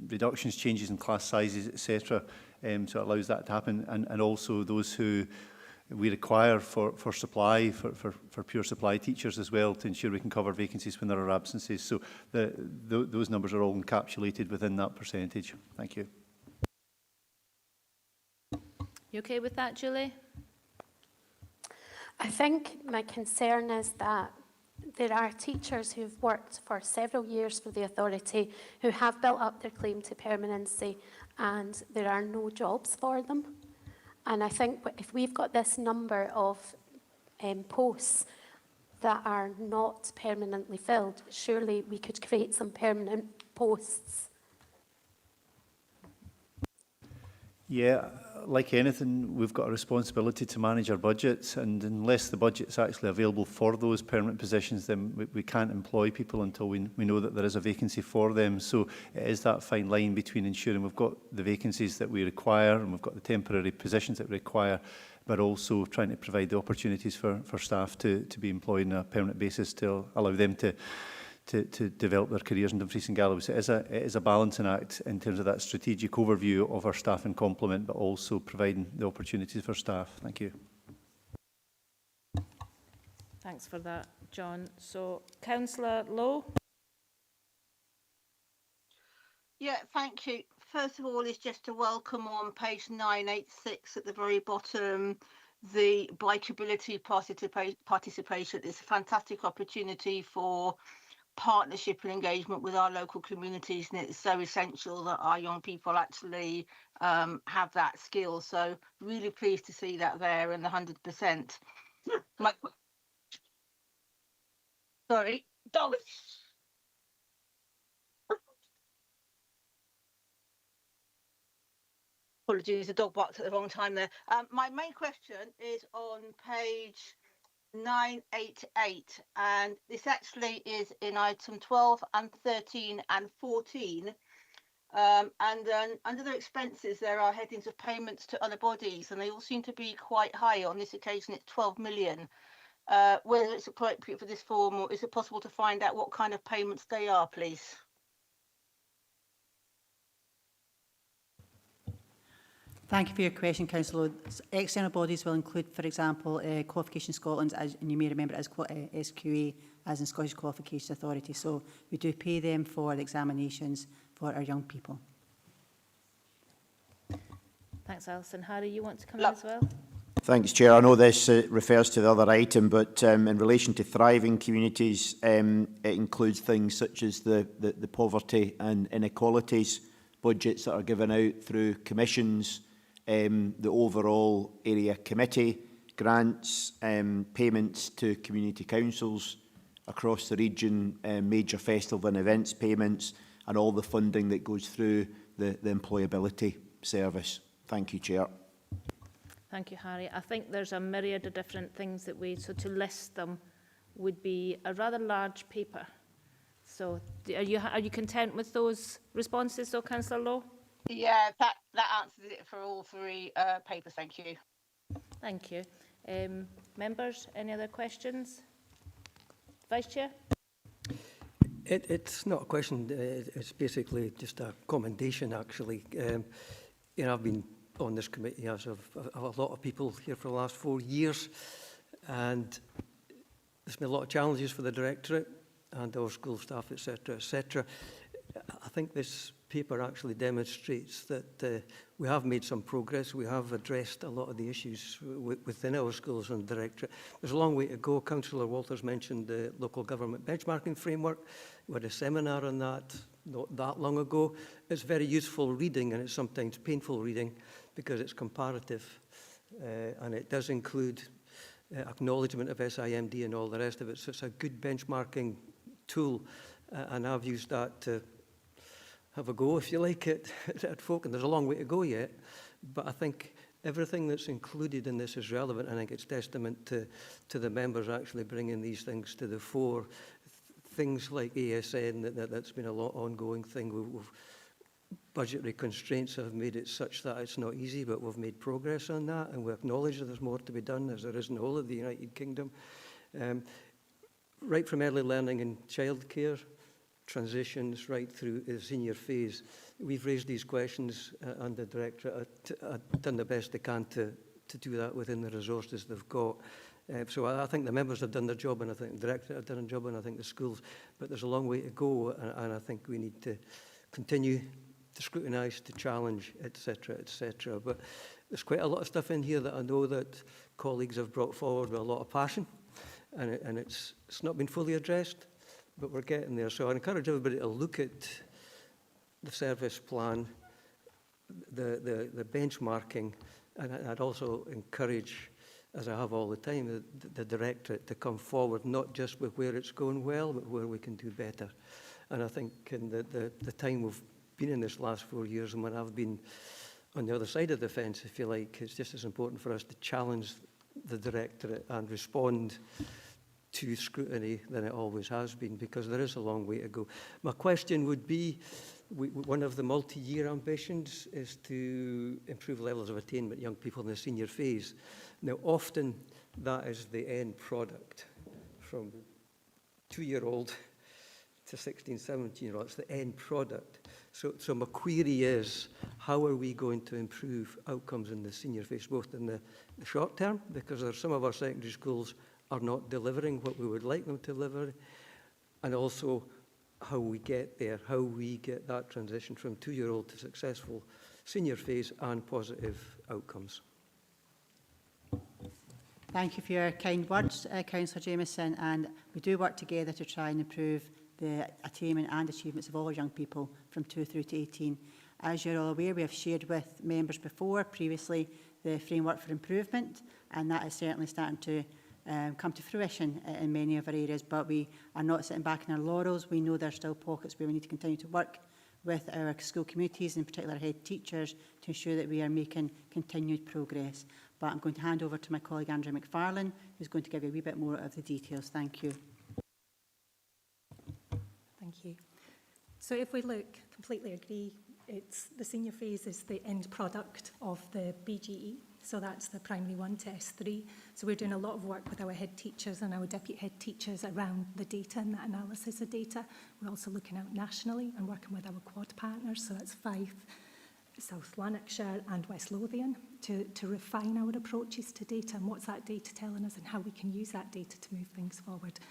reductions, changes in class sizes, etc. So it allows that to happen. And also those who we require for supply, for pure supply teachers as well, to ensure we can cover vacancies when there are absences. So those numbers are all encapsulated within that percentage. Thank you. You okay with that, Julie? I think my concern is that there are teachers who've worked for several years for the authority who have built up their claim to permanency, and there are no jobs for them. And I think if we've got this number of posts that are not permanently filled, surely we could create some permanent posts. Yeah, like anything, we've got a responsibility to manage our budgets, and unless the budget's actually available for those permanent positions, then we can't employ people until we know that there is a vacancy for them. So it is that fine line between ensuring we've got the vacancies that we require and we've got the temporary positions that we require, but also trying to provide the opportunities for staff to be employed on a permanent basis to allow them to develop their careers in Dumfries and Galloway. So it is a balancing act in terms of that strategic overview of our staffing complement, but also providing the opportunities for staff. Thank you. Thanks for that, John. So, Councillor Lowe. Yeah, thank you. First of all, is just to welcome on page 986 at the very bottom the bikeability participation. It's a fantastic opportunity for partnership and engagement with our local communities, and it's so essential that our young people actually have that skill. So really pleased to see that there and the 100%. Sorry, dog. Apologies, the dog barked at the wrong time there. My main question is on page 988, and this actually is in item 12 and 13 and 14. And then under the expenses, there are headings of payments to other bodies, and they all seem to be quite high. On this occasion, it's 12 million. Whether it's appropriate for this form, or is it possible to find out what kind of payments they are, please? Thank you for your question, Councillor. External bodies will include, for example, Qualification Scotland, and you may remember it as SQA, as in Scottish Qualification Authority. So we do pay them for the examinations for our young people. Thanks, Alison. Harry, you want to come in as well? Thanks, Chair. I know this refers to the other item, but in relation to thriving communities, it includes things such as the poverty and inequalities budgets that are given out through commissions, the overall area committee, grants, payments to community councils across the region, major festival and events payments, and all the funding that goes through the employability service. Thank you, Chair. Thank you, Harry. I think there's a myriad of different things that so to list them would be a rather large paper. So are you content with those responses, though, Councillor Lowe? Yeah, that answers it for all three papers. Thank you. Thank you. Members, any other questions? Vice Chair? It's not a question, it's basically just a commendation, actually. I've been on this committee, as of a lot of people here for the last 4 years, and there's been a lot of challenges for the Directorate and our school staff, etc., etc. I think this paper actually demonstrates that we have made some progress. We have addressed a lot of the issues within our schools and Directorate. There's a long way to go. Councillor Walters mentioned the local government benchmarking framework. We had a seminar on that not that long ago. It's very useful reading, and it's sometimes painful reading because it's comparative, and it does include acknowledgement of SIMD and all the rest of it. So it's a good benchmarking tool, and I've used that to have a go, if you like, at folk, and there's a long way to go yet, but I think everything that's included in this is relevant. I think it's testament to the members actually bringing these things to the fore. Things like ASN, that's been a lot ongoing thing. Budgetary constraints have made it such that it's not easy, but we've made progress on that, and we acknowledge that there's more to be done, as there is in the whole of the United Kingdom. Right from early learning and childcare, transitions right through the senior phase. We've raised these questions, and the Directorate have done the best they can to do that within the resources they've got. So I think the members have done their job, and I think the Directorate have done a job, and I think the schools, but there's a long way to go, and I think we need to continue to scrutinise, to challenge, etc., etc. But there's quite a lot of stuff in here that I know that colleagues have brought forward with a lot of passion, and it's not been fully addressed, but we're getting there. So I encourage everybody to look at the service plan, the benchmarking, and I'd also encourage, as I have all the time, the Directorate to come forward, not just with where it's going well, but where we can do better. And I think in the time we've been in this last 4 years, and when I've been on the other side of the fence, if you like, it's just as important for us to challenge the Directorate and respond to scrutiny than it always has been, because there is a long way to go. My question would be, one of the multi-year ambitions is to improve levels of attainment young people in the senior phase. Now, often that is the end product from 2-year-old to 16, 17-year-old. It's the end product. So my query is, how are we going to improve outcomes in the senior phase, both in the short term, because there are some of our secondary schools are not delivering what we would like them to deliver, and also how we get there, how we get that transition from 2-year-old to successful senior phase and positive outcomes. Thank you for your kind words, Councillor Jamieson, and we do work together to try and improve the attainment and achievements of all young people from 2 through to 18. As you're all aware, we have shared with members previously, the framework for improvement, and that is certainly starting to come to fruition in many of our areas, but we are not sitting back in our laurels. We know there are still pockets where we need to continue to work with our school communities, in particular head teachers, to ensure that we are making continued progress. But I'm going to hand over to my colleague Andrew McFarlane, who's going to give you a wee bit more of the details. Thank you. Thank you. So if we look, completely agree, it's the senior phase is the end product of the BGE. So that's the primary 1 to S3. So we're doing a lot of work with our head teachers and our deputy head teachers around the data and that analysis of data. We're also looking out nationally and working with our quad partners. So that's Fife, South Lanarkshire and West Lothian to refine our approaches to data and what's that data telling us and how we can use that data to move things forward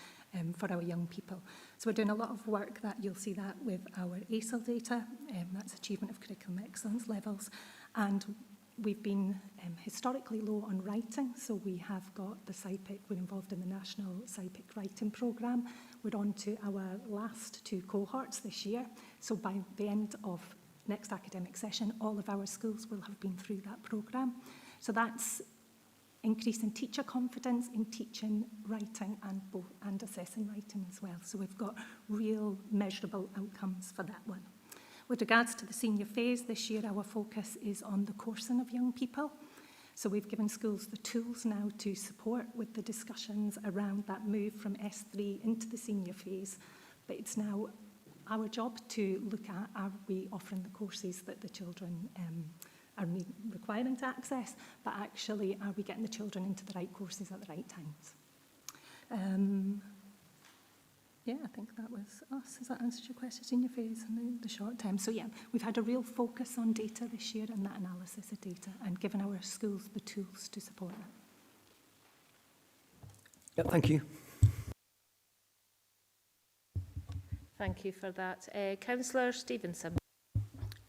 for our young people. So we're doing a lot of work that you'll see that with our ACEL data, that's Achievement of Curriculum Excellence levels, and we've been historically low on writing, so we have got the SciPic, we're involved in the National SciPic Writing Programme. We're on to our last 2 cohorts this year, so by the end of next academic session, all of our schools will have been through that programme. So that's increasing teacher confidence in teaching, writing and assessing writing as well. So we've got real measurable outcomes for that one. With regards to the senior phase, this year our focus is on the coursing of young people. So we've given schools the tools now to support with the discussions around that move from S3 into the senior phase. But it's now our job to look at, are we offering the courses that the children are requiring to access, but actually are we getting the children into the right courses at the right times? Yeah, I think that was us. Has that answered your question? Senior phase and the short term. So yeah, we've had a real focus on data this year and that analysis of data and given our schools the tools to support that. Yeah, thank you. Thank you for that. Councillor Stevenson.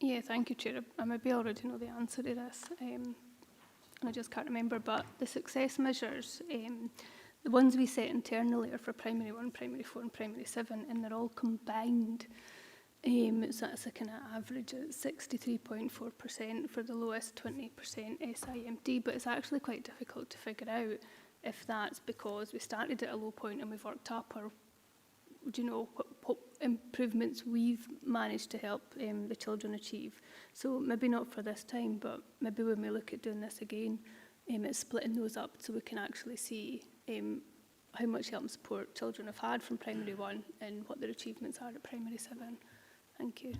Yeah, thank you, Chair. I maybe already know the answer to this, and I just can't remember, but the success measures, the ones we set internally are for primary 1, primary 4 and primary 7, and they're all combined. So that's a kind of average at 63.4% for the lowest 20% SIMD, but it's actually quite difficult to figure out if that's because we started at a low point and we've worked up, or do you know what improvements we've managed to help the children achieve. So maybe not for this time, but maybe when we look at doing this again, it's splitting those up so we can actually see how much help and support children have had from primary 1 and what their achievements are at primary 7. Thank you.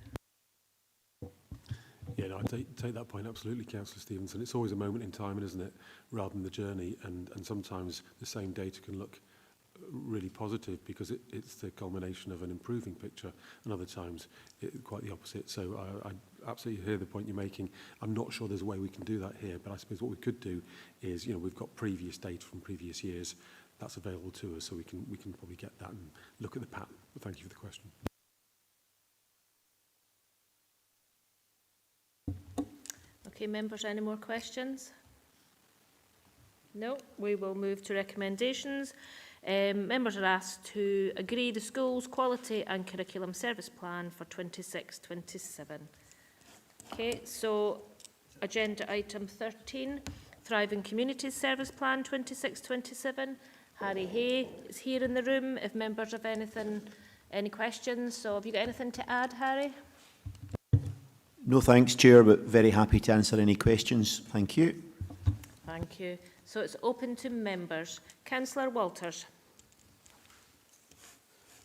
Yeah, no, I take that point absolutely, Councillor Stevenson. It's always a moment in time, isn't it, rather than the journey, and sometimes the same data can look really positive because it's the culmination of an improving picture, and other times quite the opposite. So I absolutely hear the point you're making. I'm not sure there's a way we can do that here, but I suppose what we could do is, you know, we've got previous data from previous years that's available to us, so we can probably get that and look at the pattern. But thank you for the question. Okay, members, any more questions? No, we will move to recommendations. Members are asked to agree the school's quality and curriculum service plan for 26-27. Okay, so agenda item 13, Thriving Communities Service Plan 26-27. Harry Hay is here in the room if members have any questions. So have you got anything to add, Harry? No thanks, Chair, but very happy to answer any questions. Thank you. Thank you. So it's open to members. Councillor Walters.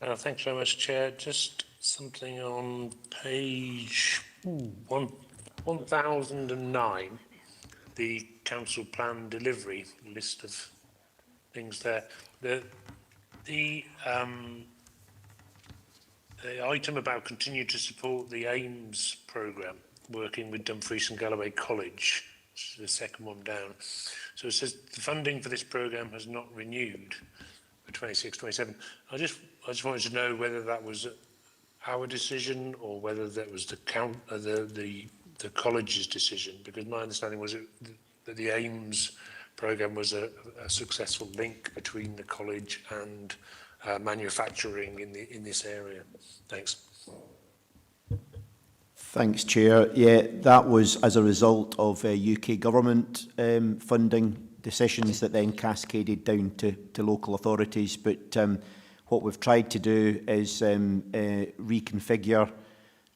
Thanks very much, Chair. Just something on page 1009, the council plan delivery list of things there. The item about continue to support the AIMS programme, working with Dumfries and Galloway College, which is the second one down. So it says the funding for this programme has not renewed for 26-27. I just wanted to know whether that was our decision or whether that was the college's decision, because my understanding was that the AIMS programme was a successful link between the college and manufacturing in this area. Thanks. Thanks, Chair. Yeah, that was as a result of UK government funding decisions that then cascaded down to local authorities. But what we've tried to do is reconfigure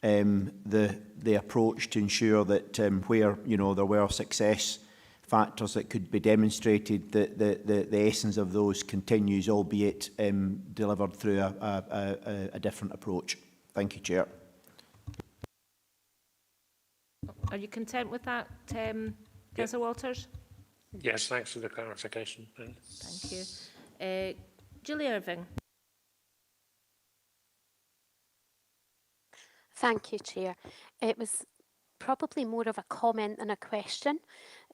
the approach to ensure that where there were success factors that could be demonstrated, that the essence of those continues, albeit delivered through a different approach. Thank you, Chair. Are you content with that, Councillor Walters? Yes, thanks for the clarification. Thank you. Julie Irving. Thank you, Chair. It was probably more of a comment than a question.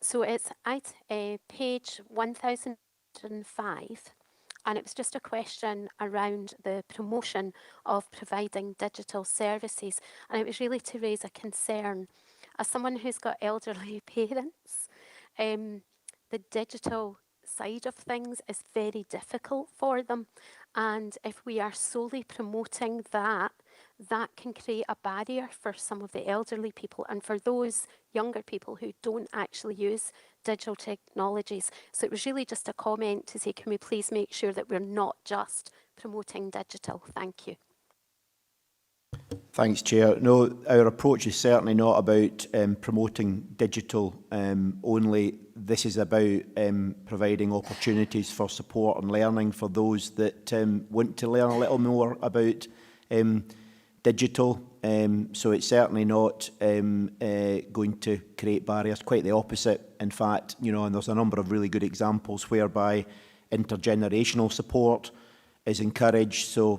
So it's at page 1005, and it was just a question around the promotion of providing digital services, and it was really to raise a concern. As someone who's got elderly parents, the digital side of things is very difficult for them, and if we are solely promoting that, that can create a barrier for some of the elderly people and for those younger people who don't actually use digital technologies. So it was really just a comment to say, can we please make sure that we're not just promoting digital? Thank you. Thanks, Chair. No, our approach is certainly not about promoting digital only. This is about providing opportunities for support and learning for those that want to learn a little more about digital. So it's certainly not going to create barriers, quite the opposite. In fact, you know, and there's a number of really good examples whereby intergenerational support is encouraged, so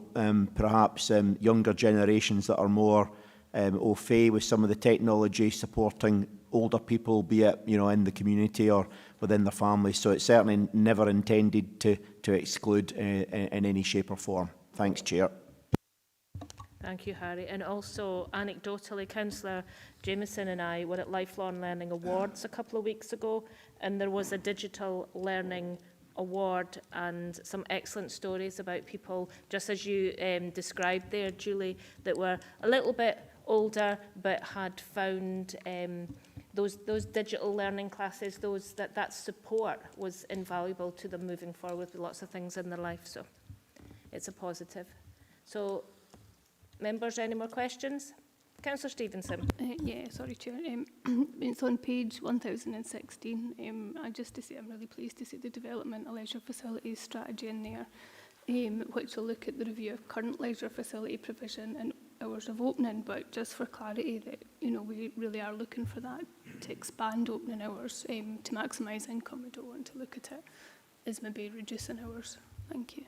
perhaps younger generations that are more au fait with some of the technology supporting older people, be it, you know, in the community or within their families. So it's certainly never intended to exclude in any shape or form. Thanks, Chair. Thank you, Harry. And also, anecdotally, Councillor Jameson and I were at Lifelong Learning Awards a couple of weeks ago, and there was a digital learning award and some excellent stories about people, just as you described there, Julie, that were a little bit older but had found those digital learning classes, that support was invaluable to them moving forward with lots of things in their life. So it's a positive. So, members, any more questions? Councillor Stevenson. Yeah, sorry, Chair. It's on page 1016. Just to say, I'm really pleased to see the development of leisure facilities strategy in there, which will look at the review of current leisure facility provision and hours of opening. But just for clarity, that we really are looking for that to expand opening hours to maximise income. We don't want to look at it as maybe reducing hours. Thank you.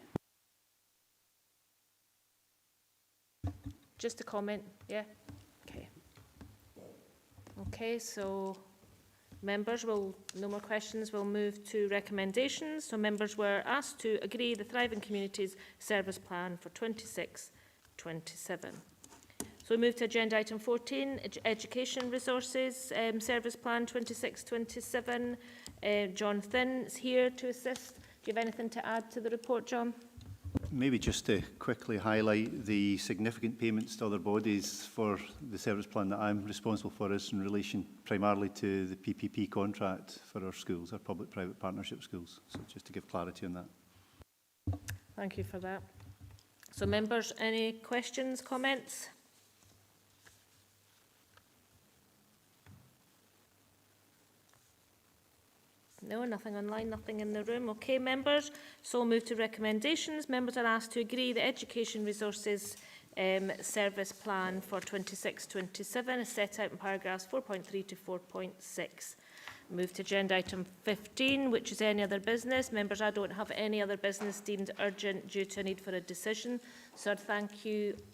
Just a comment, yeah? Okay. Okay, so members will, no more questions, we'll move to recommendations. So members were asked to agree the Thriving Communities Service Plan for 26-27. So we move to agenda item 14, Education Resources Service Plan 26-27. John Thinn's here to assist. Do you have anything to add to the report, John? Maybe just to quickly highlight the significant payments to other bodies for the service plan that I'm responsible for is in relation primarily to the PPP contract for our schools, our public-private partnership schools. So just to give clarity on that. Thank you for that. So members, any questions, comments? No, nothing online, nothing in the room. Okay, members. So we'll move to recommendations. Members are asked to agree the Education Resources Service Plan for 26-27 is set out in paragraphs 4.3 to 4.6. Move to agenda item 15, which is any other business. Members, I don't have any other business deemed urgent due to a need for a decision. So I'd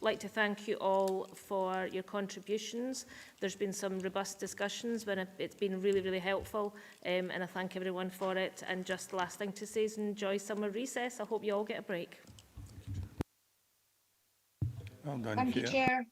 like to thank you all for your contributions. There's been some robust discussions, but it's been really, really helpful, and I thank everyone for it. And just the last thing to say is enjoy summer recess. I hope you all get a break. Well done, Thank you, Chair.